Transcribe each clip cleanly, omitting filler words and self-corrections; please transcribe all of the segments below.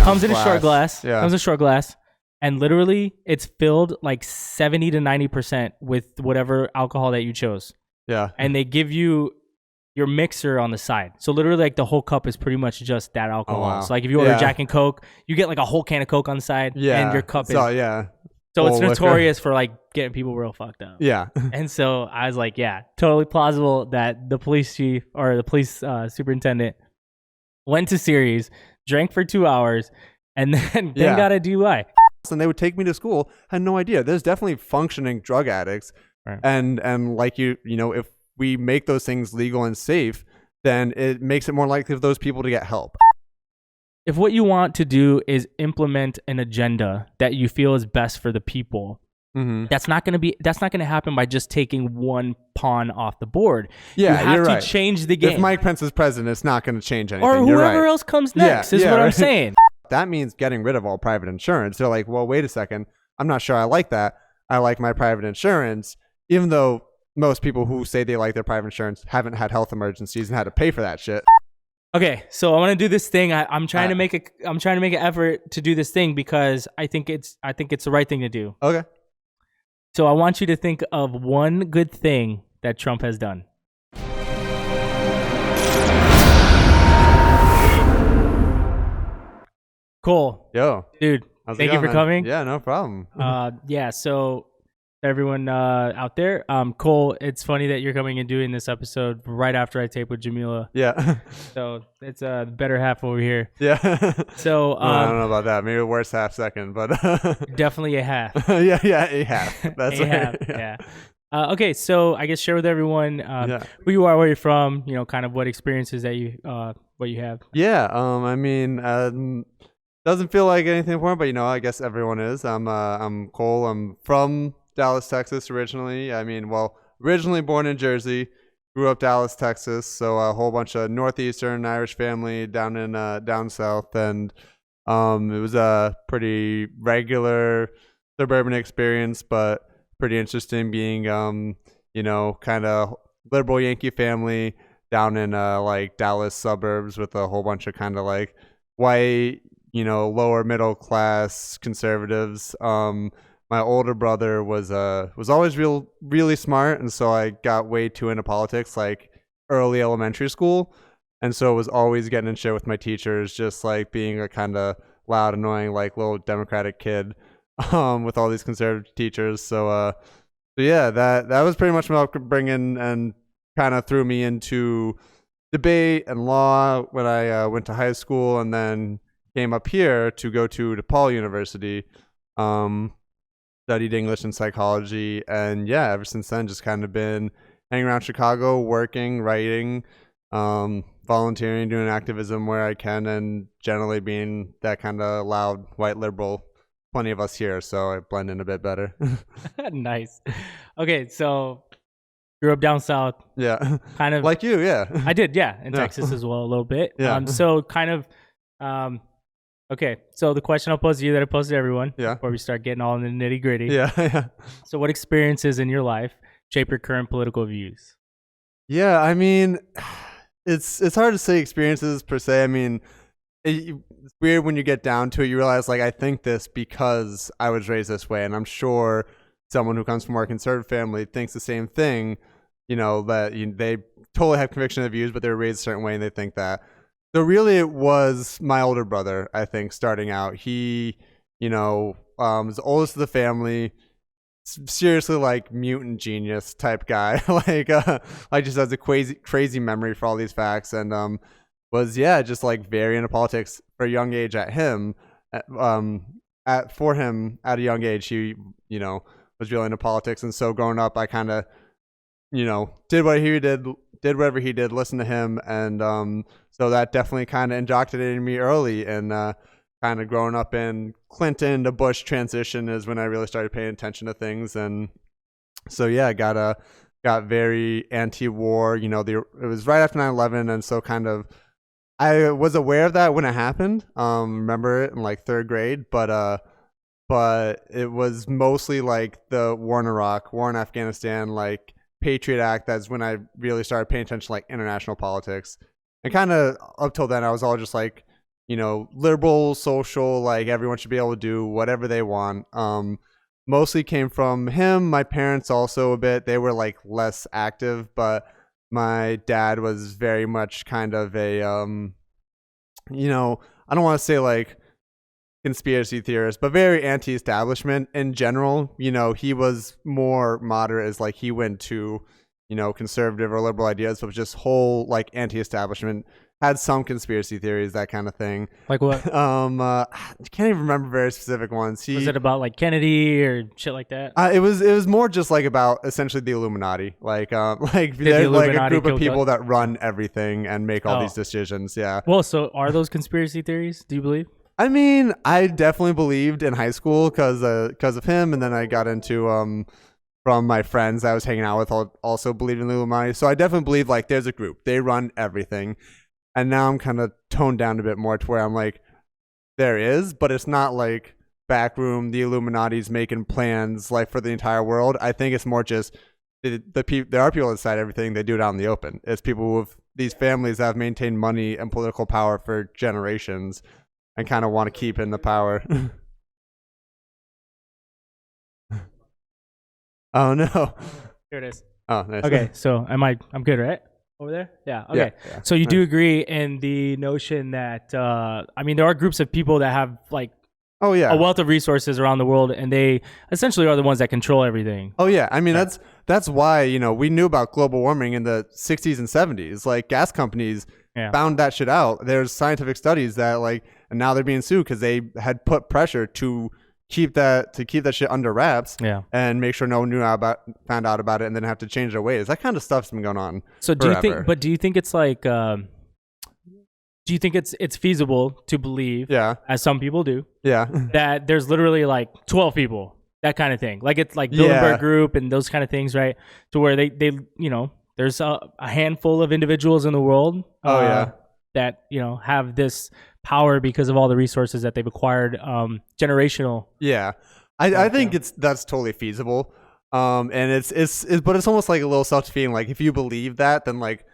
Comes in a short glass. Yeah. Comes in a short glass. And literally, it's filled like 70 to 90% with whatever alcohol that you chose. Yeah. And they give you your mixer on the side. So literally, like the whole cup is pretty much just that alcohol. Oh, wow. So like if you order Jack and Coke, you get like a whole can of Coke on the side. Yeah. And your cup is. Yeah. So it's Full notorious for like getting people real fucked up. Yeah. And so I was like, yeah, totally plausible that the police chief or the police superintendent went to Ceres, drank for 2 hours, and then got a DUI. And they would take me to school. Had no idea. There's definitely functioning drug addicts, right. and like you know, if we make those things legal and safe, then it makes it more likely for those people to get help. If what you want to do is implement an agenda that you feel is best for the people, that's not going to happen by just taking one pawn off the board. Yeah, you have you're to right. change the game. If Mike Pence is president, it's not going to change anything. Or You're whoever right. else comes next is what I'm saying. That means getting rid of all private insurance. They're like, well, wait a second. I'm not sure I like that. I like my private insurance, even though most people who say they like their private insurance haven't had health emergencies and had to pay for that shit. Okay, so I want to do this thing. I'm trying to make an effort to do this thing because I think it's the right thing to do. Okay. So I want you to think of one good thing that Trump has done. Kohl. Yo. Dude, thank you for coming. Yeah, no problem. So everyone out there, Kohl, it's funny that you're coming and doing this episode right after I tape with Jamila. Yeah. So it's the better half over here. Yeah. So I don't know about that. Maybe the worst half second, but definitely a half. yeah, a half. That's a right. half, yeah. Okay, so I guess share with everyone who you are, where you're from, kind of what experiences that you what you have. Yeah, I mean, doesn't feel like anything important, but I guess everyone is. I'm Kohl. I'm from Dallas, Texas originally. I mean, originally born in Jersey, grew up Dallas, Texas. So a whole bunch of Northeastern Irish family down south, and it was a pretty regular suburban experience, but pretty interesting being kind of liberal Yankee family down in like Dallas suburbs with a whole bunch of kind of like white, lower middle class conservatives. My older brother was always really smart, and so I got way too into politics like early elementary school, and so it was always getting in shit with my teachers, just like being a kind of loud, annoying, like little Democratic kid with all these conservative teachers. So yeah, that was pretty much my upbringing, and kind of threw me into debate and law when I went to high school, and then came up here to go to DePaul University, studied English and psychology, and yeah, ever since then just kind of been hanging around Chicago, working, writing, volunteering, doing activism where I can, and generally being that kind of loud white liberal. Plenty of us here, so I blend in a bit better. Nice. Okay, so grew up down south. Yeah. Kind of like you, yeah. I did, yeah. In Texas as well a little bit. Yeah. So kind of okay, so the question I'll pose to you that I posed to everyone before we start getting all in the nitty gritty. Yeah. So what experiences in your life shape your current political views? Yeah, I mean, it's hard to say experiences per se. I mean, it's weird when you get down to it. You realize, like, I think this because I was raised this way, and I'm sure someone who comes from a more conservative family thinks the same thing. That they totally have conviction of views, but they were raised a certain way, and they think that. So really, it was my older brother. I think starting out, he, was the oldest of the family. Seriously, like mutant genius type guy. Like just has a crazy memory for all these facts, and was just like very into politics for a young age at him. For him at a young age, he was really into politics, and so growing up, I kind of did what he did whatever he did, listened to him, and so that definitely kind of indoctrinated me early. And kind of growing up in Clinton to Bush transition is when I really started paying attention to things, and so yeah, got very anti-war. It was right after 9/11, and so kind of. I was aware of that when it happened. Remember it in like third grade, but it was mostly like the war in Iraq, war in Afghanistan, like Patriot Act. That's when I really started paying attention to like international politics. And kind of up till then, I was all just like, liberal, social, like everyone should be able to do whatever they want. Mostly came from him. My parents also a bit. They were like less active, but my dad was very much kind of a, I don't want to say like conspiracy theorist, but very anti-establishment in general. He was more moderate as like he went to, conservative or liberal ideas, but just whole like anti-establishment. Had some conspiracy theories, that kind of thing. Like what? I can't even remember very specific ones. Was it about like Kennedy or shit like that? It was more just like about essentially the Illuminati, like they're like a group of people that run everything and make all these decisions. Yeah. Well, so are those conspiracy theories? Do you believe? I mean, I definitely believed in high school because of him, and then I got into from my friends I was hanging out with also believed in the Illuminati. So I definitely believe like there's a group, they run everything. And now I'm kind of toned down a bit more to where I'm like, there is, but it's not like backroom, the Illuminati's making plans like for the entire world. I think it's more just there are people that decide everything. They do it out in the open. It's people with these families that have maintained money and political power for generations and kind of want to keep in the power. Oh, no. Here it is. Oh, nice. Okay, so I'm good, right? Over there? Yeah. Okay. Yeah. So you do agree in the notion that, there are groups of people that have like a wealth of resources around the world, and they essentially are the ones that control everything. Oh, yeah. I mean, that's why, we knew about global warming in the 60s and 70s. Like gas companies found that shit out. There's scientific studies that like, and now they're being sued because they had put pressure to keep that shit under wraps and make sure no one found out about it and then have to change their ways. That kind of stuff's been going on. So do you think it's like do you think it's feasible to believe, as some people do, that there's literally like 12 people, that kind of thing? Like it's like Bilderberg Group and those kind of things, right? To where they there's a handful of individuals in the world that have this power because of all the resources that they've acquired, generational. Yeah, I think that's totally feasible. And but it's almost like a little self-defeating. Like if you believe that, then like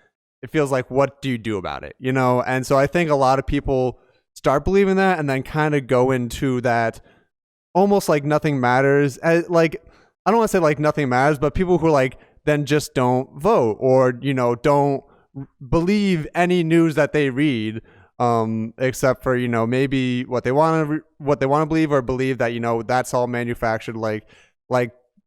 it feels like what do you do about it? And so I think a lot of people start believing that and then kind of go into that almost like nothing matters. Like I don't want to say like nothing matters, but people who are like then just don't vote or don't believe any news that they read. Except for maybe what they want to believe or believe that that's all manufactured, like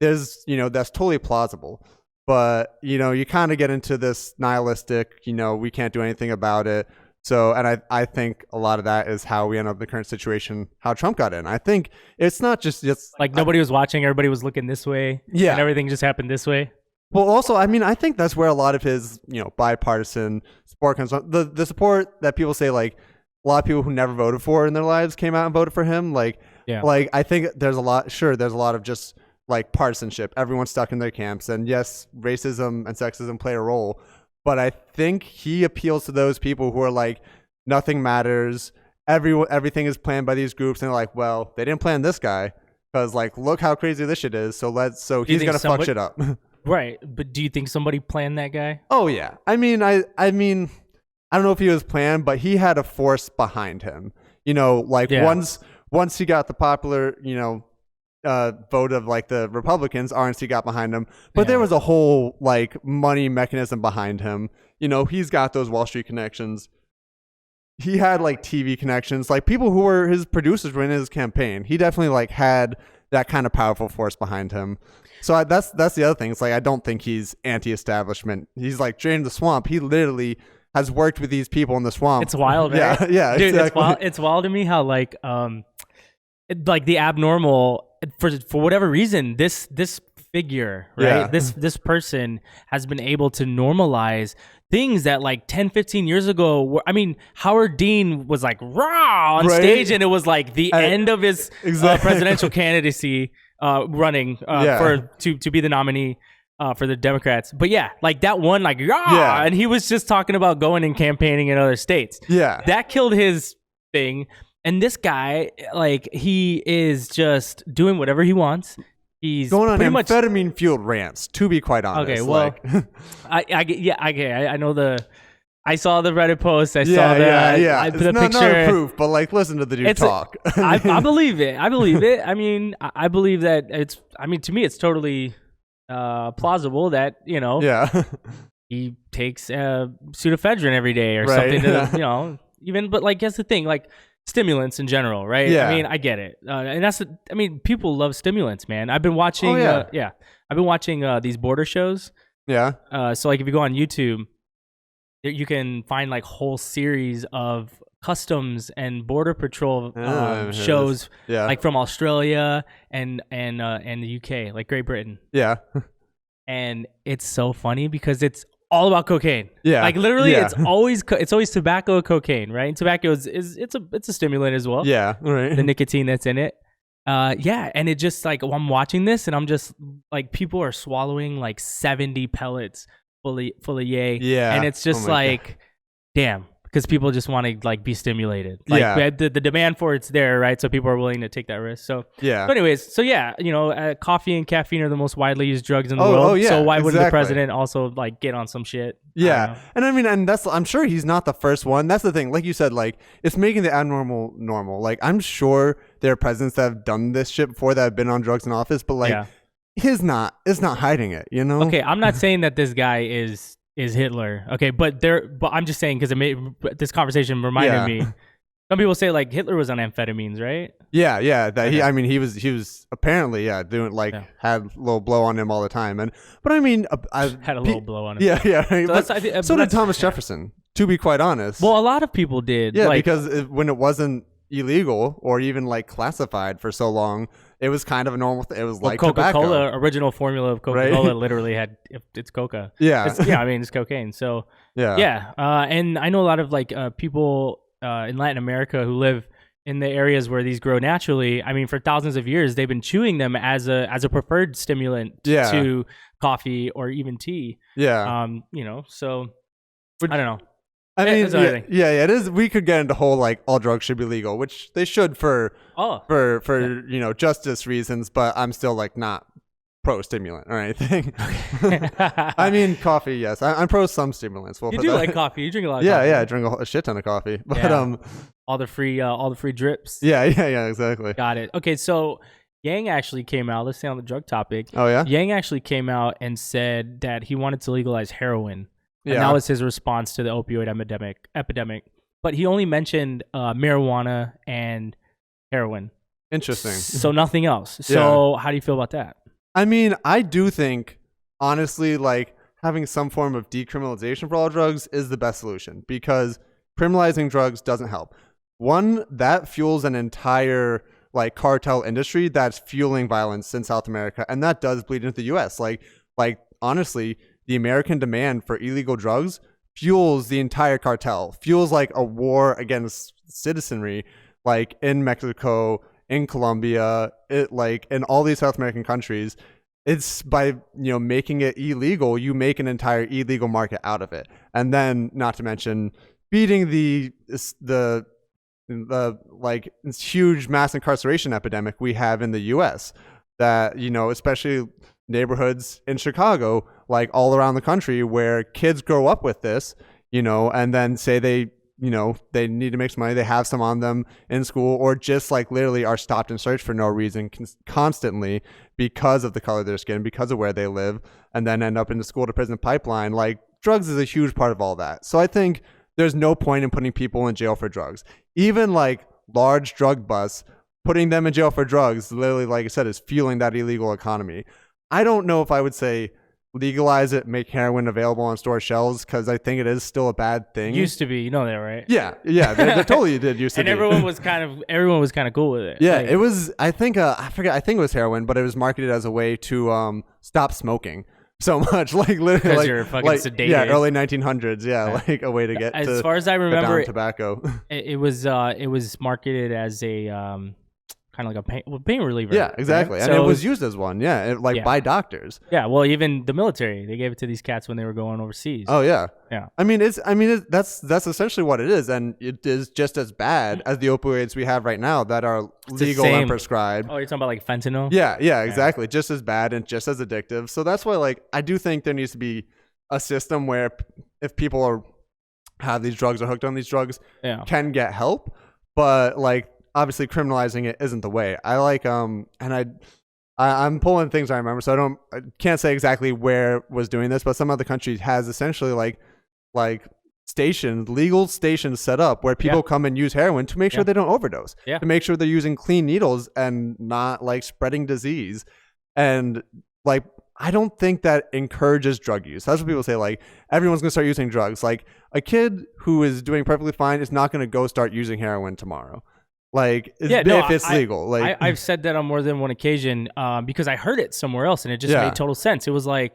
there's that's totally plausible, but you kind of get into this nihilistic we can't do anything about it. So and I think a lot of that is how we end up in the current situation, how Trump got in. I think it's not just like nobody was watching, everybody was looking this way, and everything just happened this way. Well, also, I mean, I think that's where a lot of his, bipartisan support comes from. The support that people say, like, a lot of people who never voted for in their lives came out and voted for him. Like, I think there's a lot of just, like, partisanship. Everyone's stuck in their camps. And, yes, racism and sexism play a role. But I think he appeals to those people who are, like, nothing matters. Everything is planned by these groups. And they're like, well, they didn't plan this guy. Because, like, look how crazy this shit is. So he's going to fuck shit up. Right, but do you think somebody planned that guy? Oh yeah, I mean, I don't know if he was planned, but he had a force behind him. Once he got the popular, vote of like the Republicans, RNC got behind him, but there was a whole like money mechanism behind him. He's got those Wall Street connections. He had like TV connections, like people who were his producers were in his campaign. He definitely like had that kind of powerful force behind him. So that's the other thing. It's like I don't think he's anti-establishment. He's like draining the swamp. He literally has worked with these people in the swamp. It's wild, right? Yeah, dude. exactly. It's wild to me how like the abnormal for whatever reason this figure, right? This person has been able to normalize things that like 10, 15 years ago Howard Dean was like raw on stage, and it was like the end of his presidential candidacy. Running to be the nominee for the Democrats, but like that one, like and he was just talking about going and campaigning in other states. That killed his thing. And this guy, like, he is just doing whatever he wants. He's going on amphetamine fueled rants. To be quite honest, okay, well, I I saw the Reddit post. I Yeah, saw that. yeah. I put a It's not picture. proof, but like, listen to the dude talk. I believe it. I believe it. I mean, I believe that it's. I mean, to me, it's totally plausible that yeah. he takes pseudoephedrine every day or Right. something. To, even. But like, that's the thing. Like stimulants in general, right? Yeah. I mean, I get it, and that's. I mean, people love stimulants, man. I've been watching. Oh, yeah. I've been watching these border shows. Yeah. So like, if you go on YouTube, you can find like whole series of customs and border patrol shows, like from Australia and the UK, like Great Britain. Yeah. And it's so funny because it's all about cocaine. Yeah. Like literally, it's always tobacco or cocaine, right? And tobacco is it's a stimulant as well. Yeah. Right. The nicotine that's in it. And it just like I'm watching this and I'm just like people are swallowing like 70 pellets full of yay. Yeah. And it's just like, damn, because people just want to like be stimulated. Like the demand for it's there, right? So people are willing to take that risk. So anyways, coffee and caffeine are the most widely used drugs in the world. Oh, yeah, so why wouldn't the president also like get on some shit? Yeah. And I mean, I'm sure he's not the first one. That's the thing. Like you said, like it's making the abnormal normal. Like I'm sure there are presidents that have done this shit before that have been on drugs in office, but like it's not hiding it, Okay, I'm not saying that this guy is Hitler. Okay, but I'm just saying because this conversation reminded me. Some people say like Hitler was on amphetamines, right? Yeah. That he was apparently doing like had a little blow on him all the time, but I mean I had a little blow on him. Yeah. Right? So did Thomas Jefferson, to be quite honest. Well, a lot of people did. Yeah, because when it wasn't illegal or even like classified for so long, it was kind of a normal thing. It was like Coca-Cola, tobacco. Original formula of Coca-Cola literally had it's coca. Yeah. It's cocaine. So and I know a lot of like people in Latin America who live in the areas where these grow naturally. I mean, for thousands of years, they've been chewing them as a preferred stimulant to coffee or even tea. Yeah. So I don't know. I mean, it is. We could get into whole like all drugs should be legal, which they should for justice reasons. But I'm still like not pro stimulant or anything. I mean, coffee, yes, I'm pro some stimulants. You do like coffee. You drink a lot of coffee. Yeah, I drink a shit ton of coffee. But all the free drips. Yeah, exactly. Got it. Okay, so Yang actually came out. Let's stay on the drug topic. Oh yeah. Yang actually came out and said that he wanted to legalize heroin. And that was his response to the opioid epidemic. But he only mentioned marijuana and heroin. Interesting. So nothing else. So how do you feel about that? I mean, I do think, honestly, like having some form of decriminalization for all drugs is the best solution because criminalizing drugs doesn't help. One, that fuels an entire like cartel industry that's fueling violence in South America, and that does bleed into the U.S. Like honestly, the American demand for illegal drugs fuels the entire cartel, fuels like a war against citizenry, like in Mexico, in Colombia, in all these South American countries. It's by making it illegal, you make an entire illegal market out of it, and then not to mention beating the like huge mass incarceration epidemic we have in the U.S. That especially neighborhoods in Chicago, like all around the country, where kids grow up with this, and then say they need to make some money, they have some on them in school, or just like literally are stopped and searched for no reason constantly because of the color of their skin, because of where they live, and then end up in the school to prison pipeline. Like drugs is a huge part of all that. So I think there's no point in putting people in jail for drugs. Even like large drug busts, putting them in jail for drugs, literally, like I said, is fueling that illegal economy. I don't know if I would say legalize it, make heroin available on store shelves, because I think it is still a bad thing. Used to be, that, right? Yeah, they totally did used to be. And everyone was kind of cool with it. Yeah, it was. I think I forget. I think it was heroin, but it was marketed as a way to stop smoking so much, like literally, because you're fucking sedated. Yeah, early 1900s. Yeah, like a way to get as far as I remember, tobacco. It was marketed as a kind of like a pain reliever. Yeah, exactly. Right? And it was used as one. Yeah, by doctors. Yeah, well, even the military, they gave it to these cats when they were going overseas. Oh yeah. Yeah. I mean, that's essentially what it is, and it is just as bad as the opioids we have right now that are legal and prescribed. Oh, you're talking about like fentanyl? Yeah, exactly. Just as bad and just as addictive. So that's why, like, I do think there needs to be a system where if people are have these drugs or hooked on these drugs Yeah. can get help, but like obviously criminalizing it isn't the way. I like and I'm pulling things I remember, so I can't say exactly where was doing this, but some other countries has essentially like legal stations set up where people come and use heroin to make sure they don't overdose, to make sure they're using clean needles and not like spreading disease. And like, I don't think that encourages drug use. That's what people say. Like, everyone's going to start using drugs. Like, a kid who is doing perfectly fine is not going to go start using heroin tomorrow. Like, if it's legal. Like, I've said that on more than one occasion because I heard it somewhere else and it just made total sense. It was like,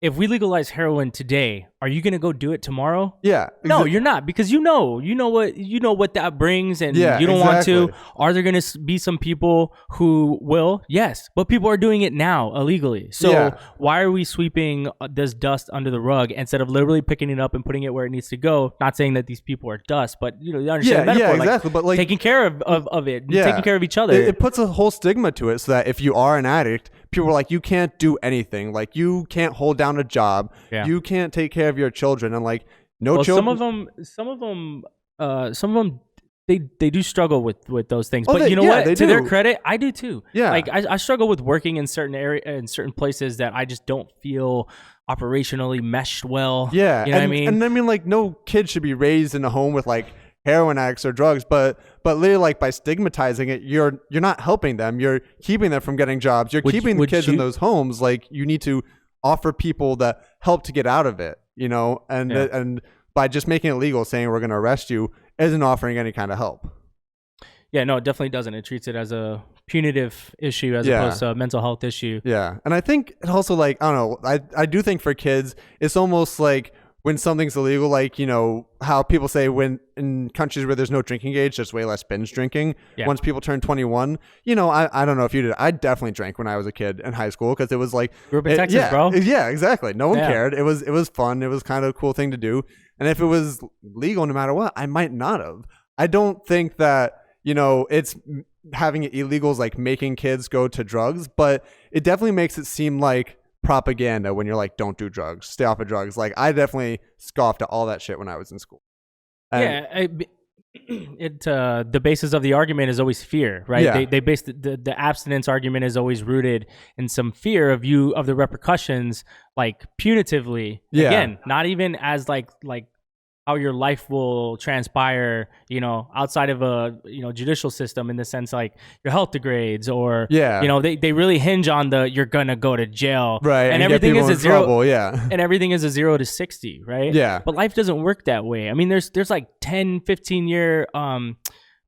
if we legalize heroin today, are you going to go do it tomorrow? Yeah. No, you're not, because you know what that brings, and you don't want to. Are there going to be some people who will? Yes, but people are doing it now illegally. So why are we sweeping this dust under the rug instead of literally picking it up and putting it where it needs to go? Not saying that these people are dust, but you understand the metaphor. Exactly. But like taking care of it, taking care of each other. It puts a whole stigma to it, so that if you are an addict, people are like, you can't do anything. Like, you can't hold down a job. Yeah. You can't take care of your children. And like, children. Some of them, they do struggle with those things. But you know what? To their credit, I do too. Yeah. Like, I struggle with working in certain places that I just don't feel operationally meshed well. Yeah. You know what I mean? And I mean, like, no kid should be raised in a home with like heroin addicts or drugs, but literally, like, by stigmatizing it, you're not helping them. You're keeping them from getting jobs. You're keeping the kids in those homes. Like, you need to offer people the help to get out of it, and by just making it legal, saying we're going to arrest you, isn't offering any kind of help. Yeah, no, it definitely doesn't. It treats it as a punitive issue as opposed to a mental health issue. Yeah, and I think it also, like, I don't know, I do think for kids, it's almost like when something's illegal, like, how people say when in countries where there's no drinking age, there's way less binge drinking. Yeah. Once people turn 21, I don't know if you did. I definitely drank when I was a kid in high school because it was like, grew up in Texas, bro. Yeah, exactly. No one cared. It was fun. It was kind of a cool thing to do. And if it was legal, no matter what, I might not have. I don't think that, it's having it illegal is like making kids go to drugs, but it definitely makes it seem like propaganda when you're like, don't do drugs, stay off of drugs. Like, I definitely scoffed at all that shit when I was in school. And the basis of the argument is always fear, right? Yeah. They base the abstinence argument is always rooted in some fear of the repercussions, like punitively. Yeah. Again, not even as like how your life will transpire, outside of a judicial system, in the sense like your health degrades, or they really hinge on you're gonna go to jail, right? And everything is a zero, trouble, and everything is a 0 to 60, right? Yeah. But life doesn't work that way. I mean, there's like 10, 15-year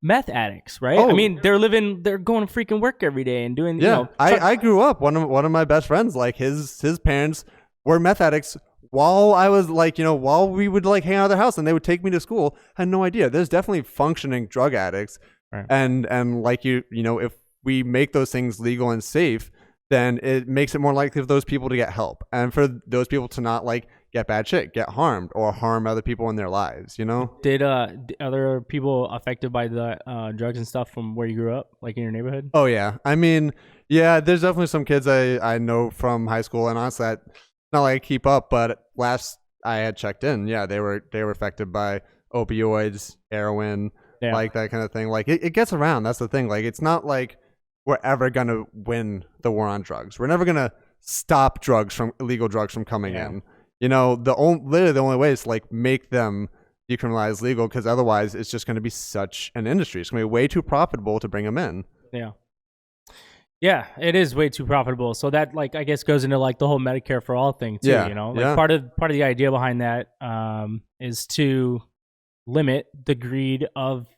meth addicts, right? I mean, they're going to freaking work every day and doing. I grew up. One of my best friends, like his parents were meth addicts. While I was like, while we would like hang out at their house and they would take me to school, I had no idea. There's definitely functioning drug addicts. Right. And like, if we make those things legal and safe, then it makes it more likely for those people to get help and for those people to not like get bad shit, get harmed, or harm other people in their lives, Did other people affected by the drugs and stuff from where you grew up, like in your neighborhood? Oh, yeah. I mean, yeah, there's definitely some kids I know from high school, and honestly, not like I keep up, but last I had checked in, they were affected by opioids, heroin, like that kind of thing. Like it gets around. That's the thing. Like, it's not like we're ever gonna win the war on drugs. We're never gonna stop illegal drugs from coming in. Literally the only way is to like make them decriminalized legal, because otherwise it's just gonna be such an industry. It's gonna be way too profitable to bring them in. Yeah. Yeah, it is way too profitable. So that, like, I guess goes into like the whole Medicare4All thing too. Part of the idea behind that is to limit the greed of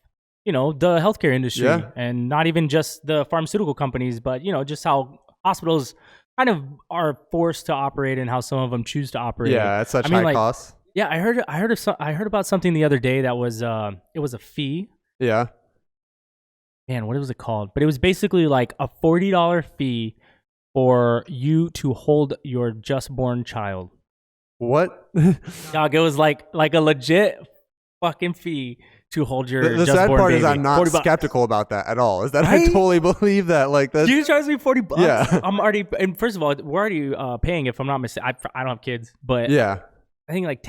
the healthcare industry, and not even just the pharmaceutical companies, but just how hospitals kind of are forced to operate and how some of them choose to operate. Yeah, at such high costs. Yeah, I heard about something the other day that was it was a fee. Yeah. Man, what was it called? But it was basically like a $40 fee for you to hold your just born child. What? Dog, it was like a legit fucking fee to hold your just born baby. The sad part is I'm not skeptical about that at all. Is that right? I totally believe that. Like, that. You charge me $40? Yeah. I'm already, and first of all, we're already paying, if I'm not mistaken. I don't have kids, but yeah. I think like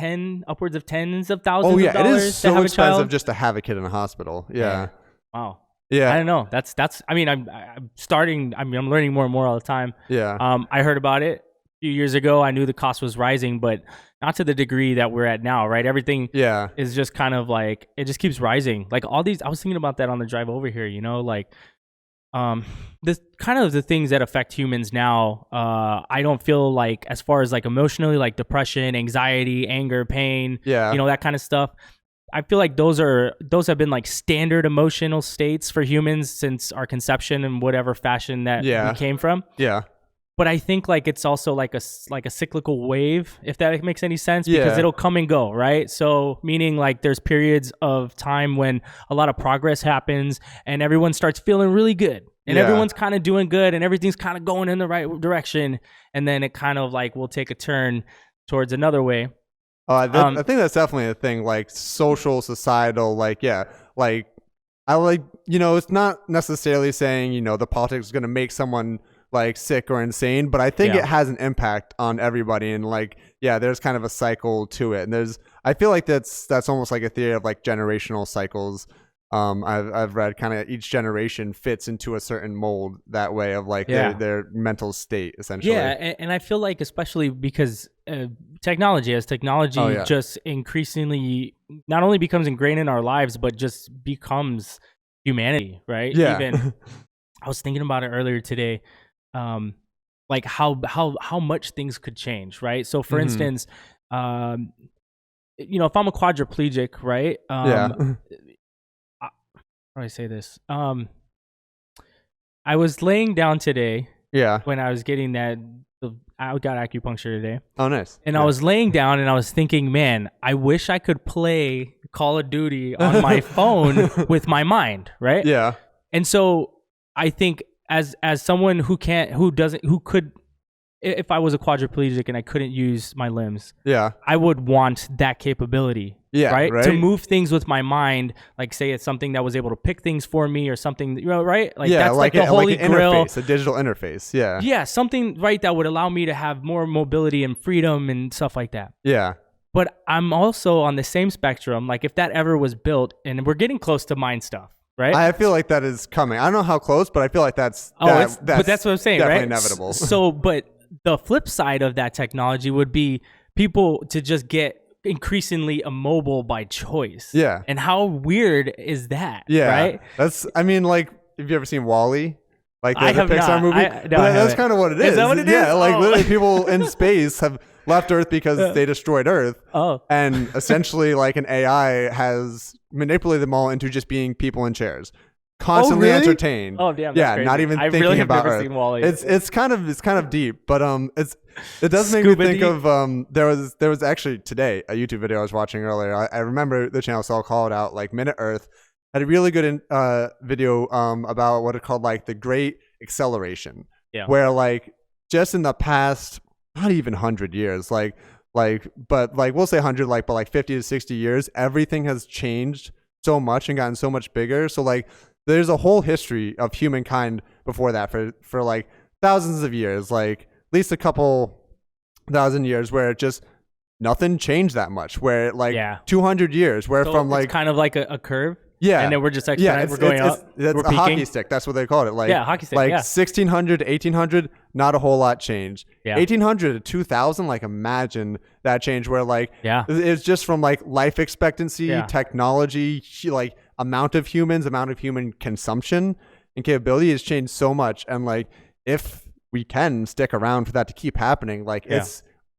upwards of tens of thousands Oh of yeah, it dollars is so to have a expensive child. just to have a kid in a hospital. Yeah. Wow. Yeah. I don't know. That's. I mean, I'm starting. I mean, I'm learning more and more all the time. Yeah. I heard about it a few years ago. I knew the cost was rising, but not to the degree that we're at now. Right? Everything. Yeah. Is just kind of like it just keeps rising. Like all these. I was thinking about that on the drive over here. You know, like this kind of the things that affect humans now. I don't feel like as far as like emotionally, like depression, anxiety, anger, pain. Yeah. You know, that kind of stuff. I feel like those have been like standard emotional states for humans since our conception in whatever fashion that we came from. Yeah. But I think like it's also like a cyclical wave, if that makes any sense, because it'll come and go, right? So meaning like there's periods of time when a lot of progress happens and everyone starts feeling really good and everyone's kind of doing good and everything's kind of going in the right direction. And then it kind of like will take a turn towards another way. I think that's definitely a thing, like social, societal, like, like I like, it's not necessarily saying, the politics is going to make someone like sick or insane, but I think it has an impact on everybody. And like, there's kind of a cycle to it. And I feel like that's almost like a theory of like generational cycles. I've read kind of each generation fits into a certain mold that way of like their mental state essentially. Yeah, and I feel like especially because technology just increasingly not only becomes ingrained in our lives, but just becomes humanity, right? Yeah. Even I was thinking about it earlier today, like how much things could change, right? So for instance, if I'm a quadriplegic, right? How do I say this? I was laying down today. Yeah. When I was getting I got acupuncture today. Oh, nice. And I was laying down and I was thinking, man, I wish I could play Call of Duty on my phone with my mind, right? Yeah. And so I think as someone who could, if I was a quadriplegic and I couldn't use my limbs, I would want that capability. Yeah, right? To move things with my mind, like say it's something that was able to pick things for me or something, right? Like that's like the holy grail. Interface, a digital interface. Yeah. Yeah, something that would allow me to have more mobility and freedom and stuff like that. Yeah. But I'm also on the same spectrum. Like if that ever was built, and we're getting close to mind stuff, right? I feel like that is coming. I don't know how close, but I feel like that's but that's what I'm saying, definitely right? inevitable. So, but the flip side of that technology would be people to just get increasingly immobile by choice. Yeah. And how weird is that? Yeah. Right? I mean, like, have you ever seen WALL-E? Like the Pixar movie? That's kind of what it is. Is that what it is? Yeah, like literally people in space have left Earth because they destroyed Earth. Oh. And essentially like an AI has manipulated them all into just being people in chairs. Constantly entertained. Oh damn! That's crazy. Not even I thinking really have about never Earth. seen WALL-E. It's kind of deep, but it does make me think of there was actually today a YouTube video I was watching earlier. I remember the channel, so I'll call it out. Like Minute Earth had a really good video about what it called like the Great Acceleration, where like just in the past not even 100 years, but we'll say 100, but like 50 to 60 years, everything has changed so much and gotten so much bigger. So like there's a whole history of humankind before that for like thousands of years, like at least a couple thousand years where it just nothing changed that much, where like 200 years where so from like kind of like a curve. Yeah. And then we're just we're going up. That's we're a hockey stick. That's what they called it. Like, hockey stick. Like 1600 to 1800, not a whole lot changed. Yeah. 1800 to 2000, like imagine that change where like it's just from like life expectancy, technology, like amount of human consumption and capability has changed so much. And like if we can stick around for that to keep happening, like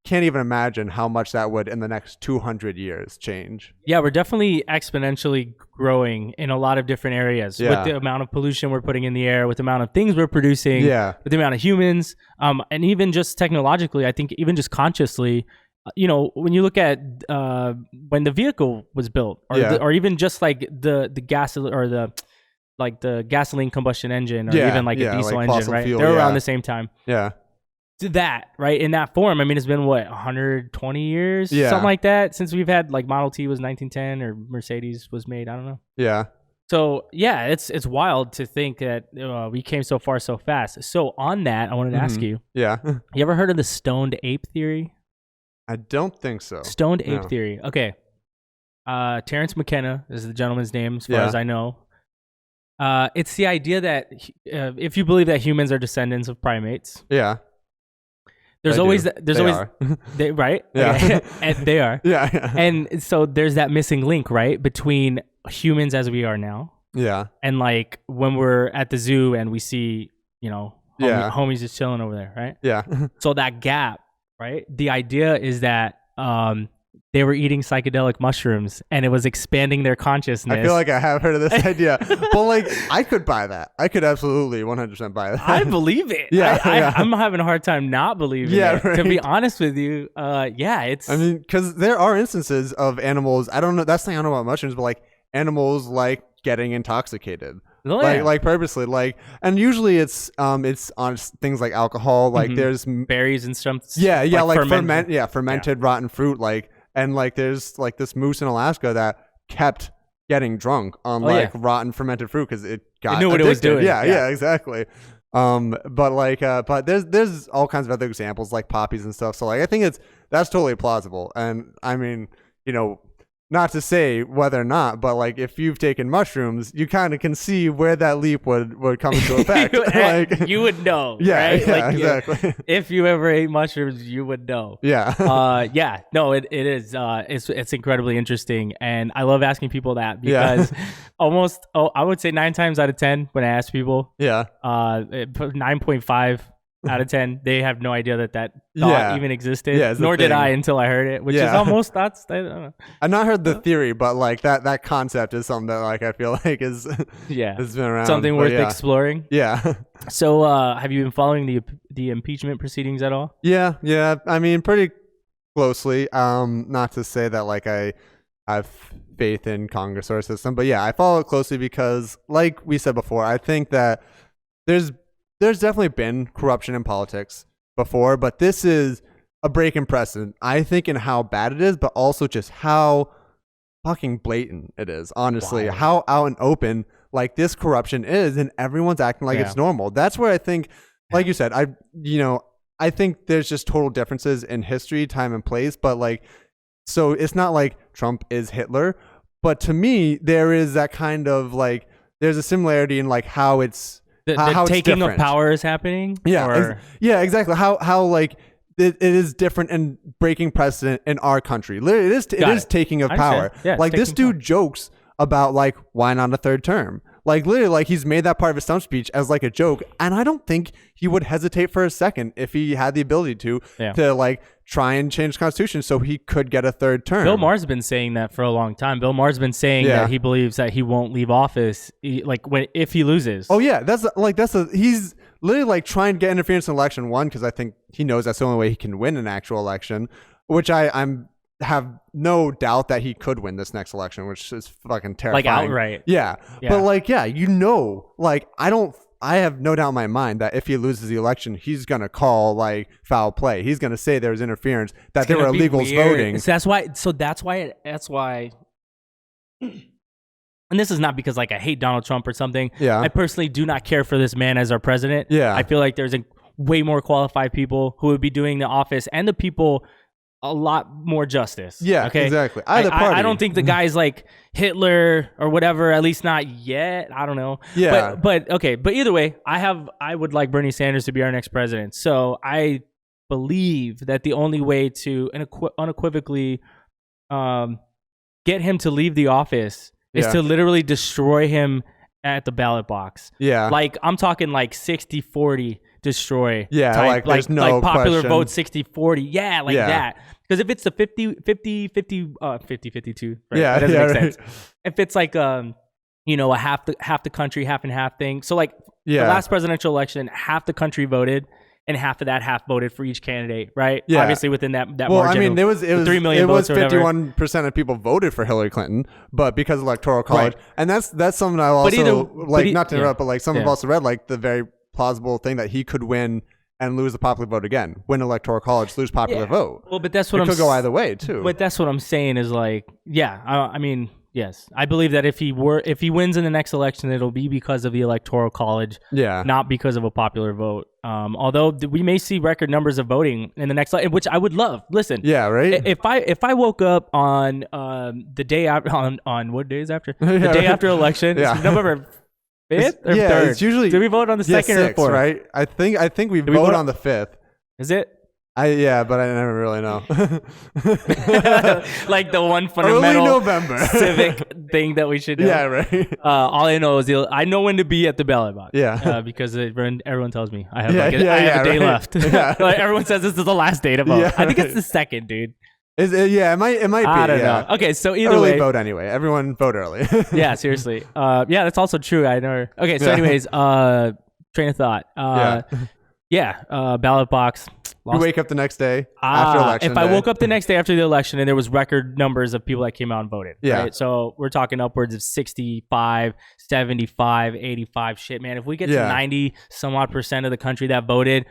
can't even imagine how much that would in the next 200 years change. Yeah, we're definitely exponentially growing in a lot of different areas with the amount of pollution we're putting in the air, with the amount of things we're producing, with the amount of humans, and even just technologically, I think even just consciously, when you look at when the vehicle was built or even just like the gas or the gasoline combustion engine or even like a diesel like engine, right? Fuel, they're around the same time. Yeah. To that, right? In that form, I mean, it's been what, 120 years, something like that, since we've had like Model T was 1910 or Mercedes was made. I don't know. Yeah. So yeah, it's wild to think that we came so far so fast. So on that, I wanted to ask you. Yeah. You ever heard of the stoned ape theory? I don't think so. Stoned ape theory. Okay. Terrence McKenna is the gentleman's name, as far as I know. It's the idea that if you believe that humans are descendants of primates, there's always right, and they are, and so there's that missing link, right, between humans as we are now, and like when we're at the zoo and we see, homies just chilling over there, right, so that gap, right, the idea is that they were eating psychedelic mushrooms and it was expanding their consciousness. I feel like I have heard of this idea. But like, I could buy that. I could absolutely 100% buy that. I believe it. I'm having a hard time not believing it. Right. To be honest with you, it's... I mean, because there are instances of animals, I don't know, that's the thing I don't know about mushrooms, but like animals like getting intoxicated. Like purposely, like, and usually it's on things like alcohol, like there's berries and stuff. Like fermented rotten fruit, like. And like there's like this moose in Alaska that kept getting drunk on rotten fermented fruit because it knew what it was doing. Yeah, exactly. But there's all kinds of other examples like poppies and stuff. So like I think that's totally plausible. And I mean, not to say whether or not, but like if you've taken mushrooms, you kind of can see where that leap would come into effect. Like you would know, right? Like, exactly. If you ever ate mushrooms, you would know. No, it is. It's incredibly interesting, and I love asking people that because I would say 9 times out of 10 when I ask people, 9.5 out of 10, they have no idea that thought even existed. Nor did I until I heard it, which is almost I don't know. I've not heard the theory, but like that concept is something that like I feel like is has been around. Something worth exploring. Yeah. So have you been following the impeachment proceedings at all? Yeah. I mean, pretty closely. Not to say that like I have faith in Congress or a system, but I follow it closely because, like we said before, I think that there's definitely been corruption in politics before, but this is a break in precedent, I think, in how bad it is, but also just how fucking blatant it is, honestly. Wow. How out and open like this corruption is, and everyone's acting like it's normal. That's where I think, like you said, I think there's just total differences in history, time, and place, but like, so it's not like Trump is Hitler, but to me, there is that kind of like, there's a similarity in like how it's, the taking of power is happening? Exactly. How like it is different and breaking precedent in our country. Literally, it is taking of power. Like this dude jokes about like, why not a third term? Like literally, like he's made that part of his stump speech as like a joke, and I don't think he would hesitate for a second if he had the ability to like try and change the Constitution so he could get a third term. Bill Maher's been saying that for a long time. Bill Maher's been saying that he believes that he won't leave office if he loses. Oh yeah, he's literally like trying to get interference in election one, because I think he knows that's the only way he can win an actual election, which I'm have no doubt that he could win this next election, which is fucking terrifying. Like outright. Yeah. But like, like I have no doubt in my mind that if he loses the election, he's going to call like foul play. He's going to say there was interference, that there were illegals voting. So that's why, and this is not because like I hate Donald Trump or something. Yeah. I personally do not care for this man as our president. Yeah. I feel like there's way more qualified people who would be doing the office, and the people a lot more justice. Yeah, okay? Exactly. Either party. I don't think the guy's like Hitler or whatever, at least not yet. I don't know. Yeah. But okay. But either way, I would like Bernie Sanders to be our next president. So I believe that the only way to unequivocally get him to leave the office is to literally destroy him at the ballot box. Yeah. Like I'm talking like 60-40 destroy. Yeah, type, there's no popular question. vote 60-40. Yeah, like that. Because if it's the 50-52, right? Yeah, that doesn't make sense. If it's like a half the country, half and half thing. So like the last presidential election, half the country voted, and half of that half voted for each candidate, right? Yeah. Obviously within that well, margin. I mean, it was 3 million votes. 51% of people voted for Hillary Clinton, but because of Electoral College, and that's something I also not to interrupt, but like some have also read like the very plausible thing that he could win and lose the popular vote again, win Electoral College, lose popular vote. Well, but that's what it could go either way too. But that's what I'm saying is like, I mean, Yes, I believe that if he wins in the next election, it'll be because of the Electoral College, not because of a popular vote. Although we may see record numbers of voting in the next, which I would love. Listen, right. If I woke up on the day after on what days after the day after election, it's November 5th or 3rd. It's usually. Do we vote on the 2nd or 4th? Right. I think we vote on the 5th. Is it? But I never really know. Like the one fundamental early November civic thing that we should know. Yeah, right. All I know is I know when to be at the ballot box. Yeah. Because everyone tells me I have a day left. Like everyone says this is the last day to vote. Yeah, I think it's the 2nd, dude. Is it? Yeah, it might be. I don't know. Okay, so either early way, vote anyway. Everyone vote early. Yeah, seriously. Yeah, that's also true. I know. Okay, so anyways, train of thought. Ballot box. You wake up the next day after election If I woke up the next day after the election and there was record numbers of people that came out and voted. Yeah. Right? So we're talking upwards of 65, 75, 85. Shit, man. If we get to 90 some odd % of the country that voted,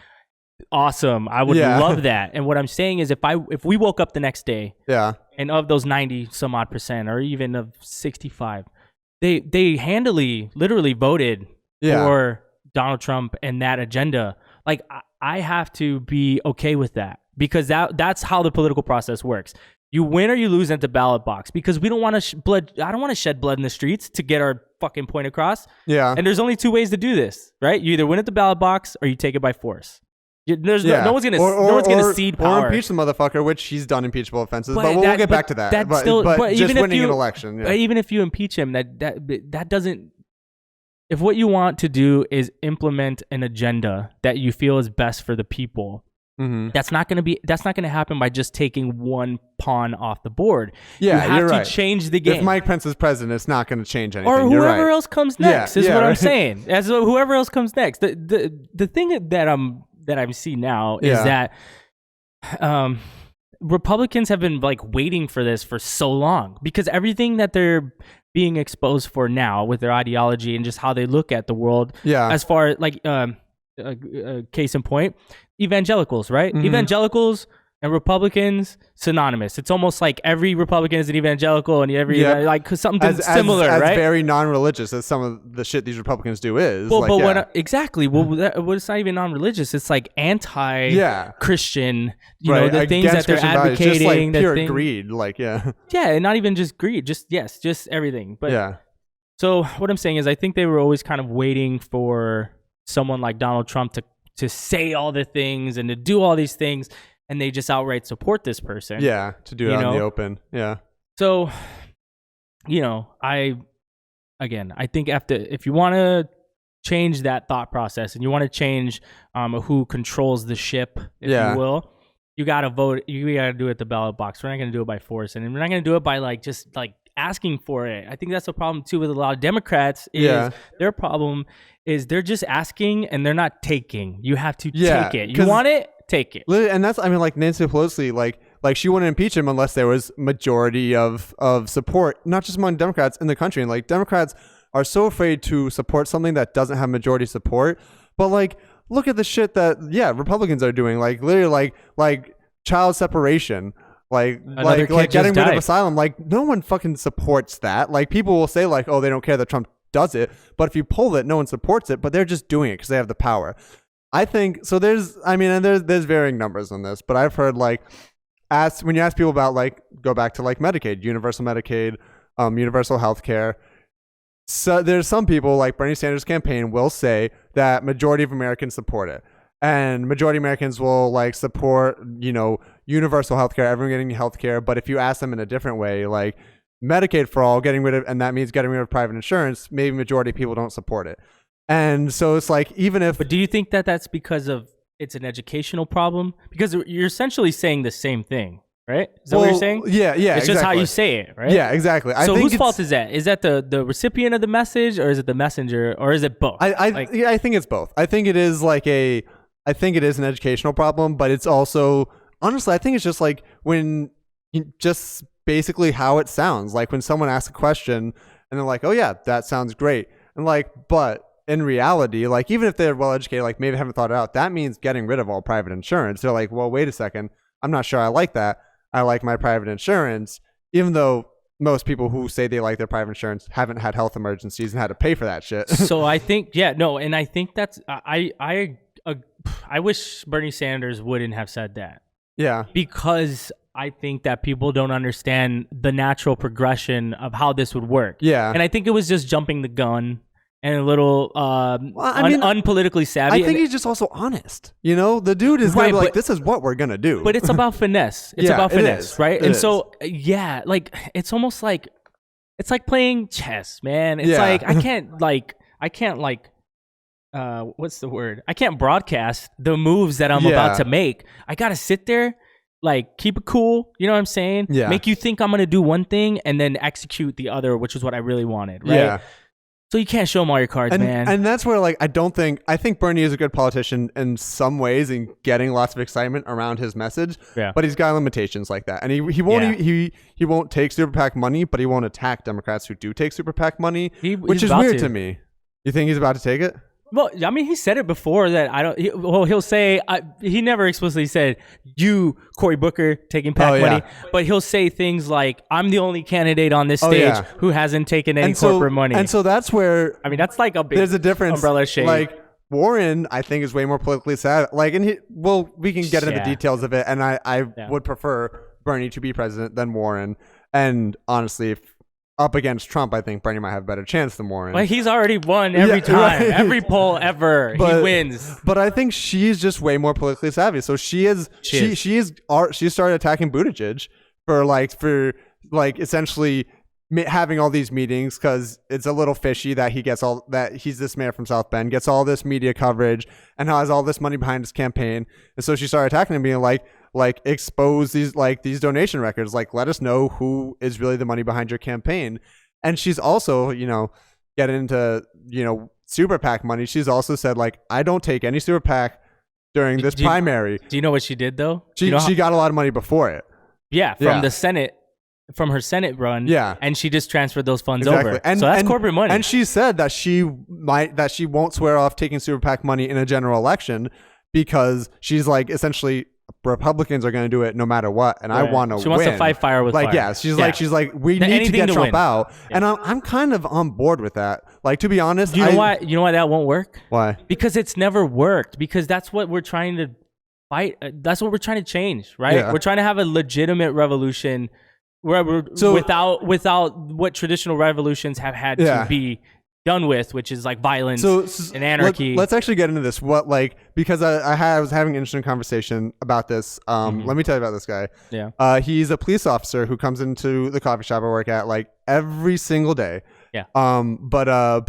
awesome. I would love that. And what I'm saying is if we woke up the next day and of those 90 some odd % or even of 65, they handily, literally voted for Donald Trump and that agenda. Like, I have to be okay with that because that's how the political process works. You win or you lose at the ballot box because we don't want to blood. I don't want to shed blood in the streets to get our fucking point across. Yeah. And there's only two ways to do this, right? You either win at the ballot box or you take it by force. No one's gonna cede power or impeach the motherfucker, which he's done impeachable offenses. But we'll get back to that. But just even winning an election, even if you impeach him, that doesn't. If what you want to do is implement an agenda that you feel is best for the people, that's not going to happen by just taking one pawn off the board. Yeah, you have to change the game. If Mike Pence is president, it's not going to change anything. Or whoever else comes next is what I'm saying. As whoever else comes next. The thing that I'm seeing now is that Republicans have been like waiting for this for so long because everything that they're being exposed for now with their ideology and just how they look at the world, as far as like case in point, evangelicals, right? Evangelicals and Republicans synonymous. It's almost like every Republican is an evangelical and every like something similar, right? As very non-religious as some of the shit these Republicans do is. Exactly. Well, it's not even non-religious. It's like anti-Christian. You know, the things that they're advocating. Just like pure greed. Like and not even just greed. Just everything. But so what I'm saying is, I think they were always kind of waiting for someone like Donald Trump to say all the things and to do all these things. And they just outright support this person. Yeah, to do it out in the open. Yeah. So, I think if you want to change that thought process and you want to change who controls the ship, if you will, you got to vote. You got to do it at the ballot box. We're not going to do it by force. And we're not going to do it by just asking for it. I think that's the problem too with a lot of Democrats is their problem is they're just asking and they're not taking. You have to take it. You want it? Take it. And that's, like Nancy Pelosi, like she wouldn't impeach him unless there was majority of support, not just among Democrats in the country. And like Democrats are so afraid to support something that doesn't have majority support. But like, look at the shit that Republicans are doing. Like literally like child separation, like getting rid of asylum. Like no one fucking supports that. Like people will say like, oh, they don't care that Trump does it. But if you pull it, no one supports it. But they're just doing it because they have the power. I think so. There's varying numbers on this, but I've heard when you ask people about go back to Medicaid, universal Medicaid, universal health care. So there's some people like Bernie Sanders' campaign will say that majority of Americans support it, and majority of Americans will support universal health care, everyone getting health care. But if you ask them in a different way, like Medicare for all, and that means getting rid of private insurance, maybe majority of people don't support it. And so it's even if... But do you think that that's because of it's an educational problem? Because you're essentially saying the same thing, right? Is that what you're saying? Yeah, It's just how you say it, right? Yeah, exactly. So whose fault is that? Is that the recipient of the message, or is it the messenger, or is it both? I think it's both. I think it is I think it is an educational problem, but it's also... Honestly, I think it's just when... Just basically how it sounds. Like when someone asks a question, and they're like, oh yeah, that sounds great. And but... In reality, even if they're well educated, maybe they haven't thought it out, that means getting rid of all private insurance. They're like, well, wait a second. I'm not sure I like that. I like my private insurance, even though most people who say they like their private insurance haven't had health emergencies and had to pay for that shit. So I think, and I think that's I wish Bernie Sanders wouldn't have said that. Yeah. Because I think that people don't understand the natural progression of how this would work. Yeah. And I think it was just jumping the gun and a little unpolitically savvy. I think he's just also honest. You know, the dude is gonna be like, this is what we're gonna do. But it's about finesse. It's about finesse, right? And so, like, it's almost like, it's like playing chess, man. It's like, I can't what's the word? I can't broadcast the moves that I'm about to make. I gotta sit there, like, keep it cool. You know what I'm saying? Yeah. Make you think I'm gonna do one thing and then execute the other, which is what I really wanted, right? Yeah. So you can't show them all your cards, man. And that's where, like, I think Bernie is a good politician in some ways in getting lots of excitement around his message. Yeah. But he's got limitations like that. And he won't take super PAC money, but he won't attack Democrats who do take super PAC money, which is weird to me. You think he's about to take it? Well, I mean, he said it before that he'll say, he never explicitly said, you, Cory Booker, taking PAC money, but he'll say things like, I'm the only candidate on this stage who hasn't taken any corporate money. And so that's where, I mean, that's like there's a difference. Umbrella shade. Like, Warren, I think, is way more politically savvy. Like, and we can get into the details of it. And I would prefer Bernie to be president than Warren. And honestly, if up against Trump, I think Bernie might have a better chance than Warren. Well, he's already won every time. Right. Every poll ever, he wins. But I think she's just way more politically savvy. So she started attacking Buttigieg for essentially having all these meetings because it's a little fishy that he's this mayor from South Bend, gets all this media coverage and has all this money behind his campaign. And so she started attacking him, being like expose these donation records, like, let us know who is really the money behind your campaign. And she's also, getting into, super PAC money. She's also said, like, I don't take any super PAC during this primary. Do you know what she did though? She got a lot of money before it. Yeah, from the Senate. From her Senate run, and she just transferred those funds over. And, so that's corporate money. And she said that she won't swear off taking super PAC money in a general election because she's like, essentially, Republicans are going to do it no matter what, and I want to win. She wants to fight fire with fire. Yeah, she's like, we need to get Trump out, and I'm kind of on board with that. Like, to be honest, you know why that won't work? Why? Because it's never worked. Because that's what we're trying to fight. That's what we're trying to change, right? Yeah. We're trying to have a legitimate revolution without what traditional revolutions have had to be done with, which is like violence and anarchy. Let's actually get into this. Because I was having an interesting conversation about this. Let me tell you about this guy. Yeah. He's a police officer who comes into the coffee shop I work at like every single day. Yeah. But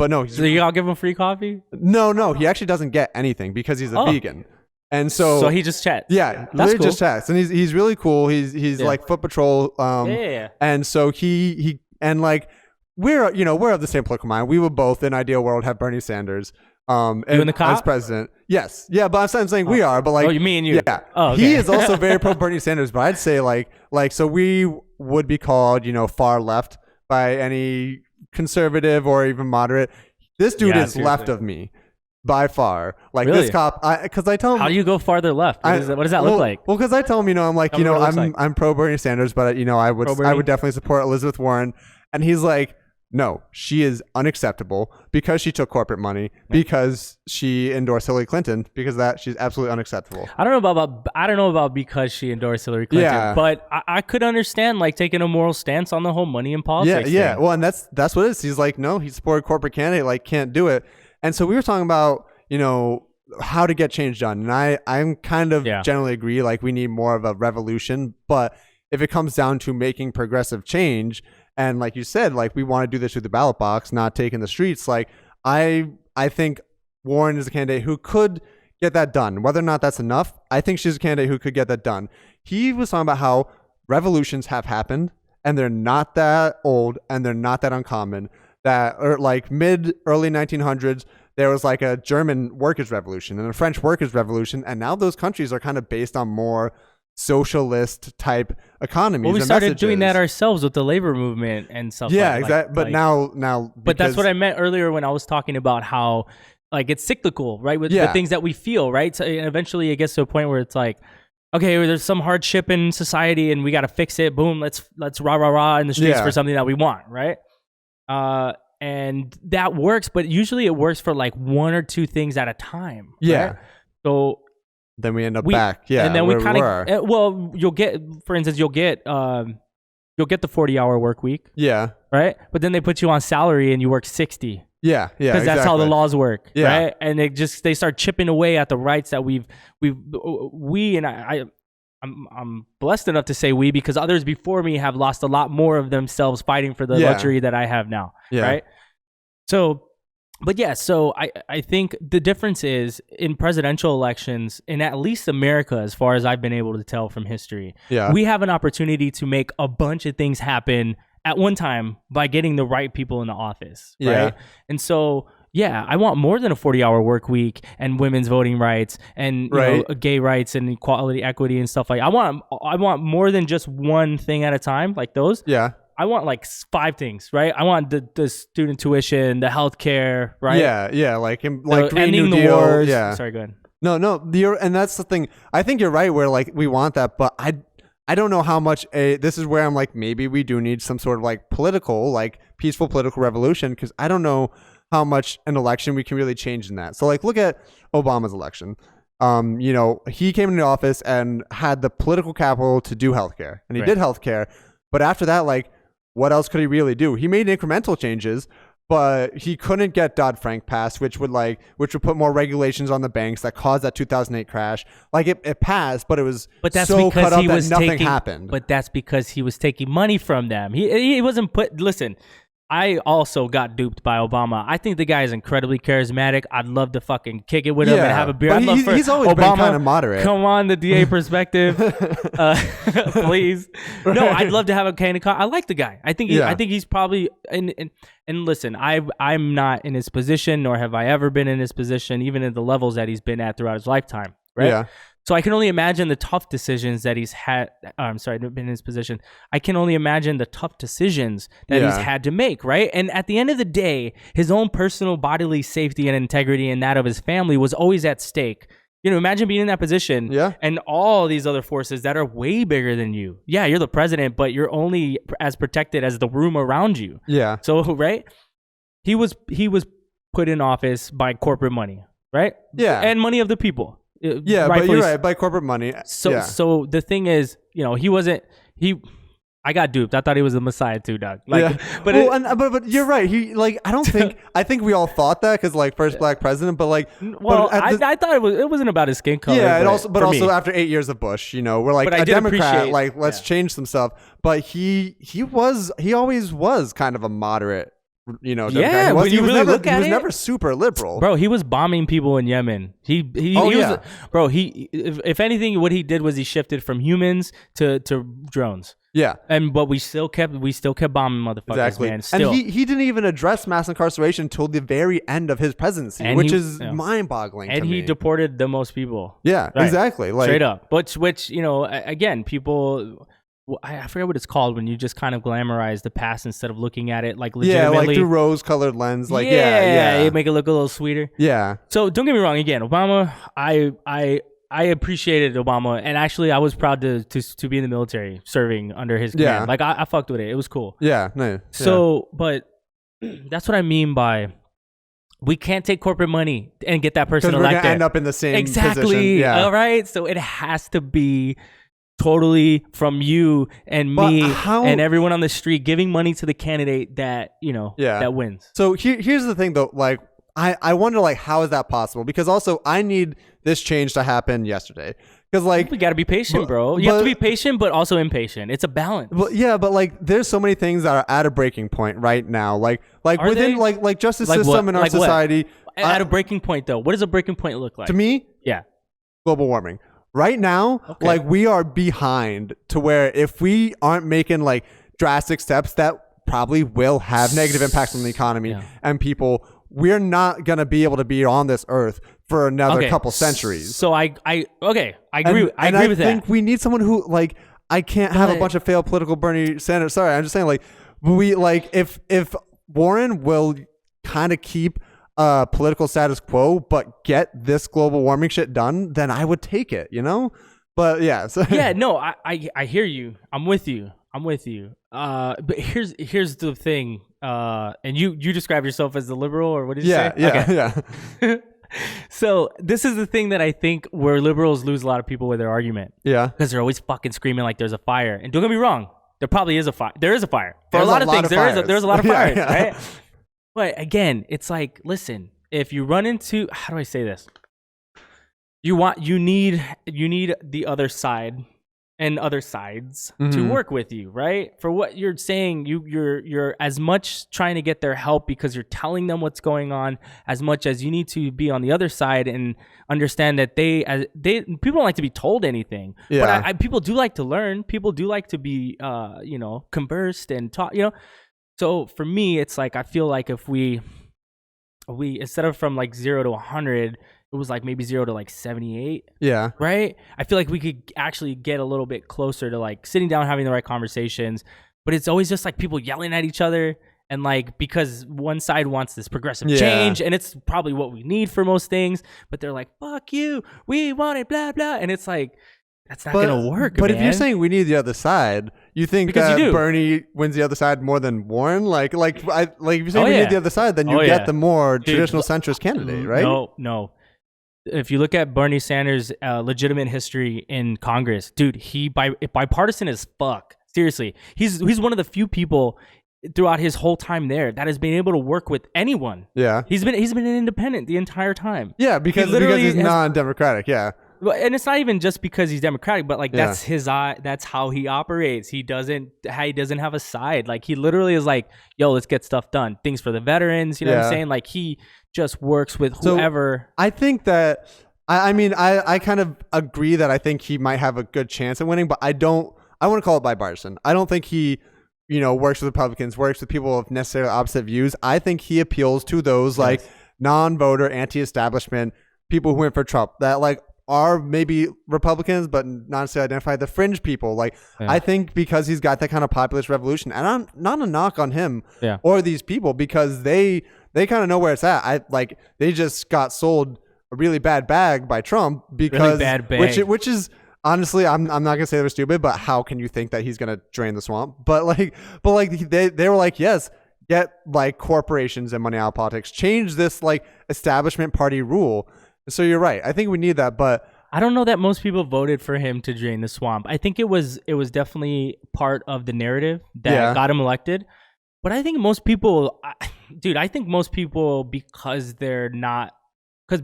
no. So y'all give him free coffee? No. He actually doesn't get anything because he's a vegan. And so he just chats. Yeah, that's cool. Just chats, and he's really cool. He's like foot patrol. And so he and like we're of the same political mind. We would both, in ideal world, have Bernie Sanders. You and the cop? As president. Yes. Yeah, but I'm saying we are. But like, you mean you? Yeah. Oh, okay. He is also very pro Bernie Sanders. But I'd say like so we would be called far left by any conservative or even moderate. This dude is left of me. By far, like really? This cop, because I tell him, how do you go farther left? What does that look like? Well, because I tell him, I'm like, I'm pro Bernie Sanders, but I would definitely support Elizabeth Warren, and he's like, no, she is unacceptable because she took corporate money, because she endorsed Hillary Clinton, because she's absolutely unacceptable. I don't know about because she endorsed Hillary Clinton, but I could understand like taking a moral stance on the whole money in politics. Yeah. thing. Well, and that's what it is. He's like, no, he supported a corporate candidate, like can't do it. And so we were talking about, how to get change done. And I'm kind of generally agree, like we need more of a revolution. But if it comes down to making progressive change, and like you said, like we want to do this through the ballot box, not taking the streets, like I think Warren is a candidate who could get that done. Whether or not that's enough, I think she's a candidate who could get that done. He was talking about how revolutions have happened and they're not that old and they're not that uncommon. That or like early 1900s, there was like a German workers' revolution and a French workers' revolution, and now those countries are kind of based on more socialist type economies. Well, we started doing that ourselves with the labor movement and stuff. Yeah, exactly. But now, but that's what I meant earlier when I was talking about how like it's cyclical, right? With the things that we feel, right? So eventually, it gets to a point where it's like, okay, there's some hardship in society and we got to fix it. Boom, let's rah rah rah in the streets for something that we want, right? And that works, but usually it works for like one or two things at a time. Yeah. Right? So then we end up back. Yeah. And then we kind of well, you'll get, for instance, you'll get the 40-hour work week. Yeah. Right. But then they put you on salary and you work 60. Yeah. Yeah. Because that's how the laws work. Yeah. Right. And they start chipping away at the rights that I'm blessed enough to say we, because others before me have lost a lot more of themselves fighting for the luxury that I have now. Yeah. Right. So, but yeah, so I think the difference is in presidential elections, in at least America, as far as I've been able to tell from history, we have an opportunity to make a bunch of things happen at one time by getting the right people in the office. Right. Yeah. And so, yeah, I want more than a 40-hour work week and women's voting rights and you know, gay rights and equality, equity and stuff like that. I want more than just one thing at a time, like those. Yeah. I want like 5 things, right? I want the student tuition, the healthcare, right? Yeah, like ending the wars. Yeah. Sorry, go ahead. No, and that's the thing. I think you're right where like we want that, but I don't know how much this is where I'm like, maybe we do need some sort of like political, like peaceful political revolution, because I don't know how much an election we can really change in that. So like look at Obama's election. You know, he came into office and had the political capital to do healthcare, and he did healthcare. But after that, like, what else could he really do? He made incremental changes, but he couldn't get Dodd-Frank passed, which would put more regulations on the banks that caused that 2008 crash. Like it passed, but it was so cut up that nothing happened. But that's because he was taking money from them. He wasn't listen, I also got duped by Obama. I think the guy is incredibly charismatic. I'd love to fucking kick it with him and have a beer. But he's always been kind of moderate. Come on, the DA perspective, please. No, I'd love to have a can of coffee. I like the guy. I think he's probably and listen, I'm not in his position, nor have I ever been in his position, even at the levels that he's been at throughout his lifetime. Right? Yeah. So I can only imagine the tough decisions that he's had. I'm sorry, I've been in his position. I can only imagine the tough decisions that he's had to make, right? And at the end of the day, his own personal bodily safety and integrity and that of his family was always at stake. You know, imagine being in that position and all these other forces that are way bigger than you. Yeah, you're the president, but you're only as protected as the room around you. Yeah. So, right? He was put in office by corporate money, right? Yeah. And money of the people. Yeah, but you're right, by corporate money. So the thing is, you know, I got duped. I thought he was the Messiah too, Doug. Like, but you're right. I think we all thought that because like first black president, but like, I thought it wasn't about his skin color. Yeah, but also after 8 years of Bush, you know, we're like a Democrat, like let's change some stuff. But he always was kind of a moderate. You know, yeah. When you really look at it, he was never super liberal, bro. He was bombing people in Yemen. If anything, what he did was he shifted from humans to drones. Yeah, but we still kept bombing motherfuckers, man. Still. And he didn't even address mass incarceration until the very end of his presidency, which is mind-boggling. And he deported the most people. Yeah, exactly. Like, straight up. Which you know, again, people. I forget what it's called when you just kind of glamorize the past instead of looking at it like legitimately. Yeah, like through rose-colored lens. Like you make it look a little sweeter. Yeah. So don't get me wrong. Again, Obama, I appreciated Obama, and actually I was proud to be in the military serving under his command. Yeah. Like I fucked with it. It was cool. Yeah. No. So, but that's what I mean by we can't take corporate money and get that person elected. We're gonna end up in the same position. Yeah. All right. So it has to be totally from you and me and everyone on the street giving money to the candidate that, you know, that wins. So here's the thing though, like I wonder like how is that possible? Because also I need this change to happen yesterday. Because like we got to be patient, bro. You have to be patient, but also impatient. It's a balance. Well, yeah, but like there's so many things that are at a breaking point right now. Like within like justice system in our society. At a breaking point though, what does a breaking point look like? To me, global warming. Right now, like we are behind to where if we aren't making like drastic steps that probably will have negative impacts on the economy and people, we're not going to be able to be on this earth for another couple centuries. So I agree with that. I think we need someone who like, I can't have a bunch of failed political Bernie Sanders. Sorry, I'm just saying like we like if Warren will kind of keep political status quo, but get this global warming shit done, then I would take it, you know? But yeah. So. Yeah, no, I hear you. I'm with you. But here's the thing. And you describe yourself as the liberal, or what did you say? Yeah. So this is the thing that I think where liberals lose a lot of people with their argument. Yeah. Because they're always fucking screaming like there's a fire. And don't get me wrong, there probably is a fire. There is a fire. For a lot of things, there's a lot of fires, right? But again, it's like, listen, if you run into, how do I say this? You need the other side and other sides to work with you, right? For what you're saying, you're as much trying to get their help because you're telling them what's going on, as much as you need to be on the other side and understand that people don't like to be told anything. Yeah. But people do like to learn. People do like to be conversed and taught. So for me, it's like I feel like if we instead of from like 0 to 100. It was like maybe 0 to like 78. Yeah. Right? I feel like we could actually get a little bit closer to like sitting down, having the right conversations. But it's always just like people yelling at each other. And like, because one side wants this progressive change, and it's probably what we need for most things. But they're like, fuck you. We want it, blah, blah. And it's like, that's not going to work, But man. if you're saying we need the other side, you think that Bernie wins the other side more than Warren? Like if you say we need the other side, then you get the more traditional centrist candidate, right? No. If you look at Bernie Sanders' legitimate history in Congress, dude, he bipartisan as fuck. Seriously, he's one of the few people throughout his whole time there that has been able to work with anyone. Yeah, he's been an independent the entire time. Yeah, because he's non-democratic. Yeah. And it's not even just because he's Democratic, but like that's that's how he operates. He doesn't have a side. Like he literally is like, yo, let's get stuff done. Things for the veterans. You know what I'm saying? Like he just works with whoever. So I think that I kind of agree that I think he might have a good chance at winning, but I want to call it bipartisan. I don't think he, works with Republicans, works with people of necessarily opposite views. I think he appeals to those like non-voter, anti-establishment people who went for Trump that like are maybe Republicans, but not necessarily identify the fringe people. Like, I think because he's got that kind of populist revolution, and I'm not a knock on him or these people because they kind of know where it's at. They just got sold a really bad bag by Trump because, really bad bag. which is honestly, I'm not gonna say they're stupid, but how can you think that he's gonna drain the swamp? But they were like, yes, get like corporations and money out of politics, change this like establishment party rule. So you're right. I think we need that, but I don't know that most people voted for him to drain the swamp. I think it was definitely part of the narrative that got him elected. But I think most people,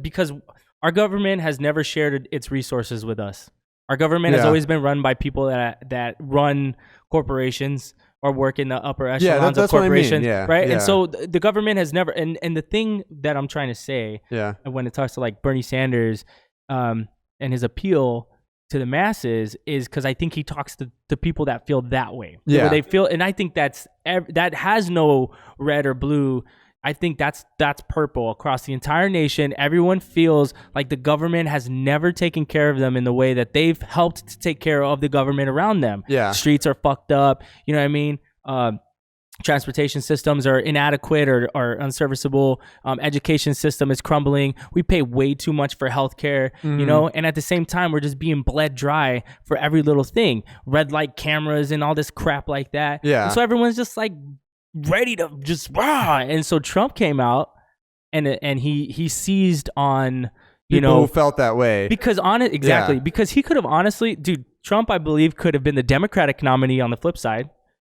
because our government has never shared its resources with us. Our government has always been run by people that run corporations or work in the upper echelons of corporations, right? Yeah. And so the government has never, and the thing that I'm trying to say, when it talks to like Bernie Sanders and his appeal to the masses is because I think he talks to people that feel that way. Where they feel, and I think that has no red or blue. I think that's purple across the entire nation. Everyone feels like the government has never taken care of them in the way that they've helped to take care of the government around them. Yeah. Streets are fucked up. You know what I mean? Transportation systems are inadequate or unserviceable. Education system is crumbling. We pay way too much for healthcare, and at the same time, we're just being bled dry for every little thing. Red light cameras and all this crap like that. Yeah. And so everyone's just like ready to just and so Trump came out and he seized on people who felt that way because because he could have honestly, dude, Trump I believe could have been the Democratic nominee on the flip side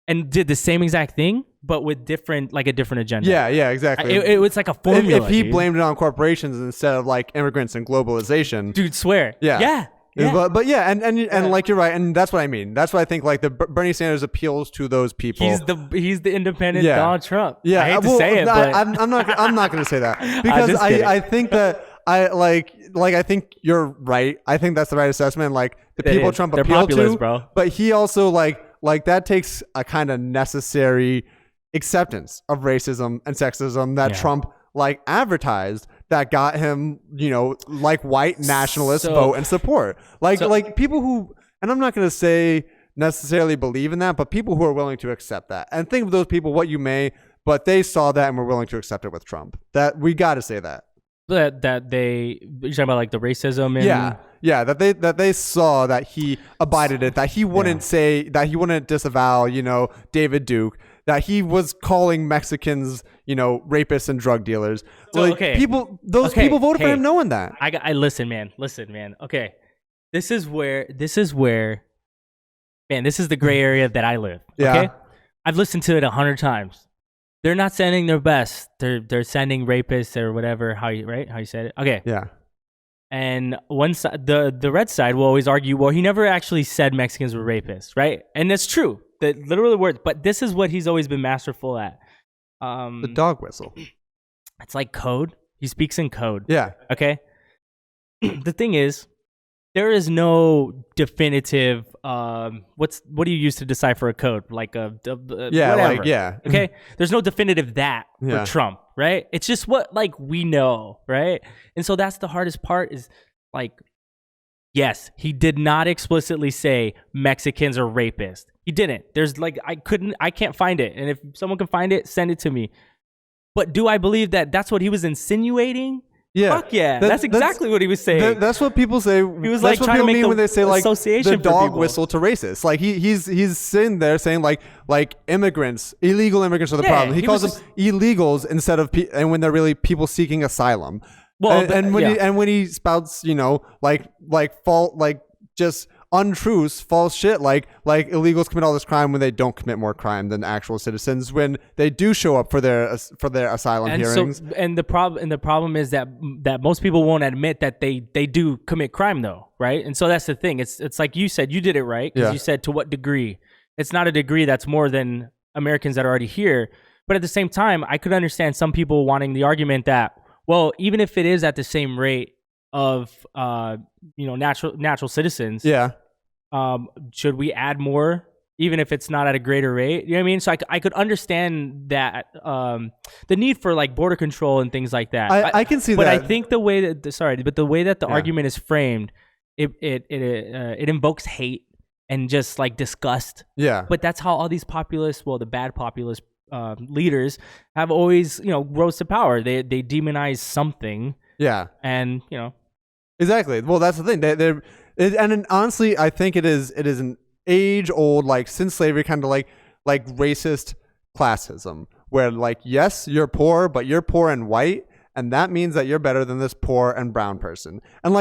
and did the same exact thing but with a different agenda. Yeah, exactly. It was like a formula. If he blamed it on corporations instead of like immigrants and globalization, dude, swear. Yeah. But yeah, and like you're right, and that's what I mean. That's what I think. Like the Bernie Sanders appeals to those people. He's the independent Donald Trump. Yeah, I hate to say it, but I'm not going to say that because I think that I think you're right. I think that's the right assessment. Like the people Trump appealed to, bro. But he also like that takes a kind of necessary acceptance of racism and sexism that Trump like advertised that got him, like white nationalist vote and support. Like people who, and I'm not going to say necessarily believe in that, but people who are willing to accept that. And think of those people what you may, but they saw that and were willing to accept it with Trump. That we got to say that. That you're talking about like the racism and that they saw that he abided it, that he wouldn't say, that he wouldn't disavow, David Duke, that he was calling Mexicans, rapists and drug dealers. So, people voted for him knowing that. I listen, man. Okay. This is where, man, this is the gray area that I live. Okay. Yeah. I've listened to it 100 times. They're not sending their best. They're sending rapists or whatever. How you said it? Okay. Yeah. And one side, the red side will always argue, well, he never actually said Mexicans were rapists, right? And that's true. The literal words. But this is what he's always been masterful at. The dog whistle. It's like code. He speaks in code. Yeah. Okay. The thing is, there is no definitive. What do you use to decipher a code? Like whatever. Okay. There's no definitive that for Trump, right? It's just what we know, right? And so that's the hardest part. Is yes, he did not explicitly say Mexicans are rapists. He didn't. There's I can't find it. And if someone can find it, send it to me. But do I believe that that's what he was insinuating? Yeah. Fuck yeah. That's exactly what he was saying. That's what people say. He was that's what trying people to make mean when they say the dog people. whistle to racists. He's sitting there saying immigrants, illegal immigrants are the problem. He calls them illegals instead of and when they're really people seeking asylum. Well, when he spouts, just untruths, false shit, like illegals commit all this crime when they don't commit more crime than actual citizens when they do show up for their asylum hearings. And the problem is that most people won't admit that they do commit crime though, right? And so that's the thing. It's like you said, you did it right because you said to what degree. It's not a degree that's more than Americans that are already here, but at the same time, I could understand some people wanting the argument that, well, even if it is at the same rate of natural citizens, should we add more, even if it's not at a greater rate? You know what I mean? So I could understand that the need for border control and things like that. I can see but that. But I think the way that the argument is framed, it invokes hate and just disgust. Yeah. But that's how all these the bad populist leaders have always rose to power. They demonize something. Yeah. And exactly. Well, that's the thing. And honestly, I think it is an age-old, since slavery, kind of like racist classism, where yes, you're poor, but you're poor and white, and that means that you're better than this poor and brown person. And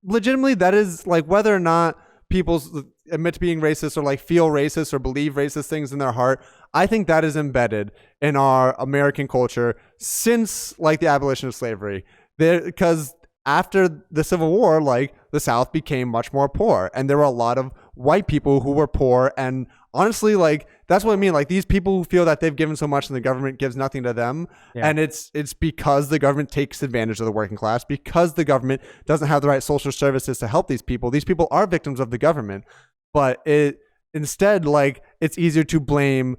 legitimately, that is whether or not people admit to being racist or feel racist or believe racist things in their heart, I think that is embedded in our American culture since the abolition of slavery. Because after the Civil War, the South became much more poor, and there were a lot of white people who were poor. And honestly, that's what I mean. These people who feel that they've given so much and the government gives nothing to them, and it's because the government takes advantage of the working class, because the government doesn't have the right social services to help these people. These people are victims of the government, but instead, it's easier to blame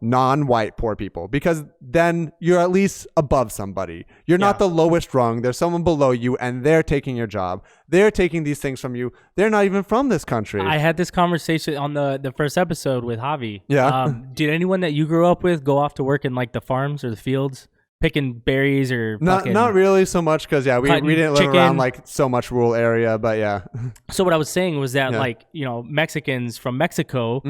non-white poor people, because then you're at least above somebody. You're not the lowest rung. There's someone below you, and they're taking your job. They're taking these things from you. They're not even from this country. I had this conversation on the first episode with Javi. Yeah. Did anyone that you grew up with go off to work in the farms or the fields? Picking berries or not really so much, because we didn't live around so much rural area, but yeah. So what I was saying was that Mexicans from Mexico,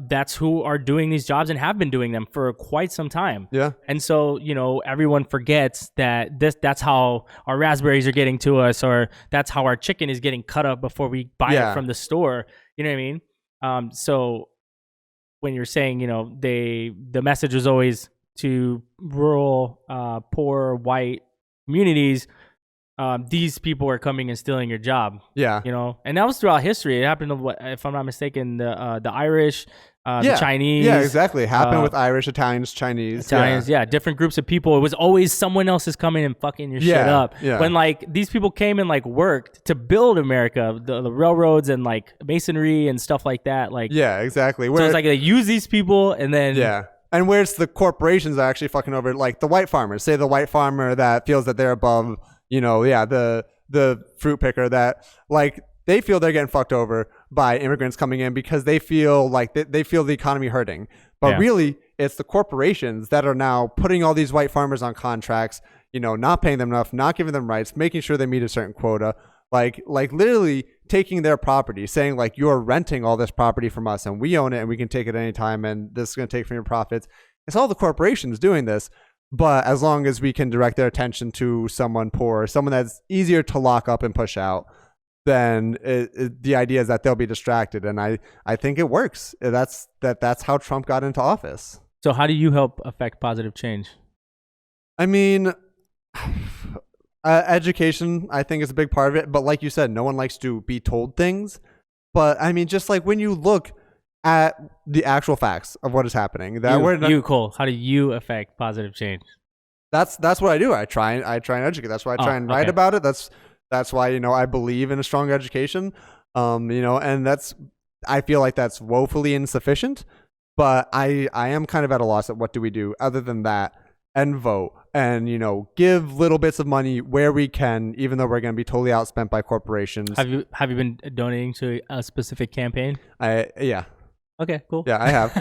that's who are doing these jobs and have been doing them for quite some time. Yeah. And so everyone forgets that that's how our raspberries are getting to us, or that's how our chicken is getting cut up before we buy it from the store. You know what I mean? So when you're saying the message was always to rural, poor, white communities, these people are coming and stealing your job. Yeah. And that was throughout history. It happened to, if I'm not mistaken, the Irish, the Chinese. Yeah, exactly. It happened with Irish, Italians, Chinese. Different groups of people. It was always someone else is coming and fucking your shit up. Yeah. When these people came and worked to build America, the railroads and masonry and stuff like that. Yeah, exactly. So it's they use these people and then and where it's the corporations that are actually fucking over, the white farmers. Say the white farmer that feels that they're above, the fruit picker that, they feel they're getting fucked over by immigrants coming in because they feel they feel the economy hurting. But really, it's the corporations that are now putting all these white farmers on contracts, not paying them enough, not giving them rights, making sure they meet a certain quota, like literally taking their property, saying like you're renting all this property from us and we own it and we can take it anytime and this is going to take from your profits. It's all the corporations doing this. But as long as we can direct their attention to someone poor, someone that's easier to lock up and push out, then the idea is that they'll be distracted. And I think it works. That's how Trump got into office. So how do you help affect positive change? I mean, education, I think, is a big part of it. But like you said, no one likes to be told things. But I mean, just like when you look at the actual facts of what is happening, Kohl, how do you affect positive change? That's what I do. I try and educate. That's why I try and write about it. That's why, I believe in a strong education. And I feel like that's woefully insufficient. But I am kind of at a loss at what do we do other than that and vote and, give little bits of money where we can, even though we're going to be totally outspent by corporations. Have you been donating to a specific campaign? Yeah. Okay, cool. Yeah, I have.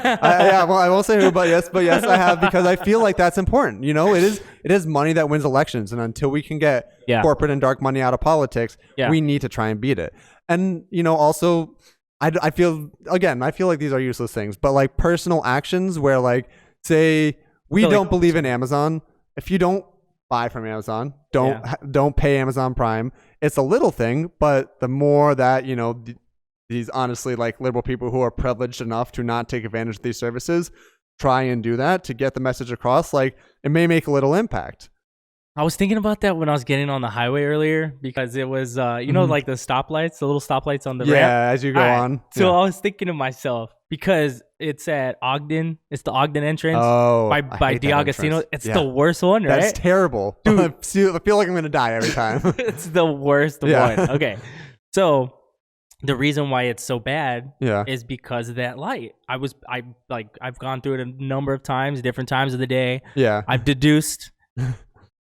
Well, I won't say who, but yes, I have, because I feel like that's important. It is money that wins elections, and until we can get corporate and dark money out of politics, we need to try and beat it. And also, I feel like these are useless things, but like personal actions where, like, say we don't believe in Amazon. If you don't buy from Amazon, don't pay Amazon Prime. It's a little thing, but the more that these honestly like liberal people who are privileged enough to not take advantage of these services try and do that to get the message across, like it may make a little impact. I was thinking about that when I was getting on the highway earlier, because it was, like the stoplights, the little stoplights on the ramp. Yeah, as you go on. So I was thinking to myself, because it's at Ogden, it's the Ogden entrance by D'Agostino. It's the worst one, right? That's terrible. Dude, I feel like I'm going to die every time. It's the worst one. Okay. So the reason why it's so bad is because of that light. I've gone through it a number of times, different times of the day. Yeah. I've deduced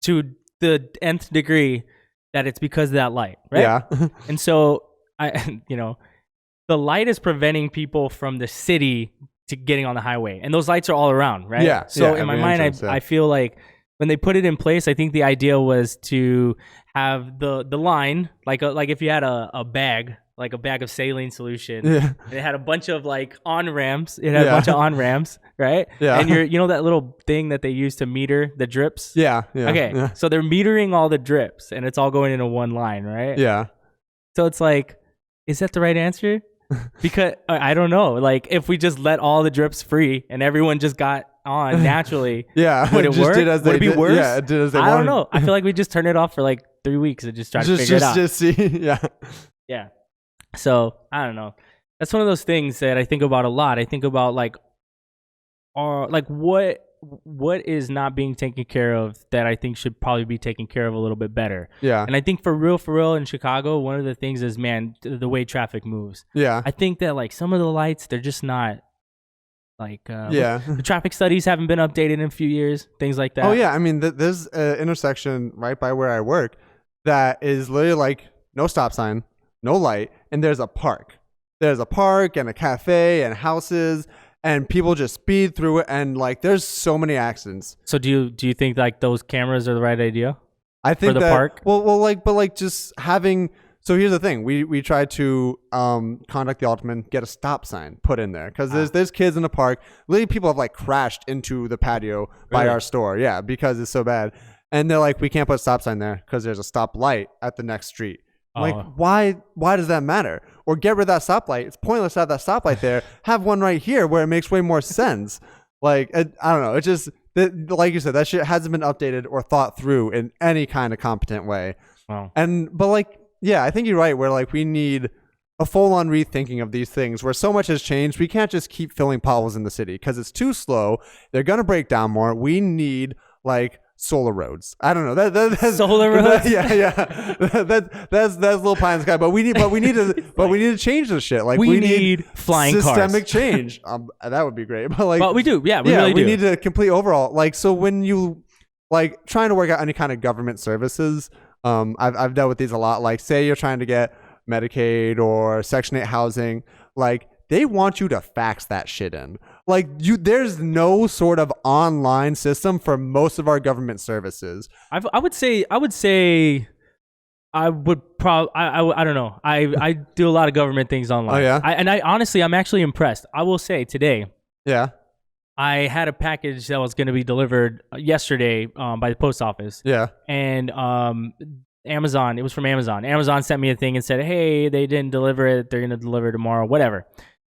to the nth degree that it's because of that light, right? Yeah. And so the light is preventing people from the city to getting on the highway, and those lights are all around, right? Yeah. So in my mind, I feel like when they put it in place, I think the idea was to have the line like if you had a bag. Like a bag of saline solution. Yeah. And it had a bunch of like on-ramps. It had a bunch of on-ramps, right? Yeah. And that little thing that they use to meter the drips? Yeah. Okay. Yeah. So they're metering all the drips and it's all going into one line, right? Yeah. So it's like, is that the right answer? Because I don't know. Like if we just let all the drips free and everyone just got on naturally, would it work? Would it be worse? Yeah, it did as they wanted. I don't know. I feel like we just turn it off for like 3 weeks and just try to figure it out. Just see. Yeah. Yeah. So I don't know. That's one of those things that I think about a lot. I think about what is not being taken care of that I think should probably be taken care of a little bit better. Yeah. And I think for real in Chicago, one of the things is, man, the way traffic moves. Yeah. I think that like some of the lights, they're just not like the traffic studies haven't been updated in a few years, things like that. Oh yeah, I mean there's an intersection right by where I work that is literally like no stop sign, no light, and there's a park. There's a park and a cafe and houses, and people just speed through it, and like there's so many accidents. So do you think like those cameras are the right idea? I think for the park. But just having. So here's the thing: we tried to conduct the ultimate, get a stop sign put in there because there's kids in the park. Literally, people have like crashed into the patio by our store, because it's so bad. And they're like, we can't put a stop sign there because there's a stop light at the next street. Like, why does that matter? Or get rid of that stoplight. It's pointless to have that stoplight there. Have one right here where it makes way more sense. Like, I don't know. It's just, like you said, that shit hasn't been updated or thought through in any kind of competent way. Wow. But like, yeah, I think you're right. Where like we need a full-on rethinking of these things where so much has changed. We can't just keep filling potholes in the city because it's too slow. They're going to break down more. We need like solar roads. I don't know. That's solar roads. Yeah. That's little pie in the sky. But we need to change this shit. Like we need flying systemic cars. Change. That would be great. But we do. Yeah, we really do. We need a complete overall. Like so, when you like trying to work out any kind of government services, I've dealt with these a lot. Like say you're trying to get Medicaid or Section 8 housing, like they want you to fax that shit in. Like there's no sort of online system for most of our government services. I would say I would probably, I don't know. I do a lot of government things online. Oh, yeah? I honestly, I'm actually impressed. I will say today, Yeah. I had a package that was going to be delivered yesterday by the post office. Yeah. And Amazon, it was from Amazon. Amazon sent me a thing and said, hey, they didn't deliver it. They're going to deliver tomorrow, whatever.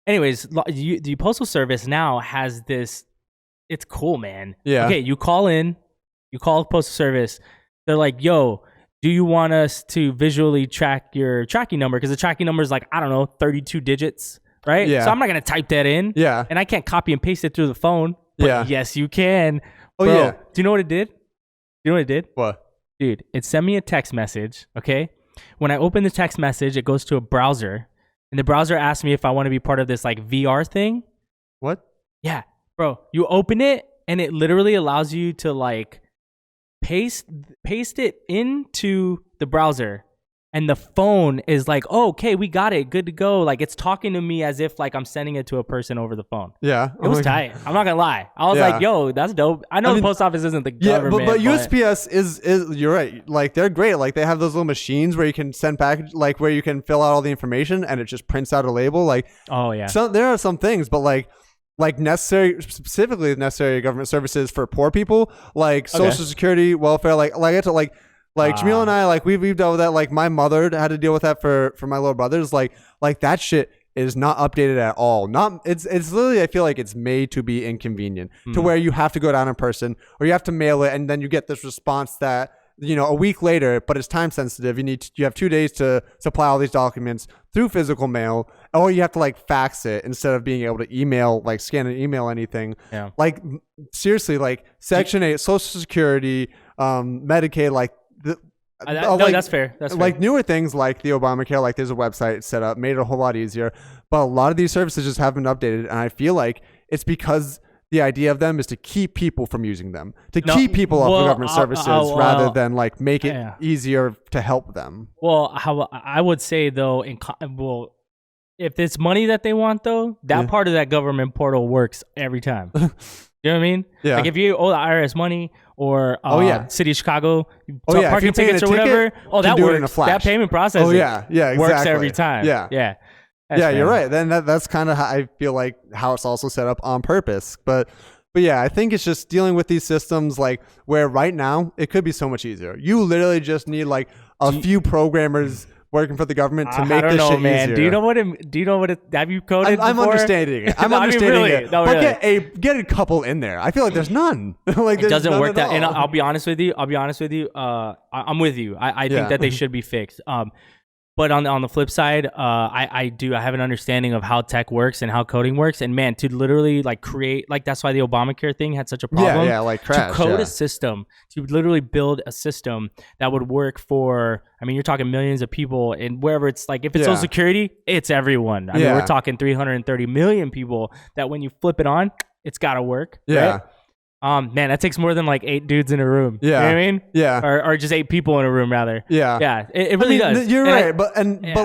Anyways, the Postal Service now has this. It's cool, man. Yeah. Okay, you call the Postal Service. They're like, yo, do you want us to visually track your tracking number? Because the tracking number is like, I don't know, 32 digits, right? Yeah. So I'm not going to type that in. Yeah. And I can't copy and paste it through the phone. But Yeah. yes, you can. Oh, Bro, yeah. do you know what it did? What? Dude, it sent me a text message, okay? When I open the text message, it goes to a browser. And the browser asks me if I want to be part of this like VR thing. What? Yeah, bro. You open it and it literally allows you to like paste it into the browser. And the phone is like, oh, okay, we got it. Good to go. Like it's talking to me as if like I'm sending it to a person over the phone. Yeah. It was tight. I'm not gonna lie. I was like, yo, that's dope. I know the post office isn't the government. But USPS is you're right. Like they're great. Like they have those little machines where you can send package, like where you can fill out all the information and it just prints out a label. Like, oh yeah. So there are some things, but like specifically necessary government services for poor people, like Social Security, welfare, like Jamil and I, like we've dealt with that. Like my mother had to deal with that for my little brothers. Like that shit is not updated at all. It's literally, I feel like it's made to be inconvenient to where you have to go down in person or you have to mail it and then you get this response that, you know, a week later, but it's time sensitive. You have 2 days to supply all these documents through physical mail, or you have to like fax it instead of being able to email, like scan and email anything. Yeah. Like seriously, like Section 8, Social Security, Medicaid, like no, that's fair. That's fair. Like newer things like the Obamacare, like there's a website set up, made it a whole lot easier. But a lot of these services just haven't been updated. And I feel like it's because the idea of them is to keep people from using them, keep people off of government services rather than like make it easier to help them. Well, how I would say though, if it's money that they want though, that part of that government portal works every time. You know what I mean? Yeah. Like if you owe the IRS money or City of Chicago parking tickets or whatever, that works. That payment process works every time. Yeah. You're right. Then that's kind of how I feel like how it's also set up on purpose. But yeah, I think it's just dealing with these systems like where right now it could be so much easier. You literally just need like a few programmers working for the government to make this shit easier. Do you know what have you coded I'm before? understanding it. I'm understanding it. No, but really. get a couple in there. I feel like there's none. Like it doesn't work that. And I'll be honest with you. I'm with you. I think that they should be fixed. But on the flip side, I have an understanding of how tech works and how coding works. And man, to literally like create, like that's why the Obamacare thing had such a problem. Like crash, to code a system, to literally build a system that would work for, I mean, you're talking millions of people and wherever it's like, if it's Social Security, it's everyone. I mean, we're talking 330 million people that when you flip it on, it's got to work. Yeah. Right? Man, that takes more than like 8 dudes in a room. Yeah. You know what I mean? Yeah. Or just 8 people in a room rather. Yeah. Yeah. It really does. You're right. But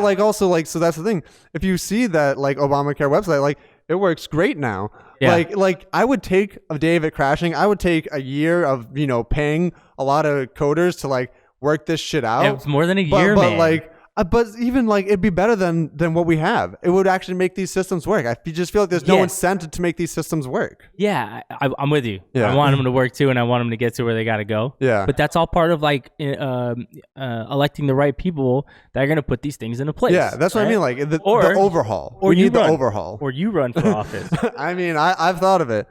like also like, so that's the thing. If you see that like Obamacare website, like it works great now. Yeah. Like I would take a day of it crashing. I would take a year of, you know, paying a lot of coders to like work this shit out. It's more than a year, but man. Like, but even like it'd be better than what we have. It would actually make these systems work. I just feel like there's no incentive to make these systems work. Yeah, I'm with you. Yeah. I want them to work too, and I want them to get to where they got to go. Yeah. But that's all part of like electing the right people that are gonna put these things into place. Yeah, that's what I mean. Like the overhaul. Or we need the overhaul. Or you run for office. I mean, I've thought of it.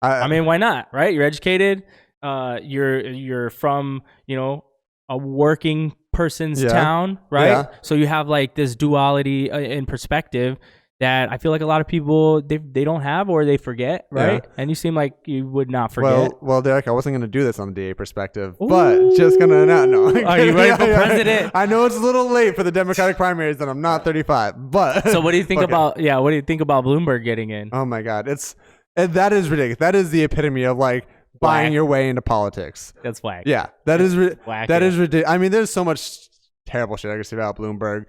I mean, why not? Right? You're educated. You're from, you know, a working person's town, right? Yeah. So you have like this duality in perspective that I feel like a lot of people they don't have or they forget, right? And you seem like you would not forget. Well, Derek, I wasn't going to do this on the DA perspective, but just gonna no. Are you ready for president? I know it's a little late for the Democratic primaries, and I'm not 35, but so what do you think about what do you think about Bloomberg getting in? Oh my God, that is ridiculous. That is the epitome of like buying your way into politics. That's whack. Yeah, that is whack. That is ridiculous. I mean, there's so much terrible shit I can say about Bloomberg.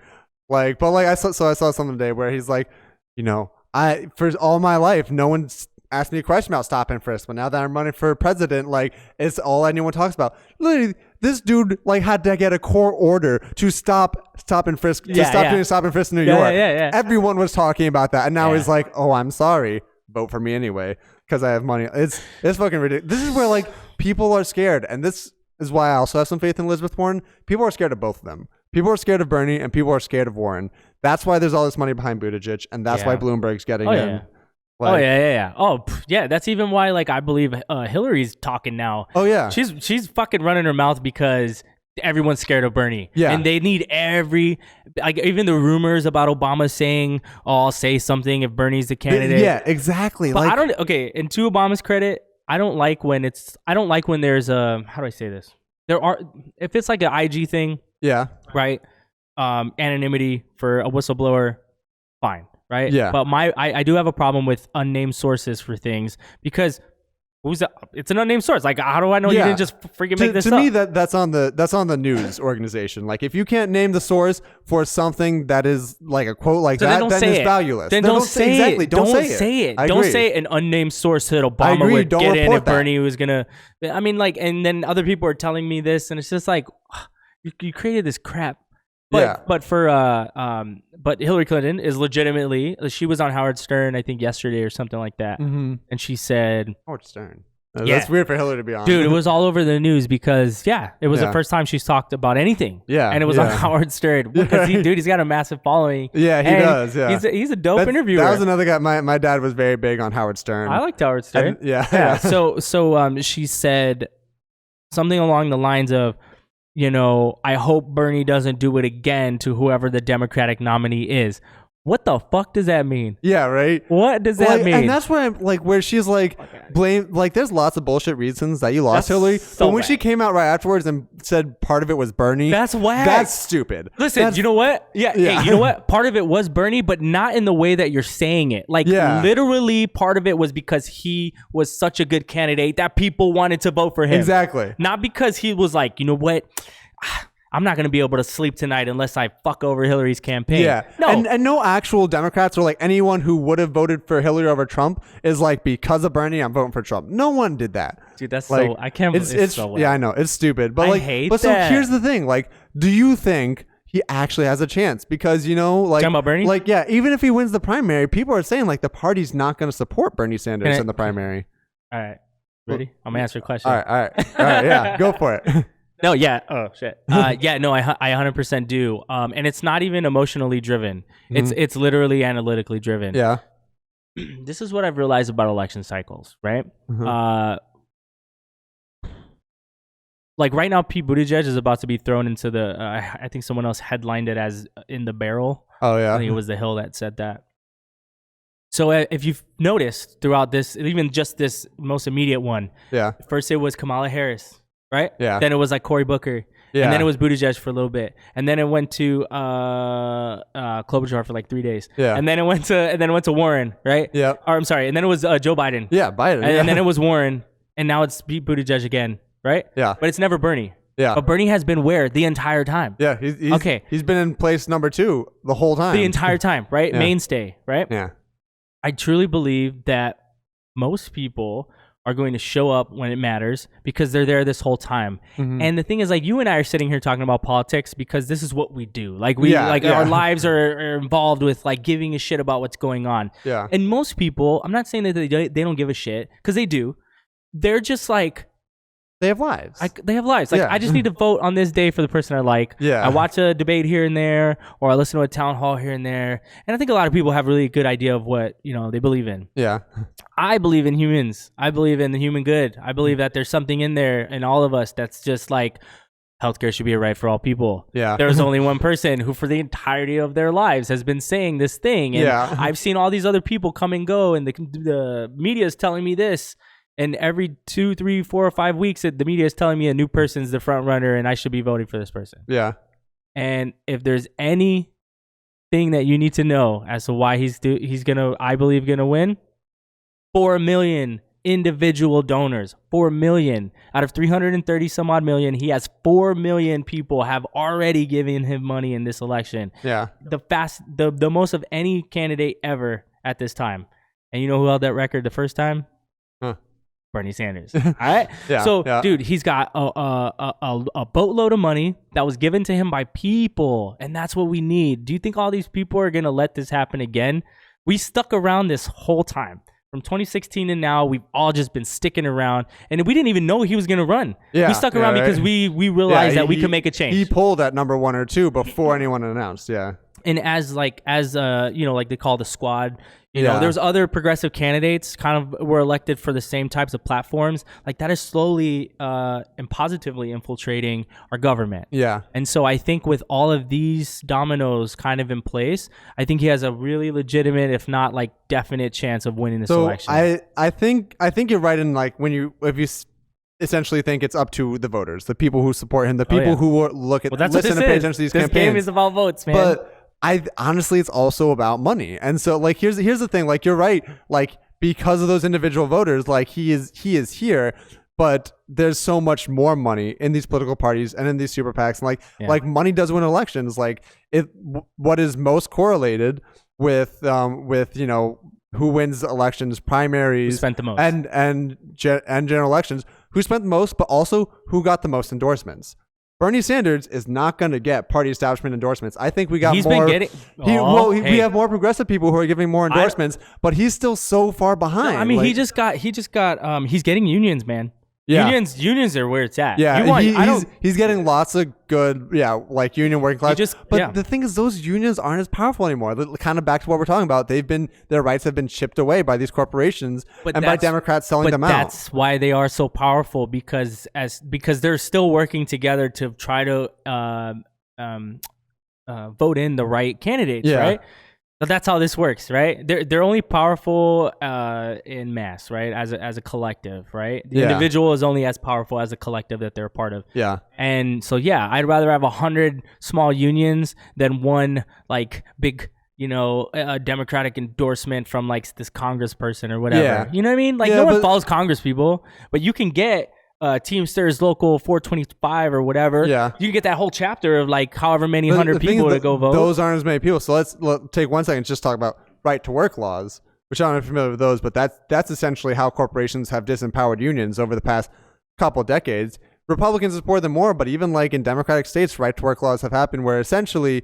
Like, but like I saw something today where he's like, you know, for all my life, no one's asked me a question about stop and frisk, but now that I'm running for president, like it's all anyone talks about. Literally, this dude like had to get a court order to stop and frisk, to stop doing stop and frisk in New York. Everyone was talking about that, and now he's like, "Oh, I'm sorry, vote for me anyway because I have money." It's fucking ridiculous. This is where like people are scared, and this is why I also have some faith in Elizabeth Warren. People are scared of both of them. People are scared of Bernie, and people are scared of Warren. That's why there's all this money behind Buttigieg, and that's why Bloomberg's getting in. Like, that's even why, like, I believe Hillary's talking now. Oh yeah, she's fucking running her mouth because everyone's scared of Bernie. Yeah, and they need even the rumors about Obama saying, "Oh, I'll say something if Bernie's the candidate." Yeah, exactly. But and to Obama's credit, I don't like when there's a, how do I say this? If it's like an IG thing. Yeah. Right. Anonymity for a whistleblower, fine. Right. Yeah. But I do have a problem with unnamed sources for things because it's an unnamed source. Like, how do I know you didn't just freaking make this up? To me, that's on the news organization. Like, if you can't name the source for something that is like a quote like that, then it's valueless. Then don't say it. Exactly. Don't say it. Don't say an unnamed source that Obama would get in if Bernie was gonna. I mean, like, and then other people are telling me this, and it's just like, you created this crap. But Hillary Clinton is legitimately, she was on Howard Stern, I think yesterday or something like that. Mm-hmm. And she said, Howard Stern. That's weird for Hillary to be on. Dude, it was all over the news because, it was the first time she's talked about anything. Yeah. And it was on Howard Stern. Because he's got a massive following. Yeah, he does. Yeah. He's a dope interviewer. That was another guy. My dad was very big on Howard Stern. I liked Howard Stern. So she said something along the lines of, I hope Bernie doesn't do it again to whoever the Democratic nominee is. What the fuck does that mean? Yeah, right. What does that mean? And that's why I'm like, where she's like, blame, like, there's lots of bullshit reasons that you lost Hillary. So but when she came out right afterwards and said part of it was Bernie, that's whack. That's stupid. Listen, you know what? Hey, you know what? Part of it was Bernie, but not in the way that you're saying it. Like, literally, part of it was because he was such a good candidate that people wanted to vote for him. Exactly. Not because he was like, you know what? I'm not going to be able to sleep tonight unless I fuck over Hillary's campaign. Yeah. No. And no actual Democrats or like anyone who would have voted for Hillary over Trump is like, because of Bernie, I'm voting for Trump. No one did that. Dude, that's like, I can't believe it's so yeah, I know. It's stupid. But like, I hate but that. So here's the thing. Like, do you think he actually has a chance? Because, like, talking about Bernie? Like, yeah, even if he wins the primary, people are saying like the party's not going to support Bernie Sanders in the primary. All right. Ready? I'm going to answer a question. All right. Yeah, go for it. No, yeah. Oh, shit. I 100% do. And it's not even emotionally driven. Mm-hmm. It's literally analytically driven. Yeah. This is what I've realized about election cycles, right? Mm-hmm. Like right now, Pete Buttigieg is about to be thrown into the, I think someone else headlined it as in the barrel. Oh, yeah. I think it was The Hill that said that. So if you've noticed throughout this, even just this most immediate one, first it was Kamala Harris. Right? Yeah. Then it was like Cory Booker. Yeah. And then it was Buttigieg for a little bit. And then it went to Klobuchar for like 3 days. Yeah. And then it went to Warren, right? Yeah. Or I'm sorry. And then it was Joe Biden. Yeah, Biden. And then it was Warren. And now it's Buttigieg again, right? Yeah. But it's never Bernie. Yeah. But Bernie has been where the entire time? Yeah. He's been in place number 2 the whole time. The entire time, right? Yeah. Mainstay, right? Yeah. I truly believe that most people are going to show up when it matters because they're there this whole time. Mm-hmm. And the thing is, like, you and I are sitting here talking about politics because this is what we do. Like, our lives are involved with, like, giving a shit about what's going on. Yeah. And most people, I'm not saying that they don't give a shit, because they do. They're just like, they have lives. They have lives. Like, I just need to vote on this day for the person I like. Yeah. I watch a debate here and there, or I listen to a town hall here and there. And I think a lot of people have really good idea of what, they believe in. Yeah. I believe in humans. I believe in the human good. I believe that there's something in there in all of us that's just like, healthcare should be a right for all people. Yeah. There's only one person who for the entirety of their lives has been saying this thing. And I've seen all these other people come and go, and the media is telling me this. And every 2, 3, 4, or 5 weeks, the media is telling me a new person's the front runner and I should be voting for this person. Yeah. And if there's anything that you need to know as to why he's gonna win, 4 million individual donors, 4 million out of 330 some odd million. He has 4 million people have already given him money in this election. Yeah. The most of any candidate ever at this time. And you know who held that record the first time? Huh. Bernie Sanders. All right. Dude, he's got a boatload of money that was given to him by people, and that's what we need. Do you think all these people are gonna let this happen again? We stuck around this whole time. From 2016 and now, we've all just been sticking around, and we didn't even know he was gonna run. We stuck around because we realized that we could make a change. He pulled at number 1 or 2 before anyone announced. Yeah. And as like they call the squad, you know, there's other progressive candidates kind of were elected for the same types of platforms. Like that is slowly and positively infiltrating our government. Yeah. And so I think with all of these dominoes kind of in place, I think he has a really legitimate, if not like definite chance of winning this election. I think you're right in like if you essentially think it's up to the voters, the people who support him, the people who look at, listen and pay attention to these campaigns. This game is about votes, man. But honestly, it's also about money. And so like, here's the thing, like, you're right. Like, because of those individual voters, like he is here, but there's so much more money in these political parties and in these super PACs. And like money does win elections. Like what is most correlated with, you know, who wins elections, primaries, who spent the most, and general elections, who spent the most, but also who got the most endorsements. Bernie Sanders is not going to get party establishment endorsements. I think we got more. We have more progressive people who are giving more endorsements, but he's still so far behind. No, I mean, like, he's getting unions, man. Yeah. Unions are where it's at. Yeah, he's getting lots of good, like union working class. The thing is, those unions aren't as powerful anymore. Kind of back to what we're talking about. Their rights have been chipped away by these corporations and by Democrats selling them out. That's why they are so powerful, because they're still working together to try to vote in the right candidates, right? But that's how this works, right? They're only powerful in mass, right? As a collective, right? The individual is only as powerful as a collective that they're a part of. Yeah. And so I'd rather have 100 small unions than one like big, you know, a Democratic endorsement from like this congressperson or whatever. Yeah. You know what I mean? Like no one follows Congress people, but you can get Teamsters Local 425 or whatever. Yeah. You can get that whole chapter of like however many hundred people to go vote. Those aren't as many people. So let's take 1 second and just talk about right to work laws, which I'm not familiar with those, but that's essentially how corporations have disempowered unions over the past couple decades. Republicans support them more, but even like in Democratic states, right to work laws have happened where essentially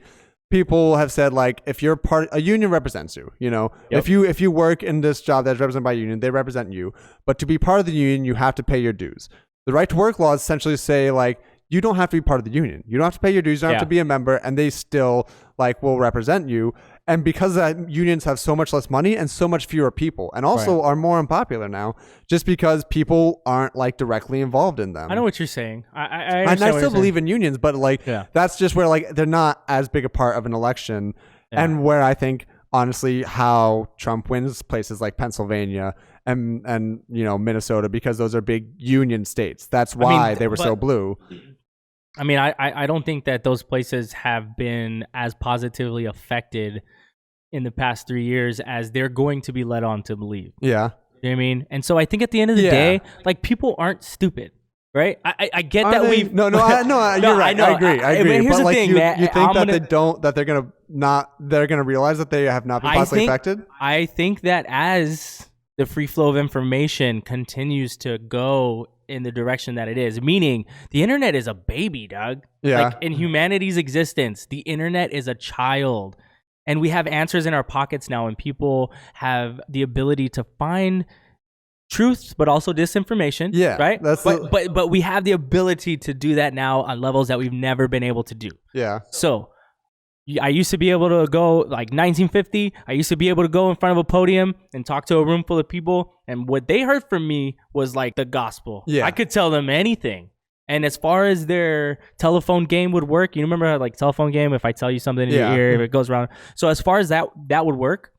people have said, like, if you're a union represents you, you know, if you work in this job that's represented by a union, they represent you. But to be part of the union, you have to pay your dues. The right to work laws essentially say, like, you don't have to be part of the union. You don't have to pay your dues. You don't have to be a member, and they still like will represent you. And because of that, unions have so much less money and so much fewer people, and also are more unpopular now, just because people aren't like directly involved in them. I know what you're saying. I still believe in unions, but like that's just where like they're not as big a part of an election, and where I think honestly how Trump wins places like Pennsylvania and you know Minnesota, because those are big union states. That's why they were so blue. I mean, I don't think that those places have been as positively affected in the past 3 years as they're going to be led on to believe. Yeah. You know what I mean? And so I think at the end of the day, like, people aren't stupid, right? I get that we've... No, you're right. I agree. I agree. Here's but the like, thing, you man. think they're going to realize that they have not been positively affected? I think that as the free flow of information continues to go in the direction that it is, meaning the internet is a baby, dog. Yeah. Like, in humanity's existence, the internet is a child. And we have answers in our pockets now, and people have the ability to find truth, but also disinformation. Yeah, right. But we have the ability to do that now on levels that we've never been able to do. Yeah. So I used to be able to go like 1950. I used to be able to go in front of a podium and talk to a room full of people, and what they heard from me was like the gospel. Yeah. I could tell them anything. And as far as their telephone game would work, you remember how, like, telephone game, if I tell you something in your ear, it goes around. So as far as that would work,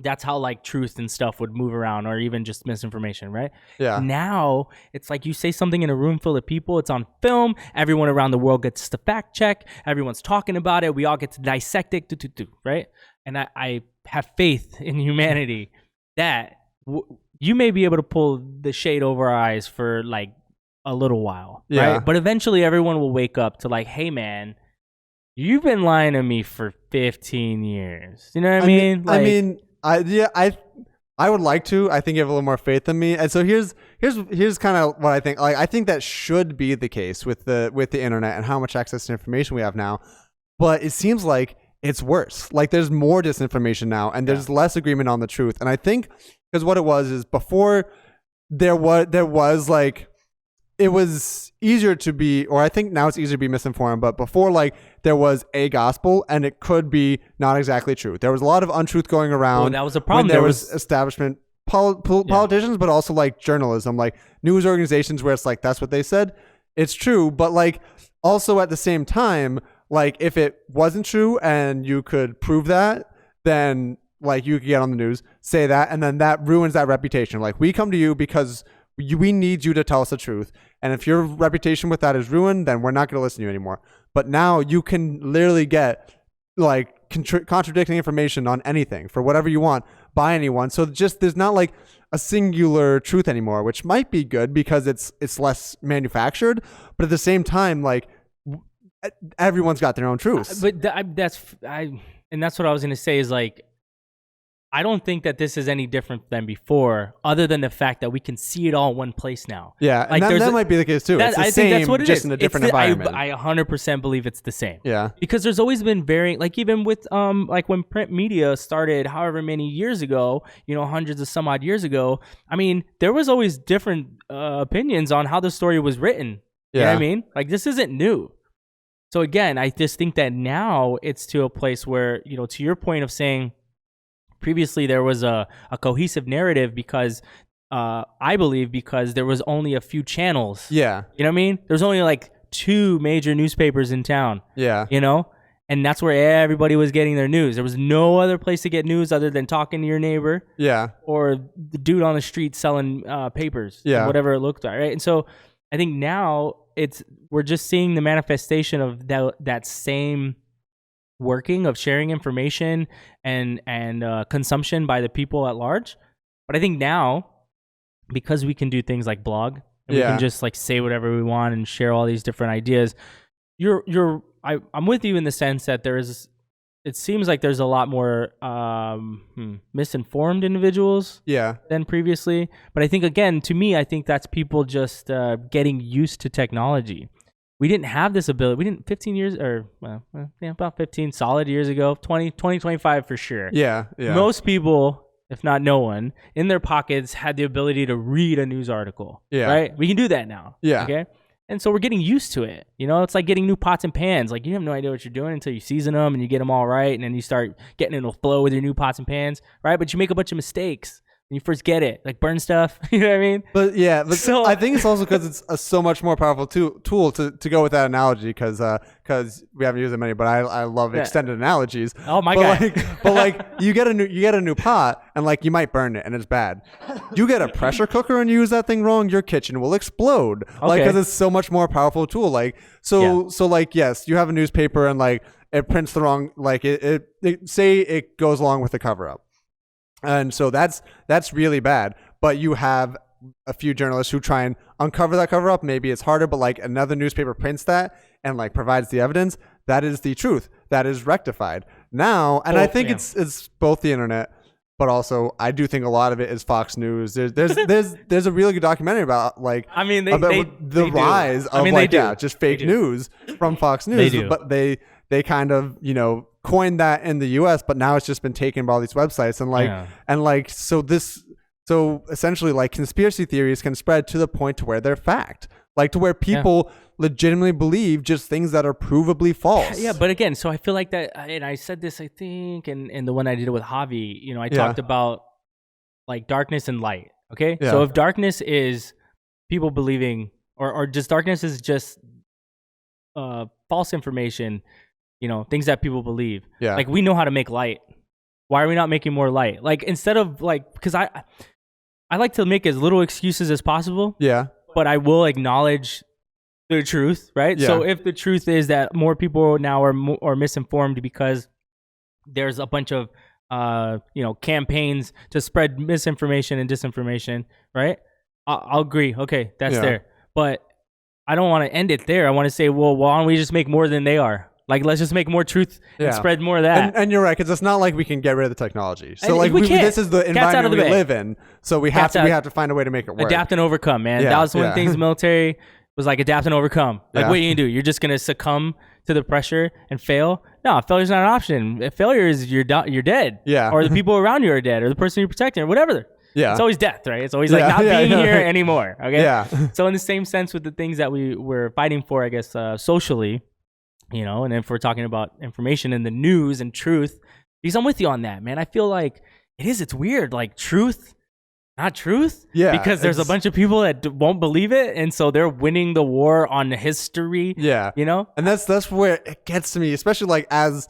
that's how like truth and stuff would move around, or even just misinformation, right? Yeah. Now it's like you say something in a room full of people, it's on film, everyone around the world gets to fact check, everyone's talking about it, we all get to dissect it, right? And I have faith in humanity that you may be able to pull the shade over our eyes for like a little while, right? But eventually everyone will wake up to like, hey man, you've been lying to me for 15 years. You know what I mean? I I would like to. I think you have a little more faith than me. And so here's kind of what I think. Like, I think that should be the case with the internet and how much access to information we have now. But it seems like it's worse. Like, there's more disinformation now, and there's less agreement on the truth. And I think because what it was is before there was like, it was easier to be, or I think now it's easier to be misinformed, but before, like, there was a gospel and it could be not exactly true. There was a lot of untruth going around. Well, that was a problem. There was establishment politicians, but also like journalism, like news organizations where it's like, that's what they said. It's true. But like also at the same time, like if it wasn't true and you could prove that, then like you could get on the news, say that, and then that ruins that reputation. Like, we come to you because we need you to tell us the truth. And if your reputation with that is ruined, then we're not going to listen to you anymore. But now you can literally get like contradicting information on anything for whatever you want by anyone. So just there's not like a singular truth anymore, which might be good because it's less manufactured. But at the same time, like everyone's got their own truths. But that's what I was going to say is like, I don't think that this is any different than before, other than the fact that we can see it all in one place now. Yeah, like and that might be the case too. It's the I same, think that's what it just is. in a different environment. I 100% believe it's the same. Yeah, because there's always been varying, like even with like when print media started, however many years ago, hundreds of some odd years ago. I mean, there was always different opinions on how the story was written. You know what I mean? Like, this isn't new. So again, I just think that now it's to a place where, to your point of saying, previously there was a cohesive narrative because I believe because there was only a few channels. Yeah. You know what I mean? There's only like 2 major newspapers in town. Yeah. And that's where everybody was getting their news. There was no other place to get news other than talking to your neighbor. Yeah. Or the dude on the street selling papers. Yeah. Whatever it looked like, right? And so I think now we're just seeing the manifestation of that same working of sharing information and consumption by the people at large. But I think now, because we can do things like blog and we can just like say whatever we want and share all these different ideas, I'm with you in the sense that it seems like there's a lot more misinformed individuals than previously. But I think, again, to me, I think that's people just getting used to technology. We didn't have this ability. We didn't 15 years or about 15 solid years ago, 20, 25 for sure. Yeah. Most people, if not no one, in their pockets had the ability to read a news article. Yeah. Right? We can do that now. Yeah. Okay. And so we're getting used to it. It's like getting new pots and pans. Like, you have no idea what you're doing until you season them and you get them all right. And then you start getting in a flow with your new pots and pans. Right. But you make a bunch of mistakes when you first get it, like burn stuff. You know what I mean? But so I think it's also because it's a so much more powerful tool to go with that analogy because we haven't used it many, but I love extended analogies. Oh my God. But like you get a new pot and like you might burn it and it's bad. You get a pressure cooker and you use that thing wrong, your kitchen will explode. Okay. Like, because it's so much more powerful tool. Like so like, yes, you have a newspaper and like it prints the wrong, like it say it goes along with the cover up. And so that's really bad. But you have a few journalists who try and uncover that cover up. Maybe it's harder, but like another newspaper prints that and like provides the evidence. That is the truth. That is rectified now. And I think it's both the internet, but also I do think a lot of it is Fox News. There's a really good documentary about like the rise of just fake news from Fox News. But they kind of coined that in the US, but now it's just been taken by all these websites so essentially like conspiracy theories can spread to the point to where they're fact, like to where people legitimately believe just things that are provably false. Yeah, but again, so I feel like that, and I said this I think in the one I did with Javi, I talked about like darkness and light. Okay, so if darkness is people believing or just darkness is just false information, things that people believe. Yeah. Like, we know how to make light. Why are we not making more light? Like, instead of like, because I like to make as little excuses as possible. Yeah. But I will acknowledge the truth, right? Yeah. So if the truth is that more people now are misinformed because there's a bunch of campaigns to spread misinformation and disinformation, right? I'll agree. Okay, that's there. But I don't want to end it there. I want to say, well, why don't we just make more than they are? Like, let's just make more truth and spread more of that. And you're right, because it's not like we can get rid of the technology. So like this is the Cat's out of environment the we bag. live in. So we have to find a way to make it work. Adapt and overcome, man. That was one of the things the military was like, adapt and overcome. Like, what are you gonna do? You're just gonna succumb to the pressure and fail? No, failure's not an option. If failure is you're dead. Yeah. Or the people around you are dead, or the person you're protecting, or whatever. Yeah. It's always death, right? It's always like not being here anymore. Okay. Yeah. So in the same sense with the things that we were fighting for, I guess, socially, you know, and if we're talking about information in the news and truth, because I'm with you on that, man. I feel like it's weird. Like truth, not truth. Yeah. Because there's a bunch of people that won't believe it. And so they're winning the war on history. Yeah. You know? And that's where it gets to me, especially like as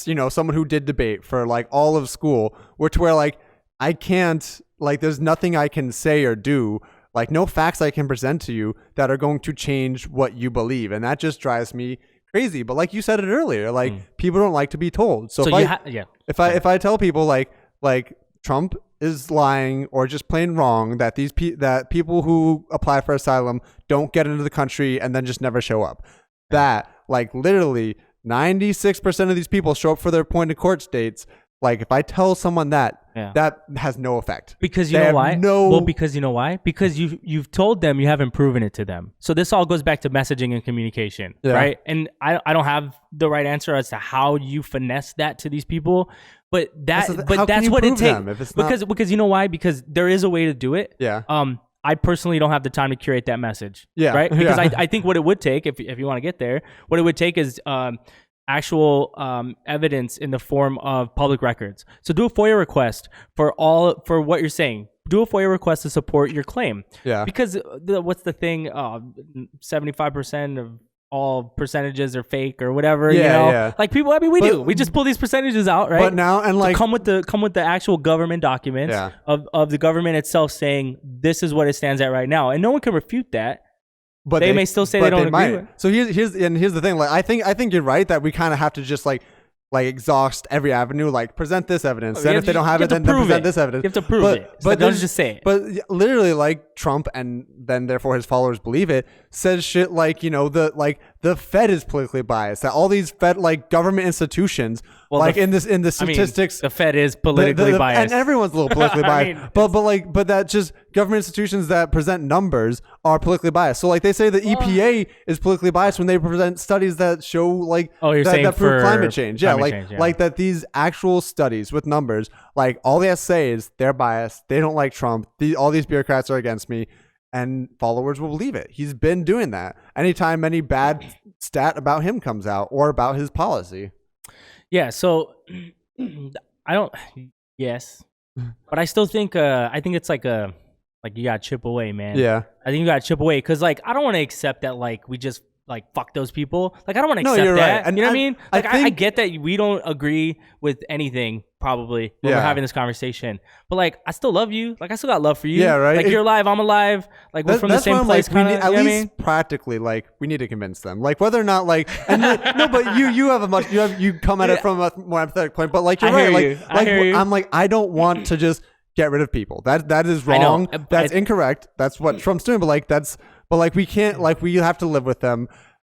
you know, someone who did debate for like all of school, where like, I can't, like, there's nothing I can say or do, like, no facts I can present to you that are going to change what you believe. And that just drives me crazy. But like you said it earlier, like, people don't like to be told. So if I tell people, like Trump is lying or just plain wrong, that that people who apply for asylum don't get into the country and then just never show up, that, like, literally 96% of these people show up for their appointed court dates. Like, if I tell someone that has no effect. Because you know why? Because you know why? Because you've told them, you haven't proven it to them. So this all goes back to messaging and communication, right? And I don't have the right answer as to how you finesse that to these people, but that's what it takes. Because you know why? Because there is a way to do it. Yeah. I personally don't have the time to curate that message. Yeah. Right? Because I think what it would take, if you want to get there, what it would take is actual evidence in the form of public records. So do a FOIA request for what you're saying. Do a FOIA request to support your claim. Yeah. Because what's the thing? 75% of all percentages are fake or whatever. Yeah, you know? Yeah. Like people. I mean, we just pull these percentages out, right? But now and like come with the actual government documents of the government itself saying this is what it stands at right now, and no one can refute that. But they may still say they don't agree with it. So here's the thing. Like I think you're right that we kind of have to just like exhaust every avenue. Like present this evidence. Then if they don't have it, then present this evidence. You have to prove it. But don't just say it. But literally, like Trump and then therefore his followers believe it, says shit like, you know, the Fed is politically biased. That all these Fed like government institutions, in the statistics, the Fed is politically biased, and everyone's a little politically biased. But that just government institutions that present numbers are politically biased. So like they say the EPA is politically biased when they present studies that show like that prove climate change. Yeah, like that these actual studies with numbers, like all they have to say is they're biased. They don't like Trump. All these bureaucrats are against me. And followers will believe it. He's been doing that. Anytime any bad stat about him comes out or about his policy. Yeah, so yes. But I still think, I think it's like you gotta chip away, man. Yeah. I think you gotta chip away. Because like, I don't want to accept that like we just like fuck those people. Like I don't want to accept that. Right. And you know what I mean? Like I get that we don't agree with anything probably when we're having this conversation. But like I still love you. Like I still got love for you. Yeah, right. Like you're alive, I'm alive. Like we're from the same place. Like, at least practically, like we need to convince them. Like whether or not like no, but you come at it from a more empathetic point. But like you're right. I'm like I don't want to just get rid of people. That is wrong. That's incorrect. That's what Trump's doing. But like we can't, like we have to live with them.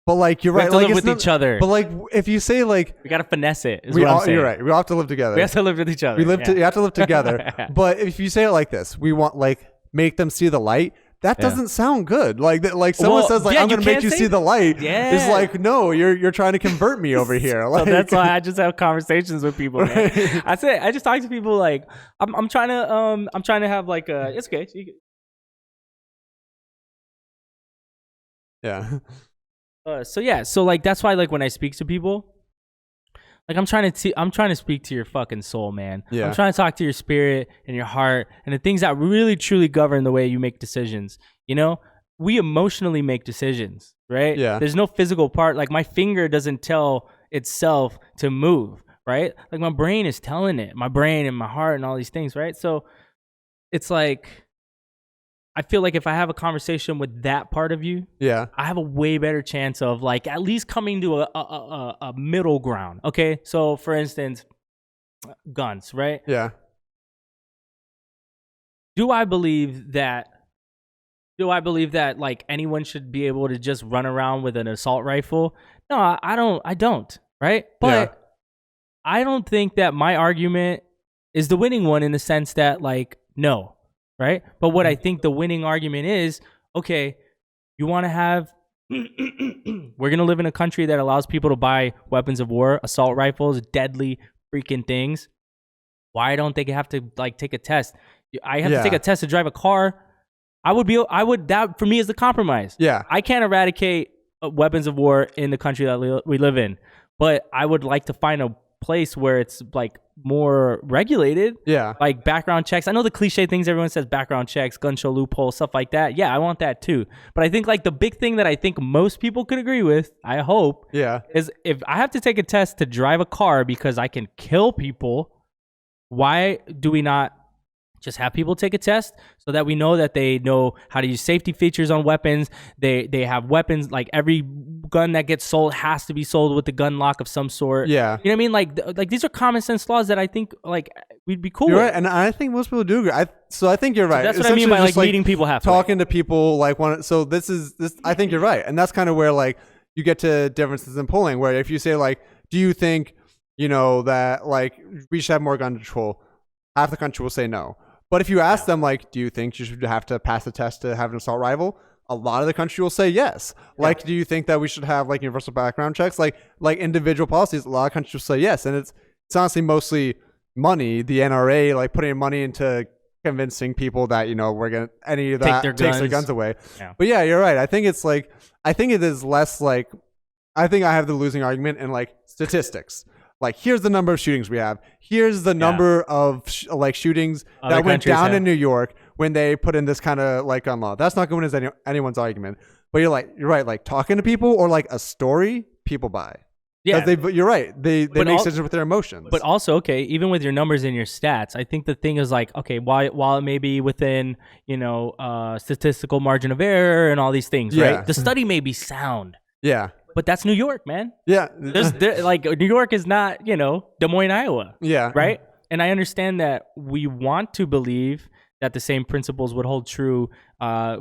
But like you're right, we have to live with each other. But like if you say like we gotta finesse it, is what I'm saying. You're right. We all have to live together. We have to live with each other. You have to live together. But if you say it like this, we want like make them see the light. That doesn't sound good. Like someone says like I'm gonna make you see the light. Yeah. It's like no, you're trying to convert me over here. Like, so that's why I just have conversations with people. Man. Right. I just talk to people like I'm trying to have like it's okay. Yeah. So like that's why like when I speak to people, like I'm trying to speak to your fucking soul, man. Yeah. I'm trying to talk to your spirit and your heart and the things that really truly govern the way you make decisions. You know, we emotionally make decisions, right? Yeah. There's no physical part. Like my finger doesn't tell itself to move, right? Like my brain is telling it. My brain and my heart and all these things, right? So it's like I feel like if I have a conversation with that part of you, I have a way better chance of like at least coming to a middle ground. Okay, so for instance, guns, right? Yeah. Do I believe that like anyone should be able to just run around with an assault rifle? No, I don't. Right. But I don't think that my argument is the winning one in the sense that, like, no. Right. But what I think the winning argument is, okay, you want to have, we're going to live in a country that allows people to buy weapons of war, assault rifles, deadly freaking things. Why don't they have to, like, take a test? I have to take a test to drive a car. That for me is the compromise. Yeah. I can't eradicate weapons of war in the country that we live in, but I would like to find a place where it's like more regulated. Yeah. Like background checks. I know the cliche things everyone says, background checks, gun show loopholes, stuff like that. Yeah, I want that too. But I think like the big thing that I think most people could agree with, I hope, is if I have to take a test to drive a car because I can kill people, why do we not just have people take a test so that we know that they know how to use safety features on weapons? They have weapons, like every gun that gets sold has to be sold with the gun lock of some sort. Yeah. You know what I mean? Like these are common sense laws that I think like we'd be cool You're with. right, and I think most people do agree. I think you're right. So that's what I mean by like meeting people halfway. Talking to people like so this. I think you're right, and that's kind of where like you get to differences in polling. Where if you say like, do you think that like we should have more gun control? Half the country will say no. But if you ask them, like, do you think you should have to pass a test to have an assault rifle? A lot of the country will say yes. Like, do you think that we should have like universal background checks? Like individual policies, a lot of countries will say yes. And it's honestly mostly money, the NRA, like putting money into convincing people that, we're going to, any of that takes their guns away. Yeah. But yeah, you're right. I think it is less like, I think I have the losing argument in like statistics. Like, here's the number of shootings we have. Here's the number of shootings other that went down in New York when they put in this kind of like gun law. That's not going to win as anyone's argument. But you're right. Like talking to people or like a story, people buy. Yeah, you're right. They make decisions with their emotions. But also, okay, even with your numbers and your stats, I think the thing is like, okay, while it may be within statistical margin of error and all these things, right? The study may be sound. Yeah. But that's New York, man. Yeah. Like New York is not, Des Moines, Iowa. Yeah. Right? And I understand that we want to believe that the same principles would hold true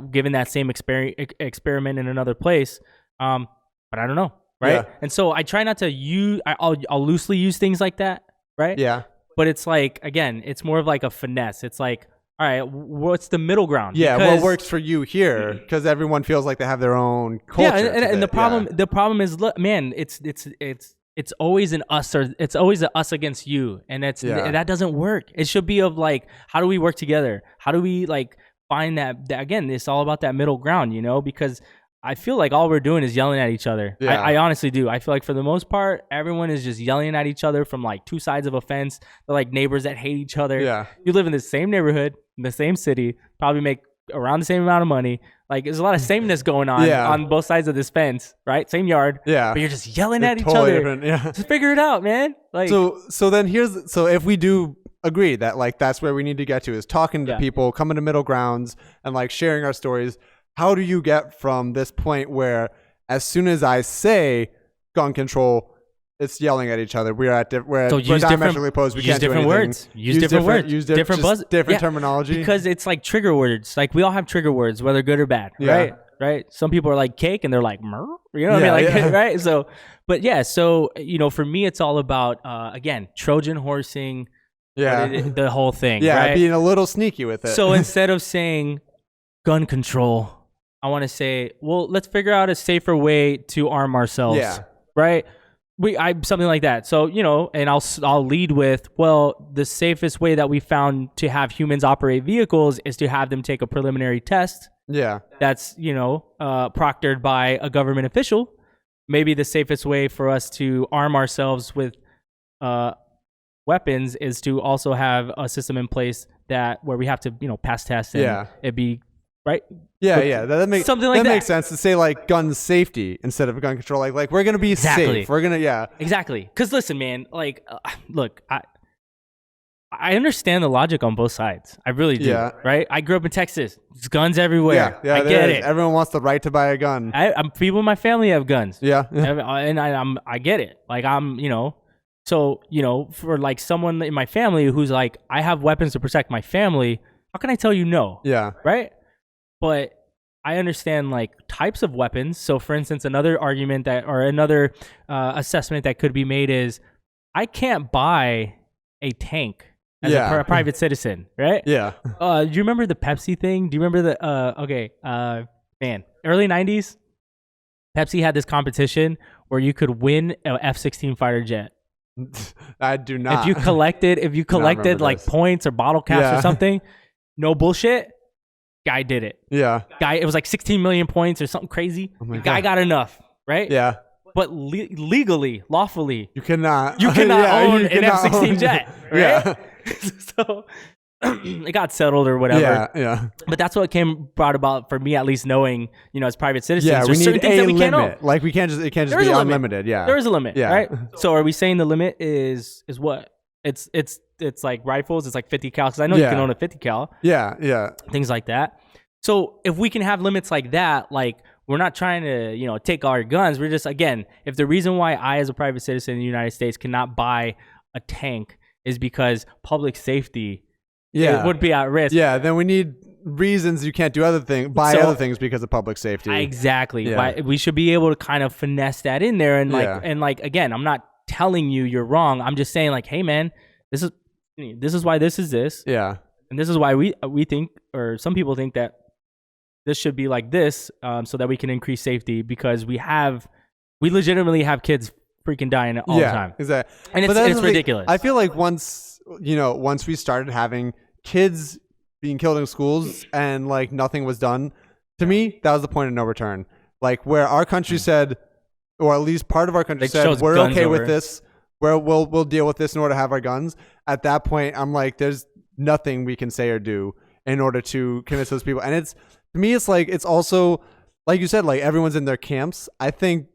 given that same experiment in another place. But I don't know. Right? Yeah. And so I try not to use, I'll loosely use things like that. Right? Yeah. But it's like, again, it's more of like a finesse. It's like, all right, what's the middle ground? Yeah, what works for you here? Because everyone feels like they have their own culture. Yeah, and the problem is, look, man, it's always an us or it's always an us against you, and that doesn't work. It should be of like, how do we work together? How do we like find that again? It's all about that middle ground, because I feel like all we're doing is yelling at each other. Yeah. I honestly do. I feel like for the most part, everyone is just yelling at each other from like two sides of a fence. They're like neighbors that hate each other. Yeah. You live in the same neighborhood, in the same city, probably make around the same amount of money. Like there's a lot of sameness going on on both sides of this fence, right? Same yard. Yeah. But you're just yelling at each other. Yeah. Just figure it out, man. Like so then if we do agree that like that's where we need to get to is talking to people, coming to middle grounds and like sharing our stories. How do you get from this point where as soon as I say gun control, it's yelling at each other? We're diametrically opposed. We can't do anything. Use different words. Use different terminology. Because it's like trigger words. Like we all have trigger words, whether good or bad, right? Right. Some people are like cake and they're like, Murr? You know what I mean? Like, right? So, but yeah. So, for me, it's all about, again, Trojan horsing the whole thing. Yeah. Right? Being a little sneaky with it. So instead of saying gun control, I want to say, well, let's figure out a safer way to arm ourselves. Yeah. Right. Something like that. So, and I'll lead with, well, the safest way that we found to have humans operate vehicles is to have them take a preliminary test. Yeah. That's, proctored by a government official. Maybe the safest way for us to arm ourselves with weapons is to also have a system in place where we have to, pass tests and it be right. Yeah. That makes something like that. Makes sense to say like gun safety instead of gun control. Like we're going to be safe. We're going to, Exactly. Cause listen, man, like, look, I understand the logic on both sides. I really do. Yeah. Right. I grew up in Texas. There's guns everywhere. Yeah. I get it. Everyone wants the right to buy a gun. People in my family have guns. Yeah. And I get it. Like so, for like someone in my family who's like, I have weapons to protect my family. How can I tell you no? Yeah. Right. But I understand like types of weapons. So for instance, another argument that, or another assessment that could be made is, I can't buy a tank as a private citizen, right? Yeah. Do you remember the Pepsi thing? Do you remember the, early 90s? Pepsi had this competition where you could win a F-16 fighter jet. I do not. If you collected like points or bottle caps or something, no bullshit, guy did it. Yeah. It was like 16 million points or something crazy. The guy got enough, right? Yeah. But legally, lawfully, you cannot own an F-16 jet, right? Yeah. So it got settled or whatever. Yeah. But that's what brought about for me, at least knowing, as private citizens. Yeah, there's certain things that we can't own. Like it can't just be unlimited. Yeah. There is a limit, right? So are we saying the limit is what? It's like rifles, it's like 50 cal, because I know you can own a 50 cal. Yeah. Things like that. So if we can have limits like that, like we're not trying to, take our guns. We're just, again, if the reason why I as a private citizen in the United States cannot buy a tank is because public safety it would be at risk. Yeah, then we need reasons you can't do other things because of public safety. Exactly. Yeah. We should be able to kind of finesse that in there, and again, I'm not telling you you're wrong. I'm just saying like, hey man, this is why this is this. Yeah. And this is why we think, or some people think, that this should be like this, so that we can increase safety, because we legitimately have kids freaking dying all the time. Exactly. And it's ridiculous. I feel like once we started having kids being killed in schools and like nothing was done, to me, that was the point of no return. Like where our country said, or at least part of our country said, we're okay with this, where we'll deal with this in order to have our guns. At that point, I'm like, there's nothing we can say or do in order to convince those people. And to me, it's like, it's also, like you said, like everyone's in their camps. I think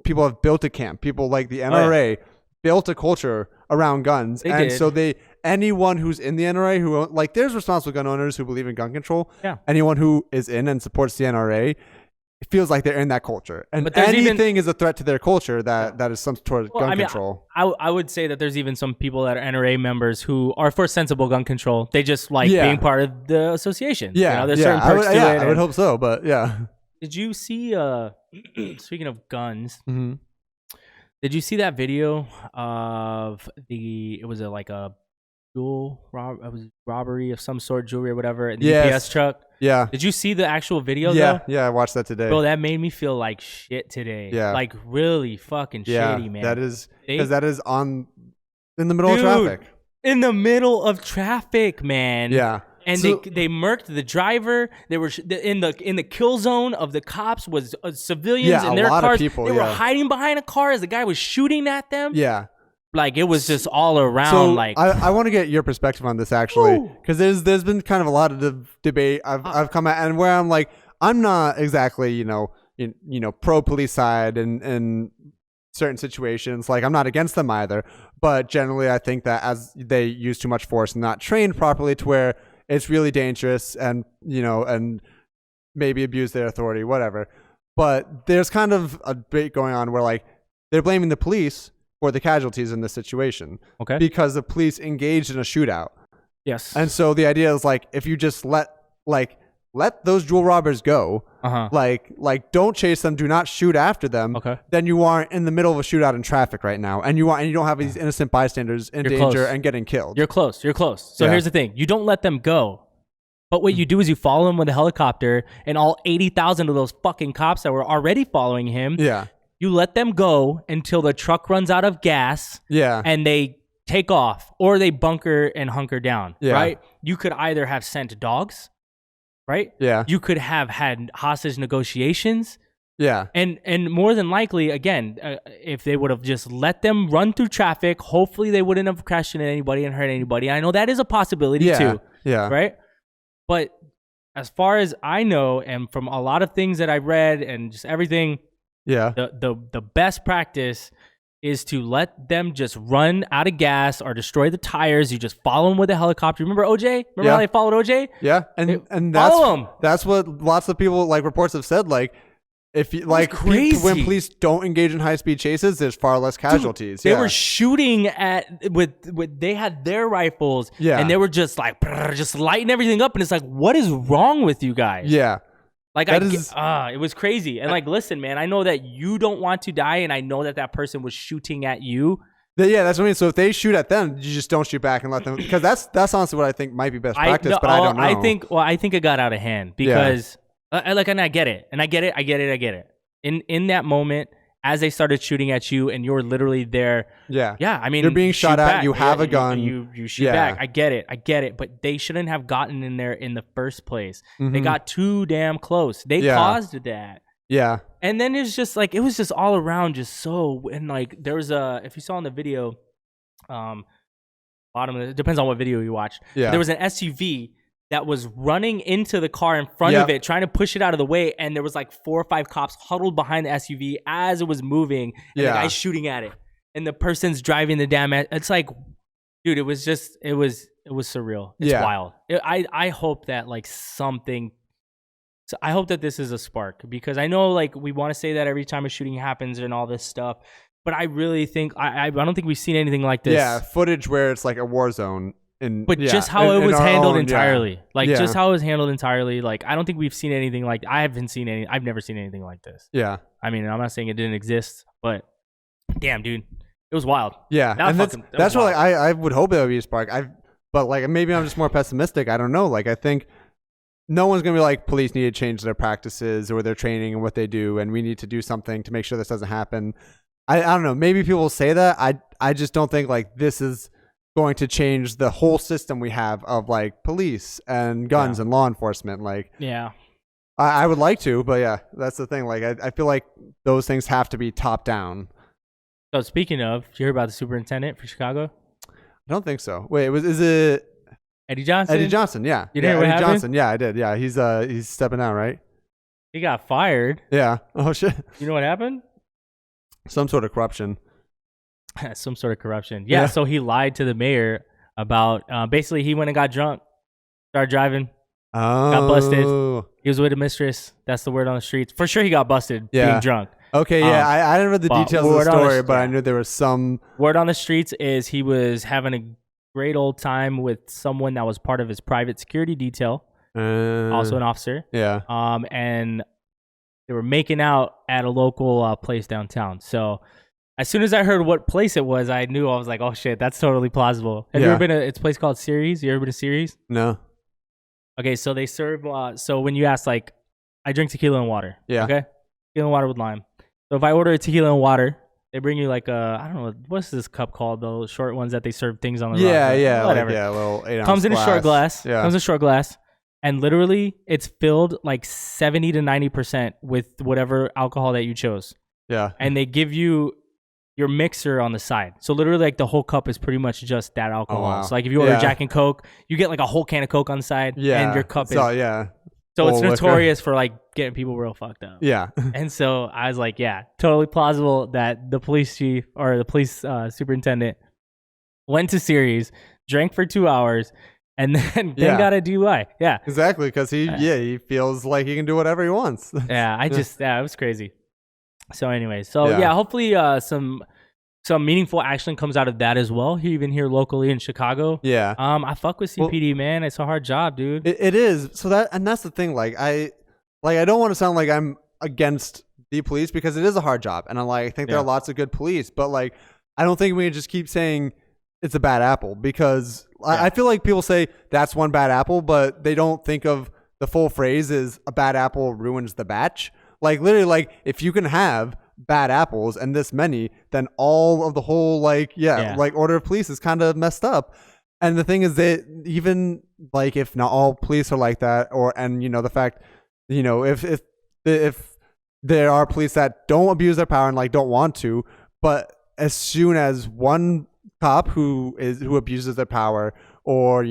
people have built a camp. People like the NRA built a culture around guns. So anyone who's in the NRA who, like, there's responsible gun owners who believe in gun control. Yeah. Anyone who is in and supports the NRA, it feels like they're in that culture. And anything is a threat to their culture that is some sort of gun control. I would say that there's even some people that are NRA members who are for sensible gun control. They just like being part of the association. Yeah. There's certain perks to it. I would hope so, but yeah. Did you see, speaking of guns, mm-hmm. Did you see that video of it was a robbery of some sort, jewelry or whatever, in the UPS truck? Yeah. Did you see the actual video though? Yeah, I watched that today. Bro, that made me feel like shit today. Yeah. Like really fucking shitty, man. That is, because that is in the middle of traffic. In the middle of traffic, man. Yeah. And they murked the driver. They were in the kill zone of the cops was civilians in their cars. They were hiding behind a car as the guy was shooting at them. Yeah. Like it was just all around. So like I want to get your perspective on this actually, because there's been kind of a lot of debate I've come at, and where I'm like, I'm not exactly pro police side in certain situations. Like I'm not against them either, but generally I think that as they use too much force and not trained properly to where it's really dangerous and and maybe abuse their authority, whatever. But there's kind of a debate going on where like they're blaming the police for the casualties in this situation. Okay. Because the police engaged in a shootout. Yes. And so the idea is like, if you just let those jewel robbers go, like don't chase them, do not shoot after them. Okay. Then you aren't in the middle of a shootout in traffic right now, and you don't have these innocent bystanders in danger and getting killed. You're close. So here's the thing: you don't let them go, but what you do is you follow them with a helicopter, and all 80,000 of those fucking cops that were already following him. Yeah. You let them go until the truck runs out of gas. Yeah. And they take off, or they bunker and hunker down. Yeah. Right. You could either have sent dogs. Right? Yeah. You could have had hostage negotiations. Yeah. And more than likely, again, if they would have just let them run through traffic, hopefully they wouldn't have crashed into anybody and hurt anybody. I know that is a possibility too. Yeah. Right? But as far as I know, and from a lot of things that I read and just everything, the best practice is to let them just run out of gas or destroy the tires. You just follow them with a helicopter. Remember OJ? Remember how they followed OJ? Yeah, and that's what lots of people, like reports have said. Like, if you like when police don't engage in high speed chases, there's far less casualties. Dude, they were shooting with they had their rifles, and they were just like just lighting everything up, and it's like, what is wrong with you guys? Yeah. Like it was crazy. And like, listen, man, I know that you don't want to die, and I know that that person was shooting at you. Yeah, that's what I mean. So if they shoot at them, you just don't shoot back and let them, because that's honestly what I think might be best practice. But I don't know. I think it got out of hand because, and I get it, In that moment, as they started shooting at you, and you're literally there. Yeah. I mean, you're being shot at. You have a gun. You shoot back. I get it. But they shouldn't have gotten in there in the first place. Mm-hmm. They got too damn close. They caused that. Yeah. And then it's just like, it was just all around just so, and like there was if you saw in the video, it depends on what video you watched. Yeah. There was an SUV that was running into the car in front of it, trying to push it out of the way. And there was like 4 or 5 cops huddled behind the SUV as it was moving. And the guy's shooting at it. And the person's driving the damn, it's like, dude, it was surreal. It's wild. I hope that like something, so I hope that this is a spark, because I know like we want to say that every time a shooting happens and all this stuff, but I really think I don't think we've seen anything like this. Yeah, footage where it's like a war zone. Just how it was handled entirely. Just how it was handled entirely. Like, I don't think we've seen anything like, I've never seen anything like this. Yeah. I mean, I'm not saying it didn't exist, but damn, dude, it was wild. Yeah. And that's what like, I would hope it would be a spark. But like, maybe I'm just more pessimistic. I don't know. Like, I think no one's going to be like, police need to change their practices or their training and what they do, and we need to do something to make sure this doesn't happen. I don't know. Maybe people will say that. I just don't think like this is going to change the whole system we have of like police and guns and law enforcement. Like, I would like to, but that's the thing. Like, I feel like those things have to be top down. So speaking of, did you hear about the superintendent for Chicago? I don't think so. Wait, is it Eddie Johnson? Eddie Johnson, yeah. You didn't hear what Eddie happened? Johnson, yeah, I did. Yeah, he's stepping down, right? He got fired. Yeah. Oh shit. You know what happened? Some sort of corruption. Some sort of corruption. Yeah. So he lied to the mayor about basically he went and got drunk, started driving, got busted. He was with a mistress. That's the word on the streets. For sure, he got busted being drunk. Okay, I didn't read the details of the story, but I knew there was some word on the streets is he was having a great old time with someone that was part of his private security detail, also an officer. Yeah. And they were making out at a local place downtown. So as soon as I heard what place it was, I knew. I was like, oh shit, that's totally plausible. Have you ever been it's a place called Ceres? You ever been to Ceres? No. Okay, so they serve, so when you ask, like, I drink tequila and water. Yeah. Okay? Tequila and water with lime. So if I order a tequila and water, they bring you like I don't know, what's this cup called? Those short ones that they serve things on the rock. Yeah, whatever. Like, a little 8-ounce Comes in a short glass. Yeah. Comes in a short glass. And literally, it's filled like 70 to 90% with whatever alcohol that you chose. Yeah. And they give you your mixer on the side. So literally, like, the whole cup is pretty much just that alcohol. Oh, wow. So like if you order Jack and Coke, you get like a whole can of Coke on the side. Yeah. And your cup is. So it's notorious for like getting people real fucked up. Yeah. And so I was like, totally plausible that the police chief or the police superintendent went to Ceres, drank for 2 hours, and then got a DUI. Yeah. Exactly, because he feels like he can do whatever he wants. It was crazy. So anyway, hopefully some meaningful action comes out of that as well. Even here locally in Chicago. Yeah. I fuck with CPD, man. It's a hard job, dude. It is. So that's the thing. I don't want to sound like I'm against the police, because it is a hard job, and I think there are lots of good police, but like I don't think we can just keep saying it's a bad apple, because I feel like people say that's one bad apple, but they don't think of the full phrase is a bad apple ruins the batch. Like literally, like if you can have bad apples and this many, then all of the whole like order of police is kind of messed up. And the thing is that even like if not all police are like that, the fact, if there are police that don't abuse their power and like don't want to, but as soon as one cop who abuses their power or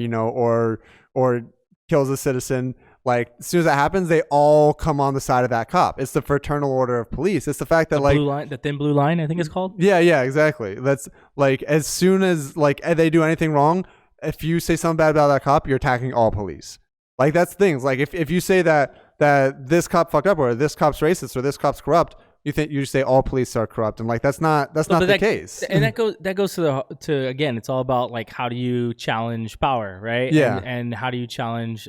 kills a citizen, like as soon as that happens, they all come on the side of that cop. It's the fraternal order of police. It's the fact that the thin blue line, I think it's called. Yeah, exactly. That's like as soon as like they do anything wrong, if you say something bad about that cop, you're attacking all police. Like that's things. Like if you say that this cop fucked up or this cop's racist or this cop's corrupt, you say all police are corrupt, and like that's not the case. And that goes to again, it's all about like how do you challenge power, right? Yeah. And how do you challenge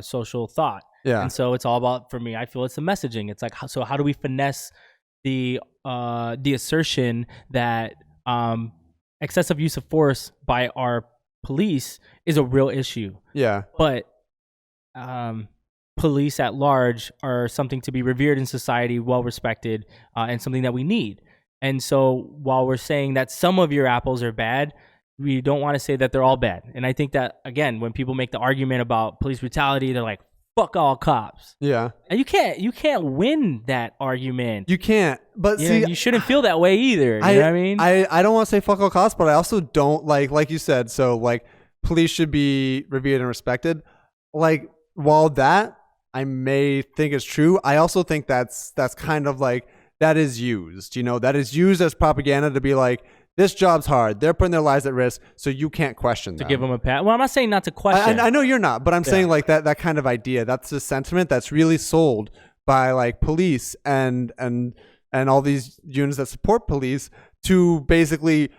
social thought? Yeah. And so it's all about, for me, I feel it's the messaging. It's like, so how do we finesse the assertion that excessive use of force by our police is a real issue. Yeah. But police at large are something to be revered in society, well respected, and something that we need. And so while we're saying that some of your apples are bad, we don't want to say that they're all bad. And I think that, again, when people make the argument about police brutality, they're like, fuck all cops. Yeah. And you can't win that argument. You can't. But see, you shouldn't feel that way either. You know what I mean? I don't want to say fuck all cops, but I also don't like you said, so like police should be revered and respected. Like, while that I may think is true, I also think that's kind of like, that is used, that is used as propaganda to be like, this job's hard. They're putting their lives at risk, so you can't question them. To give them a pat. Well, I'm not saying not to question. I know you're not, but I'm saying like that kind of idea. That's the sentiment that's really sold by like police and all these units that support police to basically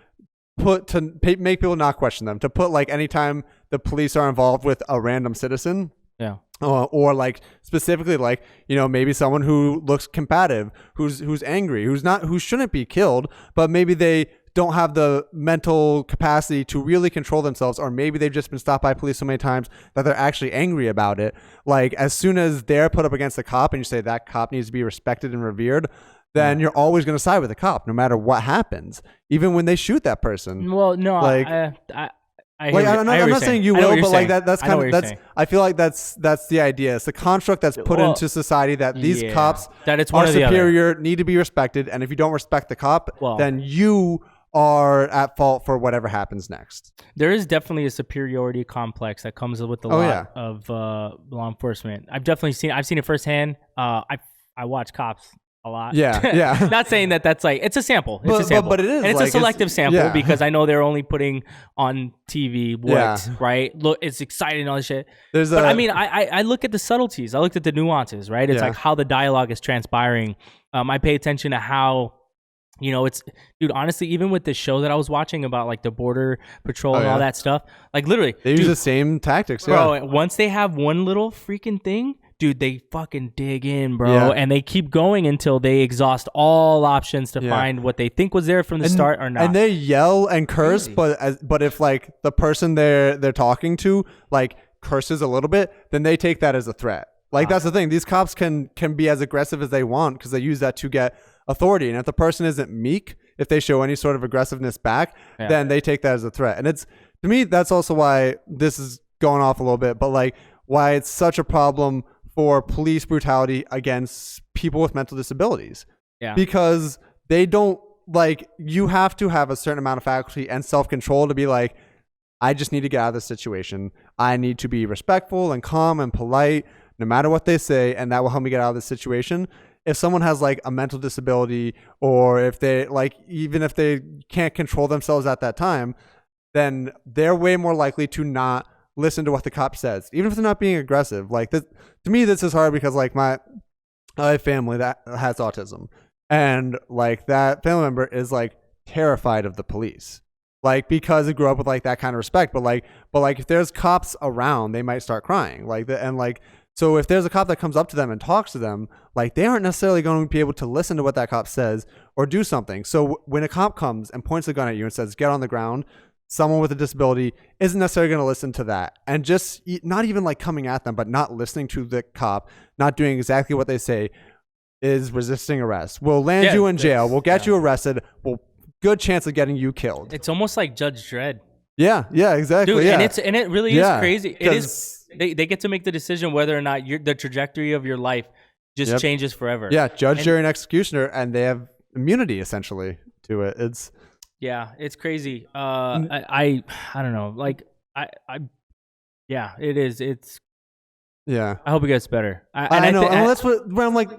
make people not question them. To put like anytime the police are involved with a random citizen. Yeah. Or like specifically like, maybe someone who looks combative, who's angry, who shouldn't be killed, but maybe they don't have the mental capacity to really control themselves, or maybe they've just been stopped by police so many times that they're actually angry about it. Like, as soon as they're put up against a cop and you say that cop needs to be respected and revered, then you're always going to side with the cop no matter what happens, even when they shoot that person. Well, no, like, I'm not saying you will, but like that's kind of I feel like that's the idea. It's the construct that's put into society that these cops that it's are superior, need to be respected, and if you don't respect the cop, then you are at fault for whatever happens next. There is definitely a superiority complex that comes with a lot of law enforcement. I've seen it firsthand. I watch cops a lot. Yeah. Not saying that that's like, it's a sample. But it is. And it's like, a selective sample because I know they're only putting on TV right? Look, it's exciting and all this shit. I look at the subtleties. I looked at the nuances, right? It's like how the dialogue is transpiring. I pay attention to how, dude, honestly, even with the show that I was watching about like the border patrol and all that stuff, like literally they use the same tactics, bro. Once they have one little freaking thing, dude, they fucking dig in, bro, and they keep going until they exhaust all options to find what they think was there from the start or not. And they yell and curse, but if like the person they're talking to like curses a little bit, then they take that as a threat. Like that's the thing. These cops can be as aggressive as they want because they use that to get authority. And if the person isn't meek, if they show any sort of aggressiveness back, then they take that as a threat. And it's, to me, that's also why this is going off a little bit, but like why it's such a problem for police brutality against people with mental disabilities. Yeah. Because they don't, like, you have to have a certain amount of faculty and self-control to be like, I just need to get out of this situation. I need to be respectful and calm and polite no matter what they say, and that will help me get out of this situation. If someone has like a mental disability, or if they like, even if they can't control themselves at that time, then they're way more likely to not listen to what the cop says, even if they're not being aggressive. Like this, to me, this is hard because like I have family that has autism, and like that family member is like terrified of the police, like because it grew up with like that kind of respect. But like if there's cops around, they might start crying so if there's a cop that comes up to them and talks to them, like they aren't necessarily going to be able to listen to what that cop says or do something. So when a cop comes and points a gun at you and says, get on the ground, someone with a disability isn't necessarily going to listen to that. And just not even like coming at them, but not listening to the cop, not doing exactly what they say, is resisting arrest. We'll land you in jail. We'll get you arrested. Good chance of getting you killed. It's almost like Judge Dredd. Yeah, exactly. Dude, and it really is crazy. It is. They get to make the decision whether or not the trajectory of your life just changes forever. Yeah, judge, jury, and executioner, and they have immunity essentially to it. It's crazy. I don't know. Like it is. It's I hope it gets better. I know. That's where I'm like,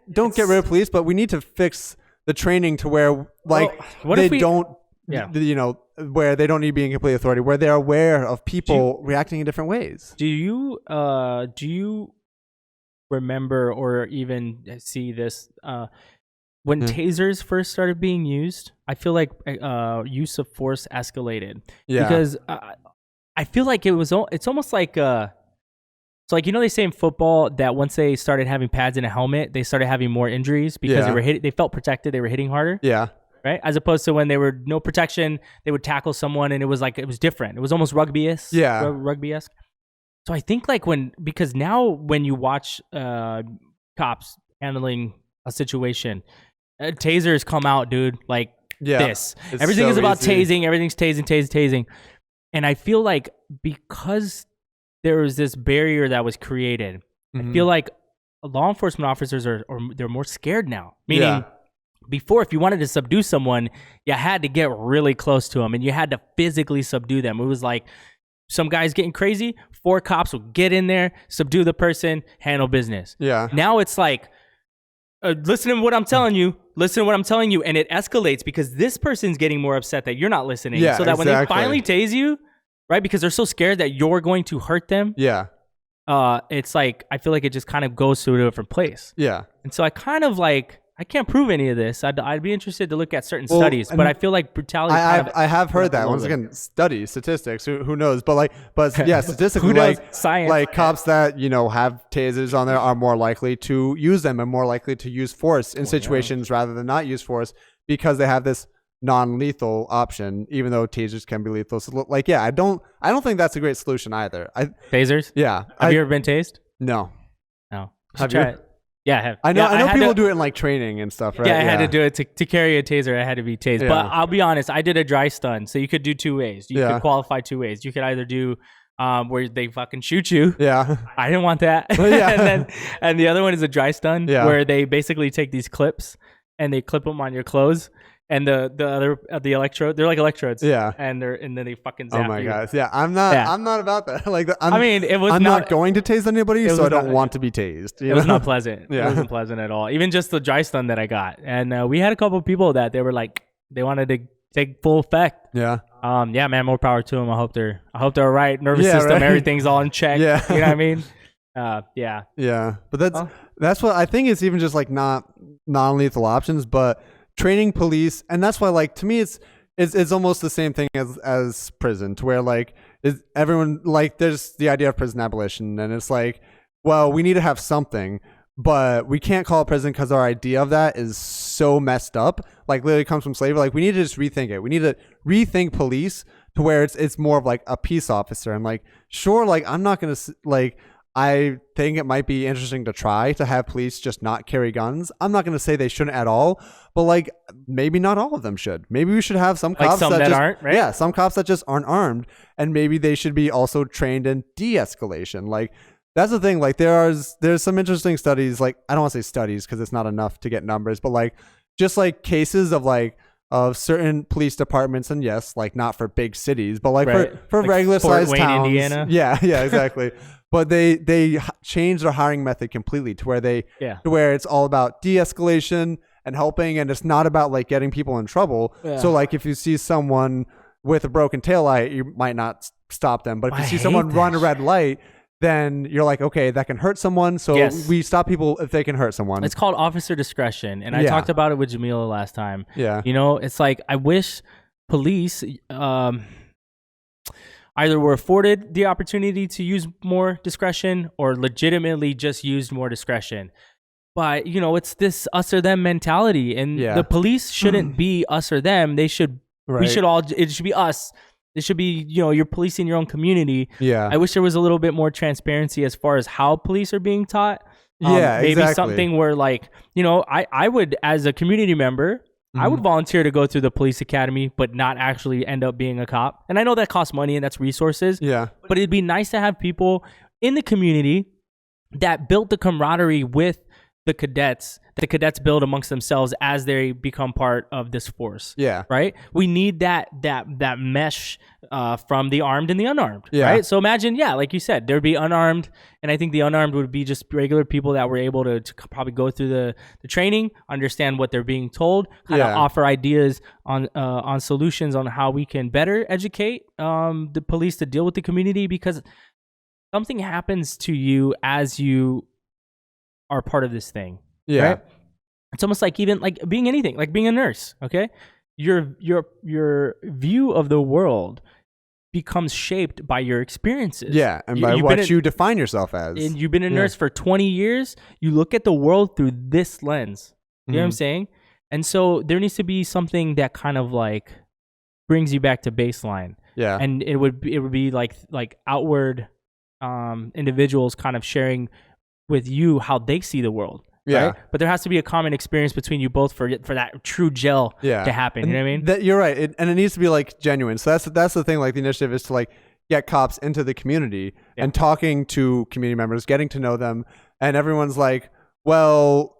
don't get rid of police, but we need to fix the training to where like where they don't need to be in complete authority, where they're aware of people reacting in different ways. Do you remember or even see this when tasers first started being used, I feel like use of force escalated. Yeah. Because I feel like it's almost like so like, you know, they say in football that once they started having pads and a helmet, they started having more injuries because they felt protected, they were hitting harder. Yeah. Right? As opposed to when they were no protection, they would tackle someone and it was different. It was almost rugby-esque. Yeah. Rugby-esque. So I think like because now when you watch cops handling a situation, tasers come out, dude, like this. Everything is about tasing. Everything's tasing. And I feel like because there was this barrier that was created, I feel like law enforcement officers they're more scared now. Meaning, before, if you wanted to subdue someone, you had to get really close to them and you had to physically subdue them. It was like some guy's getting crazy, 4 cops will get in there, subdue the person, handle business. Yeah. Now it's like, listen to what I'm telling you. And it escalates because this person's getting more upset that you're not listening. Yeah, so that when they finally tase you, right, because they're so scared that you're going to hurt them. Yeah. It's like, I feel like it just kind of goes to a different place. Yeah. And so I kind of like, I can't prove any of this. I'd be interested to look at certain studies, but I feel like brutality. I have heard that once again, statistics. Who knows? But yeah, statistically, science. Like cops that have tasers on there are more likely to use them and more likely to use force in situations rather than not use force because they have this non-lethal option, even though tasers can be lethal. So like, yeah, I don't think that's a great solution either. Tasers? Yeah. Have you ever been tased? No. No. Have you? Yeah, I have. I know people do it in like training and stuff, right? Yeah, I had to do it to carry a taser. I had to be tased. Yeah. But I'll be honest, I did a dry stun, so you could do 2 ways. You could qualify 2 ways. You could either do where they fucking shoot you. Yeah. I didn't want that. Yeah. and the other one is a dry stun, where they basically take these clips and they clip them on your clothes. And the electrode, they're like electrodes. Yeah. And then they fucking zap you. Oh my gosh. Yeah. I'm not about that. Like I'm not going to tase anybody, so I don't want to be tased. It was not pleasant. Yeah. It wasn't pleasant at all. Even just the dry stun that I got. And we had a couple of people that they were like, they wanted to take full effect. Yeah. Yeah, man, more power to them. I hope they're all right. Nervous system, right. Everything's all in check. Yeah. You know what I mean? Yeah. Yeah. But that's what I think is even just like not non-lethal options, but training police, and that's why, like, to me, it's almost the same thing as prison, to where like is everyone like there's the idea of prison abolition, and it's like, well, we need to have something, but we can't call it prison because our idea of that is so messed up. Like, literally comes from slavery. Like, we need to just rethink it. We need to rethink police to where it's more of like a peace officer. And like, sure, like I'm not gonna like. I think it might be interesting to try to have police just not carry guns. I'm not going to say they shouldn't at all, but like maybe not all of them should. Maybe we should have some cops that aren't, right? Yeah, some cops that just aren't armed, and maybe they should be also trained in de-escalation. Like that's the thing. Like there's some interesting studies. Like I don't want to say studies because it's not enough to get numbers, but like just like cases of certain police departments, and yes, like not for big cities, but like for like regular sized towns. Indiana. Yeah, exactly. But they changed their hiring method completely to where it's all about de-escalation and helping, and it's not about like getting people in trouble. Yeah. So like if you see someone with a broken taillight, you might not stop them. But if you see someone run a red light, then you're like, okay, that can hurt someone. So we stop people if they can hurt someone. It's called officer discretion. And I talked about it with Jamila last time. Yeah. You know, it's like I wish police either were afforded the opportunity to use more discretion or legitimately just used more discretion. But, you know, it's this us or them mentality. And the police shouldn't be us or them. They should, it should be us. It should be, you know, you're policing your own community. Yeah. I wish there was a little bit more transparency as far as how police are being taught. Maybe something where like, you know, I would, as a community member, I would volunteer to go through the police academy, but not actually end up being a cop. And I know that costs money and that's resources. Yeah. But it'd be nice to have people in the community that built the camaraderie with the cadets build amongst themselves as they become part of this force. Yeah. Right? We need that mesh from the armed and the unarmed. Yeah. Right? So imagine, like you said, there'd be unarmed, and I think the unarmed would be just regular people that were able to probably go through the training, understand what they're being told, kind of offer ideas on solutions on how we can better educate the police to deal with the community, because something happens to you as you are part of this thing. Yeah. Right? It's almost like even like being anything, like being a nurse. Okay, your view of the world becomes shaped by your experiences. Yeah, and by what you define yourself as. And you've been a nurse for 20 years. You look at the world through this lens. You know what I'm saying? And so there needs to be something that kind of like brings you back to baseline. Yeah. And it would be like outward individuals kind of sharing with you how they see the world. Yeah. Right? But there has to be a common experience between you both for that true gel to happen. And you know what I mean? You're right. And it needs to be like genuine. So that's the thing. Like the initiative is to like get cops into the community and talking to community members, getting to know them. And everyone's like, well,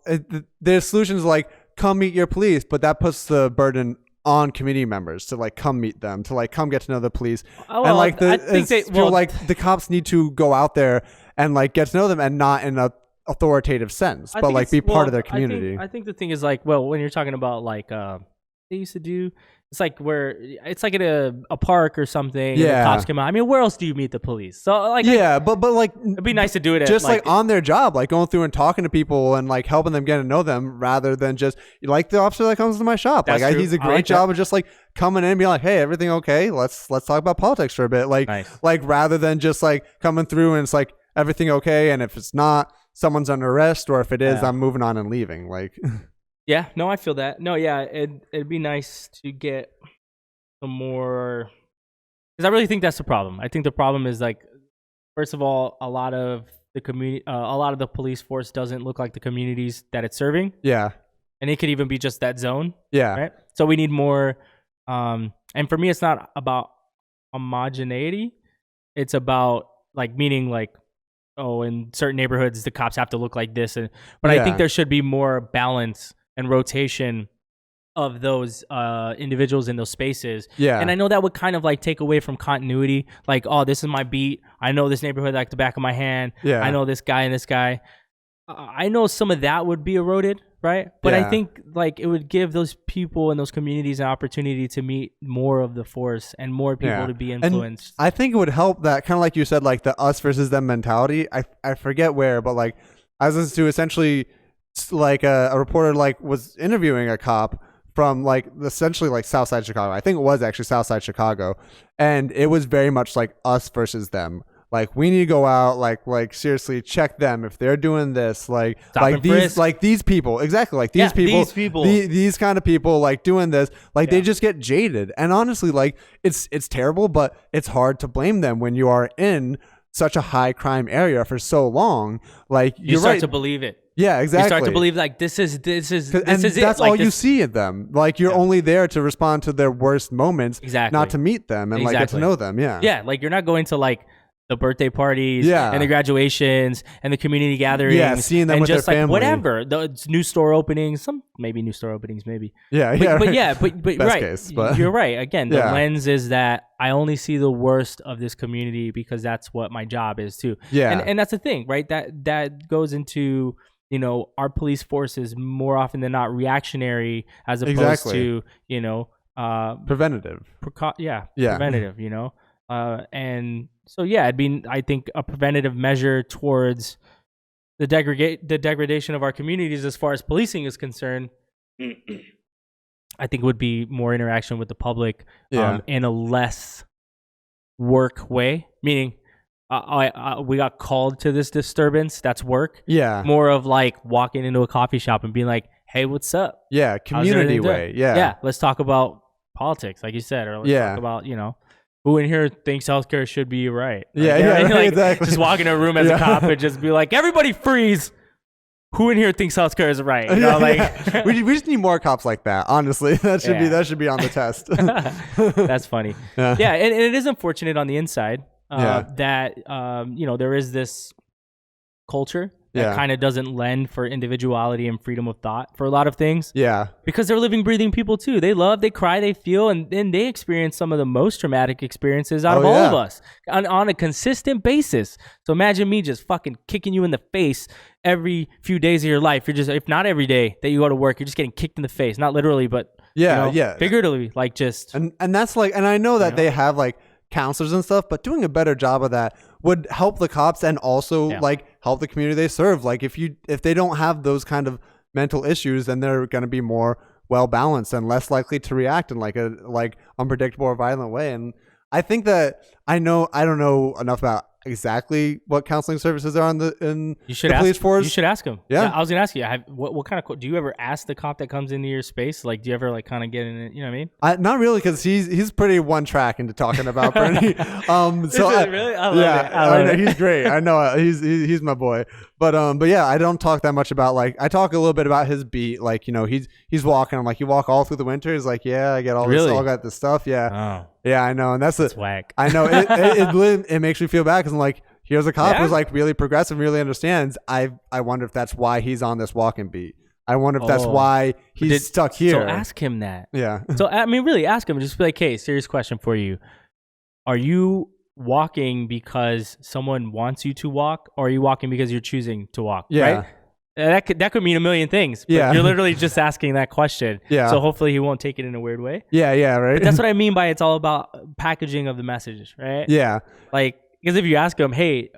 their solutions like come meet your police, but that puts the burden on community members to like come meet them, to like come get to know the police. Oh, well, and like I think like the cops need to go out there and like get to know them, and not in a authoritative sense, but like be part of their community. I think the thing is like, well, when you're talking about like they used to do, it's like where it's like at a park or something. And the cops come out. I mean, where else do you meet the police? So like, but like it'd be nice to do it just at, like on their job, like going through and talking to people and like helping them get to know them, rather than just like the officer that comes to my shop. Like he's a great job of just like coming in and being like, hey, everything okay? Let's talk about politics for a bit. Like like rather than just like coming through and it's like everything okay, and if it's not, someone's under arrest, or if it is, I'm moving on and leaving. Like, yeah, no, I feel that. No, yeah, it'd be nice to get some more, because I really think that's the problem. I think the problem is like, first of all, a lot of the community, a lot of the police force doesn't look like the communities that it's serving. Yeah, and it could even be just that zone. Yeah, right. So we need more. And for me, it's not about homogeneity. It's about like meaning like, oh, in certain neighborhoods, the cops have to look like this. But I think there should be more balance and rotation of those individuals in those spaces. Yeah. And I know that would kind of like take away from continuity. Like, oh, this is my beat. I know this neighborhood like the back of my hand. Yeah. I know this guy and this guy. I know some of that would be eroded, right? But I think like it would give those people in those communities an opportunity to meet more of the force and more people to be influenced. And I think it would help that kind of like you said, like the us versus them mentality. I forget where, but like I was listening to essentially like a reporter like was interviewing a cop from like essentially like Southside Chicago. I think it was actually Southside Chicago, and it was very much like us versus them. Like we need to go out, like seriously check them if they're doing this, like these people, exactly, like these people, these kind of people, like doing this, like they just get jaded. And honestly, like it's terrible, but it's hard to blame them when you are in such a high crime area for so long. Like you start to believe it. Yeah, exactly. You start to believe like this is it. That's all you see in them. Like you're only there to respond to their worst moments, not to meet them and like get to know them. Yeah, like you're not going to like the birthday parties and the graduations and the community gatherings, seeing them and with just their like family. Whatever, the new store openings, new store openings, maybe. But Best right. Case, but. You're right. Again, the lens is that I only see the worst of this community because that's what my job is too. Yeah, and that's the thing, right? That goes into, you know, our police force is more often than not reactionary as opposed to, you know, preventative. Preventative. You know, and so it'd be, I think, a preventative measure towards the degradation of our communities as far as policing is concerned. I think would be more interaction with the public in a less work way, meaning we got called to this disturbance. That's work. Yeah. More of like walking into a coffee shop and being like, hey, what's up? Yeah. Community way. Yeah. Yeah. Let's talk about politics, like you said, or let's talk about, you know, who in here thinks healthcare should be right? Like, exactly. Just walk in a room as a cop and just be like, everybody freeze. Who in here thinks healthcare is right? You know, like we just need more cops like that. Honestly, that should be on the test. That's funny. And it is unfortunate on the inside that you know, there is this culture that kind of doesn't lend for individuality and freedom of thought for a lot of things. Yeah. Because they're living, breathing people too. They love, they cry, they feel, and then they experience some of the most traumatic experiences out of all of us on a consistent basis. So imagine me just fucking kicking you in the face every few days of your life. You're just, if not every day that you go to work, you're just getting kicked in the face. Not literally, but figuratively, like just. And that's like, and I know that they have like counselors and stuff, but doing a better job of that would help the cops and also like help the community they serve. Like if they don't have those kind of mental issues, then they're going to be more well balanced and less likely to react in like unpredictable or violent way. And I think that I don't know enough about exactly what counseling services are in the police force. You should ask him. Yeah. I was gonna ask you. What kind of do you ever ask the cop that comes into your space? Like, do you ever like kind of get in it? You know what I mean? Not really, because he's pretty one track into talking about Bernie. Really? I love it. He's great. I know he's my boy. But yeah, I don't talk that much about like I talk a little bit about his beat. Like, you know, he's walking. I'm like, you walk all through the winter. He's like, yeah, I get all this. I got this stuff. Yeah. Oh. Yeah, I know, and that's whack. I know it makes me feel bad because I'm like, here's a cop who's like really progressive, really understands. I wonder if that's why he's on this walking beat. I wonder if that's why he's stuck here. So ask him that. Yeah. So I mean, really ask him. Just be like, hey, serious question for you: are you walking because someone wants you to walk, or are you walking because you're choosing to walk? Yeah. Right? That could mean a million things. But you're literally just asking that question. Yeah. So hopefully he won't take it in a weird way. Yeah. Yeah. Right. But that's what I mean by it's all about packaging of the messages, right? Yeah. Like, because if you ask him, hey,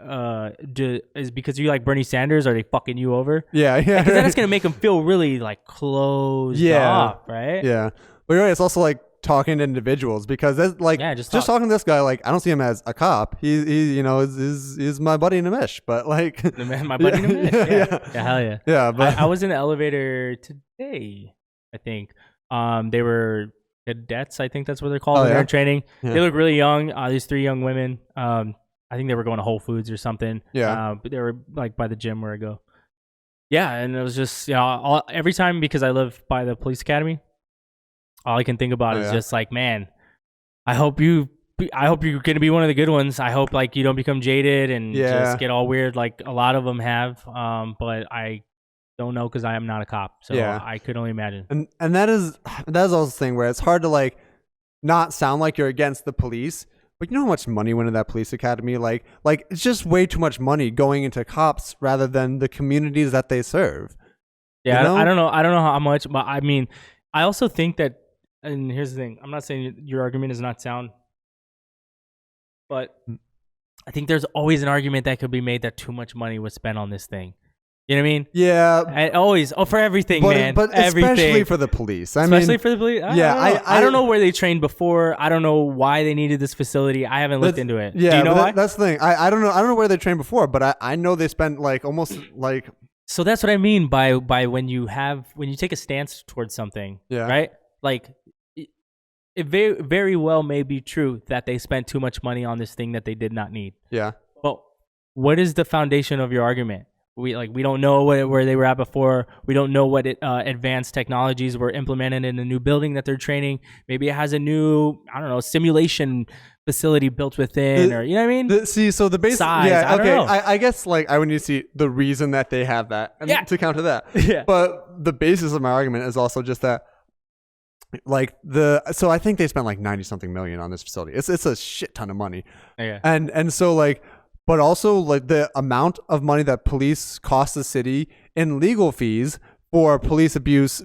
is because you like Bernie Sanders, are they fucking you over? Yeah. Yeah. Because that's gonna make him feel really like closed off, right? Yeah. But you're right. It's also like talking to individuals, because that's like just talking to this guy. Like, I don't see him as a cop. He you know is my buddy Nimish, but like my buddy Nimish. Yeah, hell yeah. Yeah, but I was in the elevator today. I think they were cadets. I think that's what they're called. They're in training. Yeah. They look really young. These 3 young women. I think they were going to Whole Foods or something. Yeah. But they were like by the gym where I go. Yeah, and it was just every time, because I live by the police academy, all I can think about is just like, man, I hope you're gonna be one of the good ones. I hope like you don't become jaded and just get all weird like a lot of them have. But I don't know, because I am not a cop, so I could only imagine. And that is also the thing where it's hard to like not sound like you're against the police, but you know how much money went into that police academy? Like it's just way too much money going into cops rather than the communities that they serve. Yeah, you know? I don't know how much, but I mean, I also think that. And here's the thing. I'm not saying your argument is not sound, but I think there's always an argument that could be made that too much money was spent on this thing. You know what I mean? Yeah. And always. Oh, for everything, man. But everything. Especially for the police. For the police? I don't know where they trained before. I don't know why they needed this facility. I haven't looked into it. Yeah. Do you know why? That's the thing. I don't know where they trained before, but I know they spent like almost like. So that's what I mean by when you take a stance towards something. Yeah. Right? Like, it very, very well may be true that they spent too much money on this thing that they did not need. Yeah. But what is the foundation of your argument? We don't know where they were at before. We don't know what advanced technologies were implemented in the new building that they're training. Maybe it has a new, I don't know, simulation facility built within, or you know what I mean? So the basic size. Yeah. Okay. I guess like I would need to see the reason that they have that to counter that. Yeah. But the basis of my argument is also just that. Like so I think they spent like 90 something million on this facility. It's a shit ton of money. Yeah. And so like, but also like the amount of money that police cost the city in legal fees for police abuse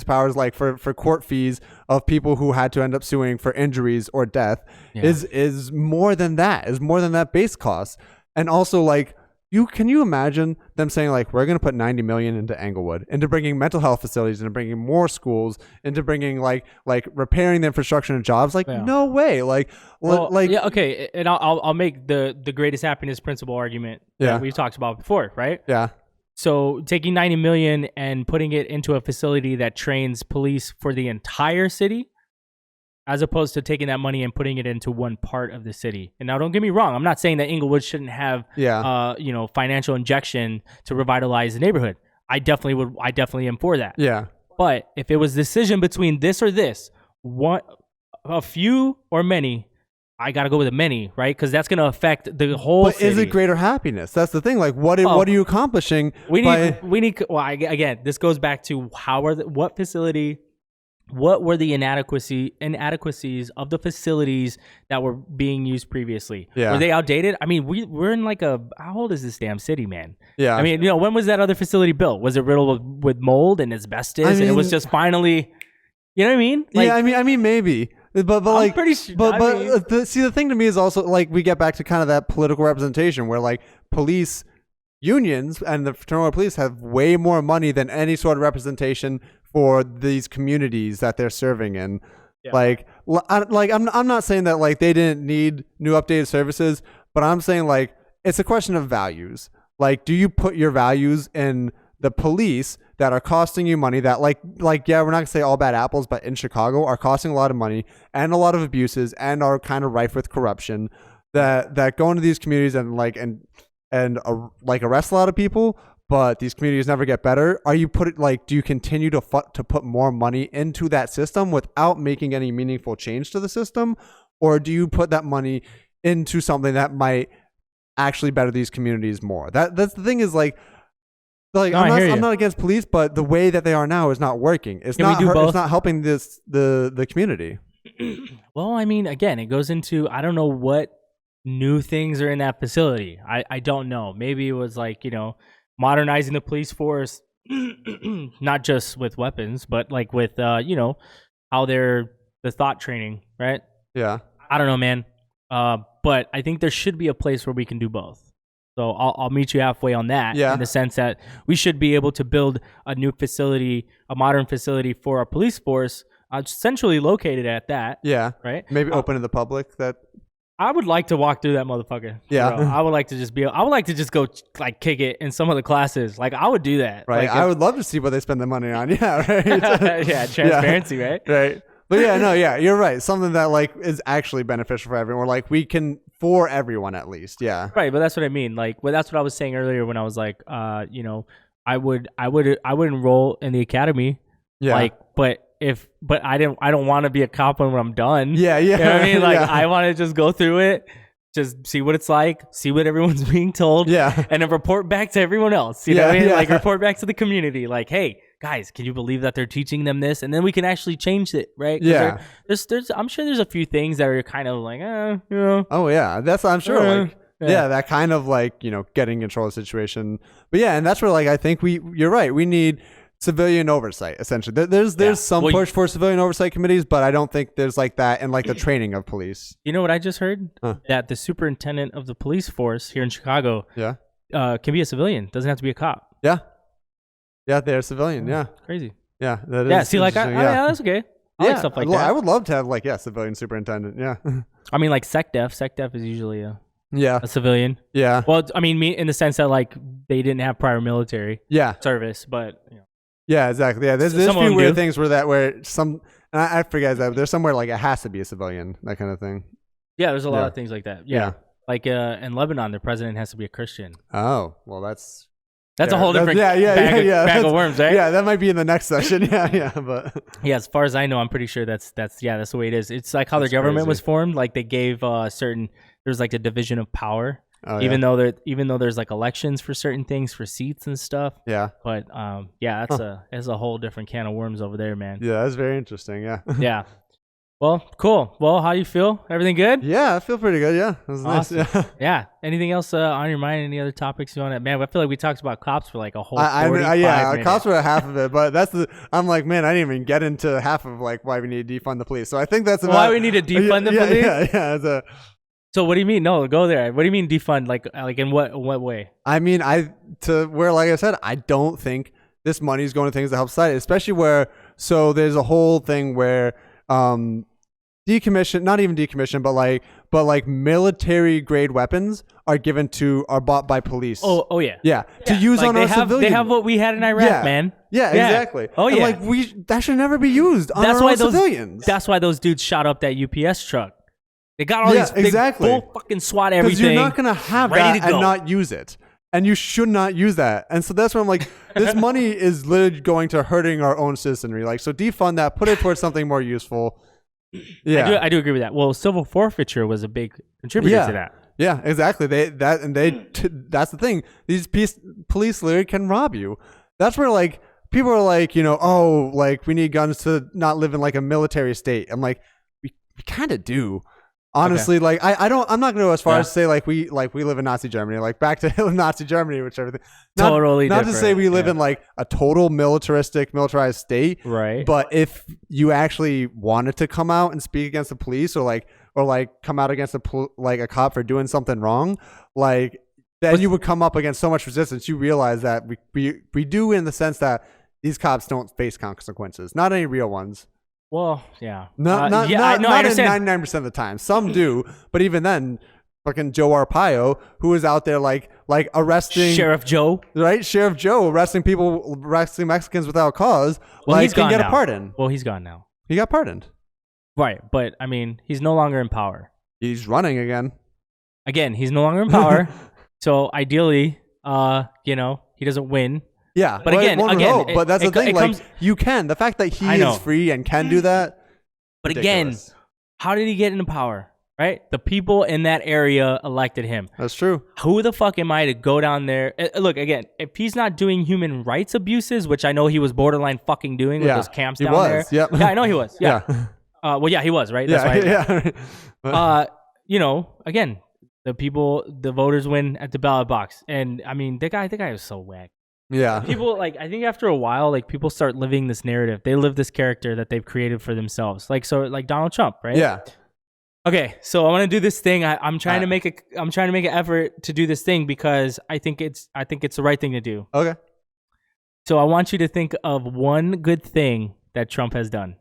powers, like for court fees of people who had to end up suing for injuries or death is more than that base cost. And also like, can you imagine them saying like, we're going to put 90 million into Englewood, into bringing mental health facilities, into bringing more schools, into bringing like repairing the infrastructure and jobs? Like, no way. Okay. And I'll make the greatest happiness principle argument that we've talked about before, right? Yeah. So taking 90 million and putting it into a facility that trains police for the entire city, as opposed to taking that money and putting it into one part of the city. And now, don't get me wrong. I'm not saying that Englewood shouldn't have, financial injection to revitalize the neighborhood. I definitely am for that. Yeah. But if it was a decision between this or this, a few or many, I got to go with the many, right? Because that's going to affect the whole city. Is it greater happiness? That's the thing. Like, what are you accomplishing? Again, this goes back to what were the inadequacies of the facilities that were being used previously? Yeah. Were they outdated? I mean, we're in like how old is this damn city, man? Yeah. I mean, when was that other facility built? Was it riddled with mold and asbestos, and it was just finally, you know what I mean? Like, yeah, I mean, maybe. But I'm like, pretty sure. The thing to me is also like we get back to kind of that political representation where like police unions and the fraternal police have way more money than any sort of representation for these communities that they're serving in. Yeah. I'm not saying that like they didn't need new updated services, but I'm saying like it's a question of values. Like, do you put your values in the police that are costing you money that like yeah, we're not gonna say all bad apples, but in Chicago are costing a lot of money and a lot of abuses and are kind of rife with corruption that go into these communities and arrest a lot of people, but these communities never get better. Do you continue to put more money into that system without making any meaningful change to the system, or do you put that money into something that might actually better these communities more? That's the thing is like no, I'm not against police, but the way that they are now is not working. It's not helping the community. Well, I mean, again, it goes into, I don't know what new things are in that facility. I don't know. Maybe it was like, modernizing the police force, not just with weapons, but like with, how the thought training, right? Yeah. I don't know, man. But I think there should be a place where we can do both. So I'll meet you halfway on that. Yeah. In the sense that we should be able to build a new facility, a modern facility for our police force, centrally located at that. Yeah. Right. Maybe open to the public. That I would like to walk through that motherfucker. Yeah. Bro. I would like to just go like kick it in some of the classes. Like I would do that. Right. Like, I would love to see what they spend the money on. Yeah. Right. Yeah. Transparency. Yeah. Right. Right. But yeah, you're right. Something that like is actually beneficial for everyone. Like we can, for everyone at least. Yeah. Right. But that's what I mean. Like, that's what I was saying earlier when I was like, I would enroll in the academy. Yeah. Like, but I don't want to be a cop when I'm done. Yeah. Yeah. You know what I mean? Like I want to just go through it, just see what it's like, see what everyone's being told. Yeah. And then report back to everyone else. You know what I mean? Yeah. Like report back to the community. Like, hey, guys, can you believe that they're teaching them this? And then we can actually change it, right? Yeah. I'm sure there's a few things that are kind of like, Oh yeah, I'm sure. That kind of like, getting control of the situation. But yeah, and that's where like I think you're right. We need civilian oversight essentially. There's some push for civilian oversight committees, but I don't think there's like that in like the training of police. You know what I just heard? That the superintendent of the police force here in Chicago, can be a civilian. Doesn't have to be a cop. Yeah. Yeah, they're civilian. Yeah, crazy. Yeah, that is. See, like, that's okay. I like stuff like that. I would love to have like civilian superintendent. Yeah. I mean, like SecDef is usually a civilian. Yeah. Well, I mean, in the sense that like they didn't have prior military service, but Yeah, exactly. Yeah, there's a few weird things where some, and I forget that there's somewhere like it has to be a civilian, that kind of thing. Yeah, there's a lot of things like that. Yeah. Like in Lebanon, the president has to be a Christian. Oh, well, that's a whole different bag of worms, right? Yeah, that might be in the next session. But as far as I know, I'm pretty sure that's the way it is. It's like how their government was formed. Like they gave there's like a division of power. Oh, even though there's like elections for certain things for seats and stuff. Yeah. But that's a whole different can of worms over there, man. Yeah, that's very interesting. Yeah. Yeah. Well, cool. Well, how you feel? Everything good? Yeah, I feel pretty good. Yeah, it was awesome. Nice. Yeah. Yeah. Anything else on your mind? Any other topics you want to? Man, I feel like we talked about cops for like a whole 45 minutes. Cops were half of it, but I'm like, man, I didn't even get into half of like why we need to defund the police. So I think that's why we need to defund the police. Yeah. So what do you mean? No, go there. What do you mean defund? Like in what way? I mean, like I said, I don't think this money is going to things that help society, especially there's a whole thing where not even decommission, but like military grade weapons are bought by police. Oh yeah. Yeah. To use like on our civilians. They have what we had in Iraq, man. Yeah, exactly. Oh yeah. And like that should never be used on our own civilians. That's why those dudes shot up that UPS truck. They got all these big full fucking SWAT everything. Because you're not going to have that and not use it. And you should not use that. And so that's where I'm like, this money is literally going to hurting our own citizenry. Like, so defund that, put it towards something more useful. Yeah. I do agree with that. Well, civil forfeiture was a big contributor to that. Yeah, exactly. That's the thing. These police literally can rob you. That's where like people are like, like we need guns to not live in like a military state. I'm like, we kind of do. Honestly, like I'm not going to go as far as to say like we live in Nazi Germany, like back to Nazi Germany, which everything. Not to say we live in like a total militarized state, right? But if you actually wanted to come out and speak against the police, or come out against a cop for doing something wrong, like then you would come up against so much resistance. You realize that we do, in the sense that these cops don't face consequences, not any real ones. Well, yeah. Not I understand. 99% of the time. Some do, but even then, fucking Joe Arpaio, who is out there like arresting Sheriff Joe, right? Sheriff Joe arresting Mexicans without cause. Well, he's can gone get now. a pardon. Well, he's gone now. He got pardoned. Right, but I mean, he's no longer in power. He's running again. Again, he's no longer in power. So ideally, he doesn't win. Yeah, but again, but that's the thing. You can. The fact that he is free and can do that. But ridiculous. Again, how did he get into power? Right? The people in that area elected him. That's true. Who the fuck am I to go down there? Look, again, if he's not doing human rights abuses, which I know he was borderline fucking doing with those camps down there. Yep. Yeah, I know he was. Yeah. Well, yeah, he was, right? That's why. Again, the voters win at the ballot box. And I mean, the guy was so whack. Yeah. People I think after a while, people start living this narrative. They live this character that they've created for themselves. Like Donald Trump, right? Yeah. Okay, so I want to do this thing. I'm trying to make an effort to do this thing because I think it's the right thing to do. Okay. So I want you to think of one good thing that Trump has done.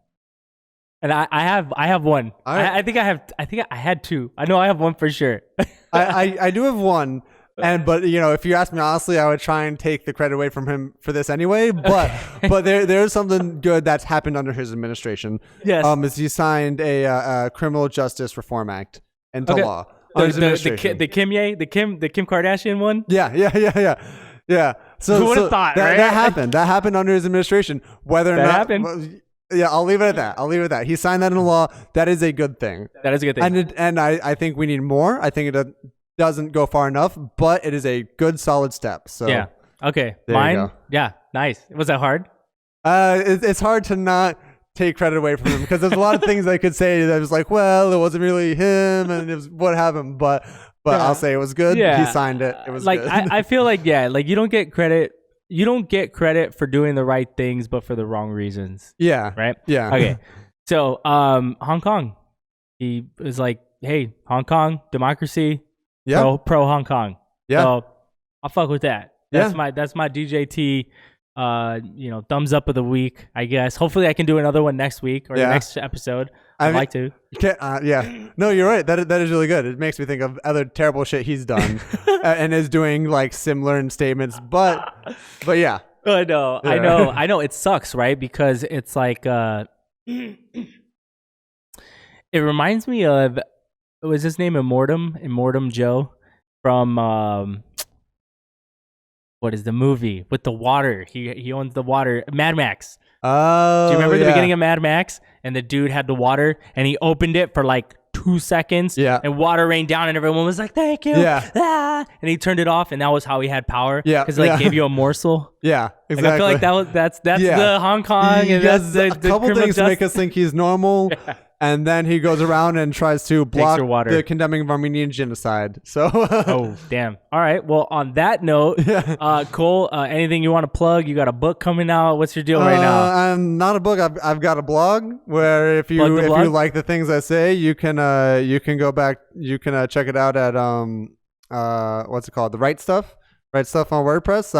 And I have one. Right. I think I had two. I know I have one for sure. I do have one. But if you ask me honestly, I would try and take the credit away from him for this anyway. But there's something good that's happened under his administration. Yes. Is he signed a Criminal Justice Reform Act into law. The Kim Kardashian one. Yeah. So who would have thought? That happened. That happened under his administration. Whether or not happened. Well, yeah, I'll leave it at that. He signed that into law. That is a good thing. That is a good thing. And I think we need more. I think it doesn't go far enough, but it is a good solid step. So yeah. Okay. There Mine. You go. Yeah. Nice. Was that hard? It's hard to not take credit away from him because there's a lot of things I could say that was like, well, it wasn't really him and it was what happened, but I'll say it was good. Yeah. He signed it. It was good. I feel like you don't get credit. You don't get credit for doing the right things, but for the wrong reasons. Yeah. Right. Yeah. Okay. So, Hong Kong. He was like, "Hey, Hong Kong, democracy." Yeah. Pro Hong Kong. Yeah. So I'll fuck with that. That's my DJT thumbs up of the week, I guess. Hopefully I can do another one next week or the next episode. I'd like to. Yeah. No, you're right. That is really good. It makes me think of other terrible shit he's done and is doing similar statements. But yeah. I know. It sucks, right? Because it's it reminds me of, was his name Immortum Joe from what is the movie with the water? He owns the water. Mad Max. Oh, do you remember the beginning of Mad Max? And the dude had the water and he opened it for 2 seconds. Yeah. And water rained down and everyone was like, "Thank you." Yeah. Ah! And he turned it off and that was how he had power. Yeah. Because gave you a morsel. Yeah. Exactly. I feel like that's the Hong Kong and that's the couple things to make us think he's normal. Yeah. And then he goes around and tries to block the condemning of Armenian genocide. So, oh damn! All right. Well, on that note, Kohl, anything you want to plug? You got a book coming out. What's your deal right now? I'm not a book. I've got a blog where if you like the things I say, you can go back. You can check it out at what's it called? The Right Stuff. Right Stuff on WordPress.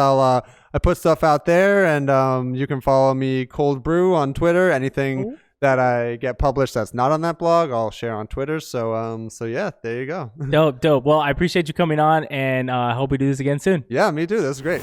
I put stuff out there, and you can follow me Cold Brew on Twitter. Anything that I get published that's not on that blog, I'll share on Twitter. So yeah, there you go. Dope. Well, I appreciate you coming on, and I hope we do this again soon. Yeah, me too. This is great.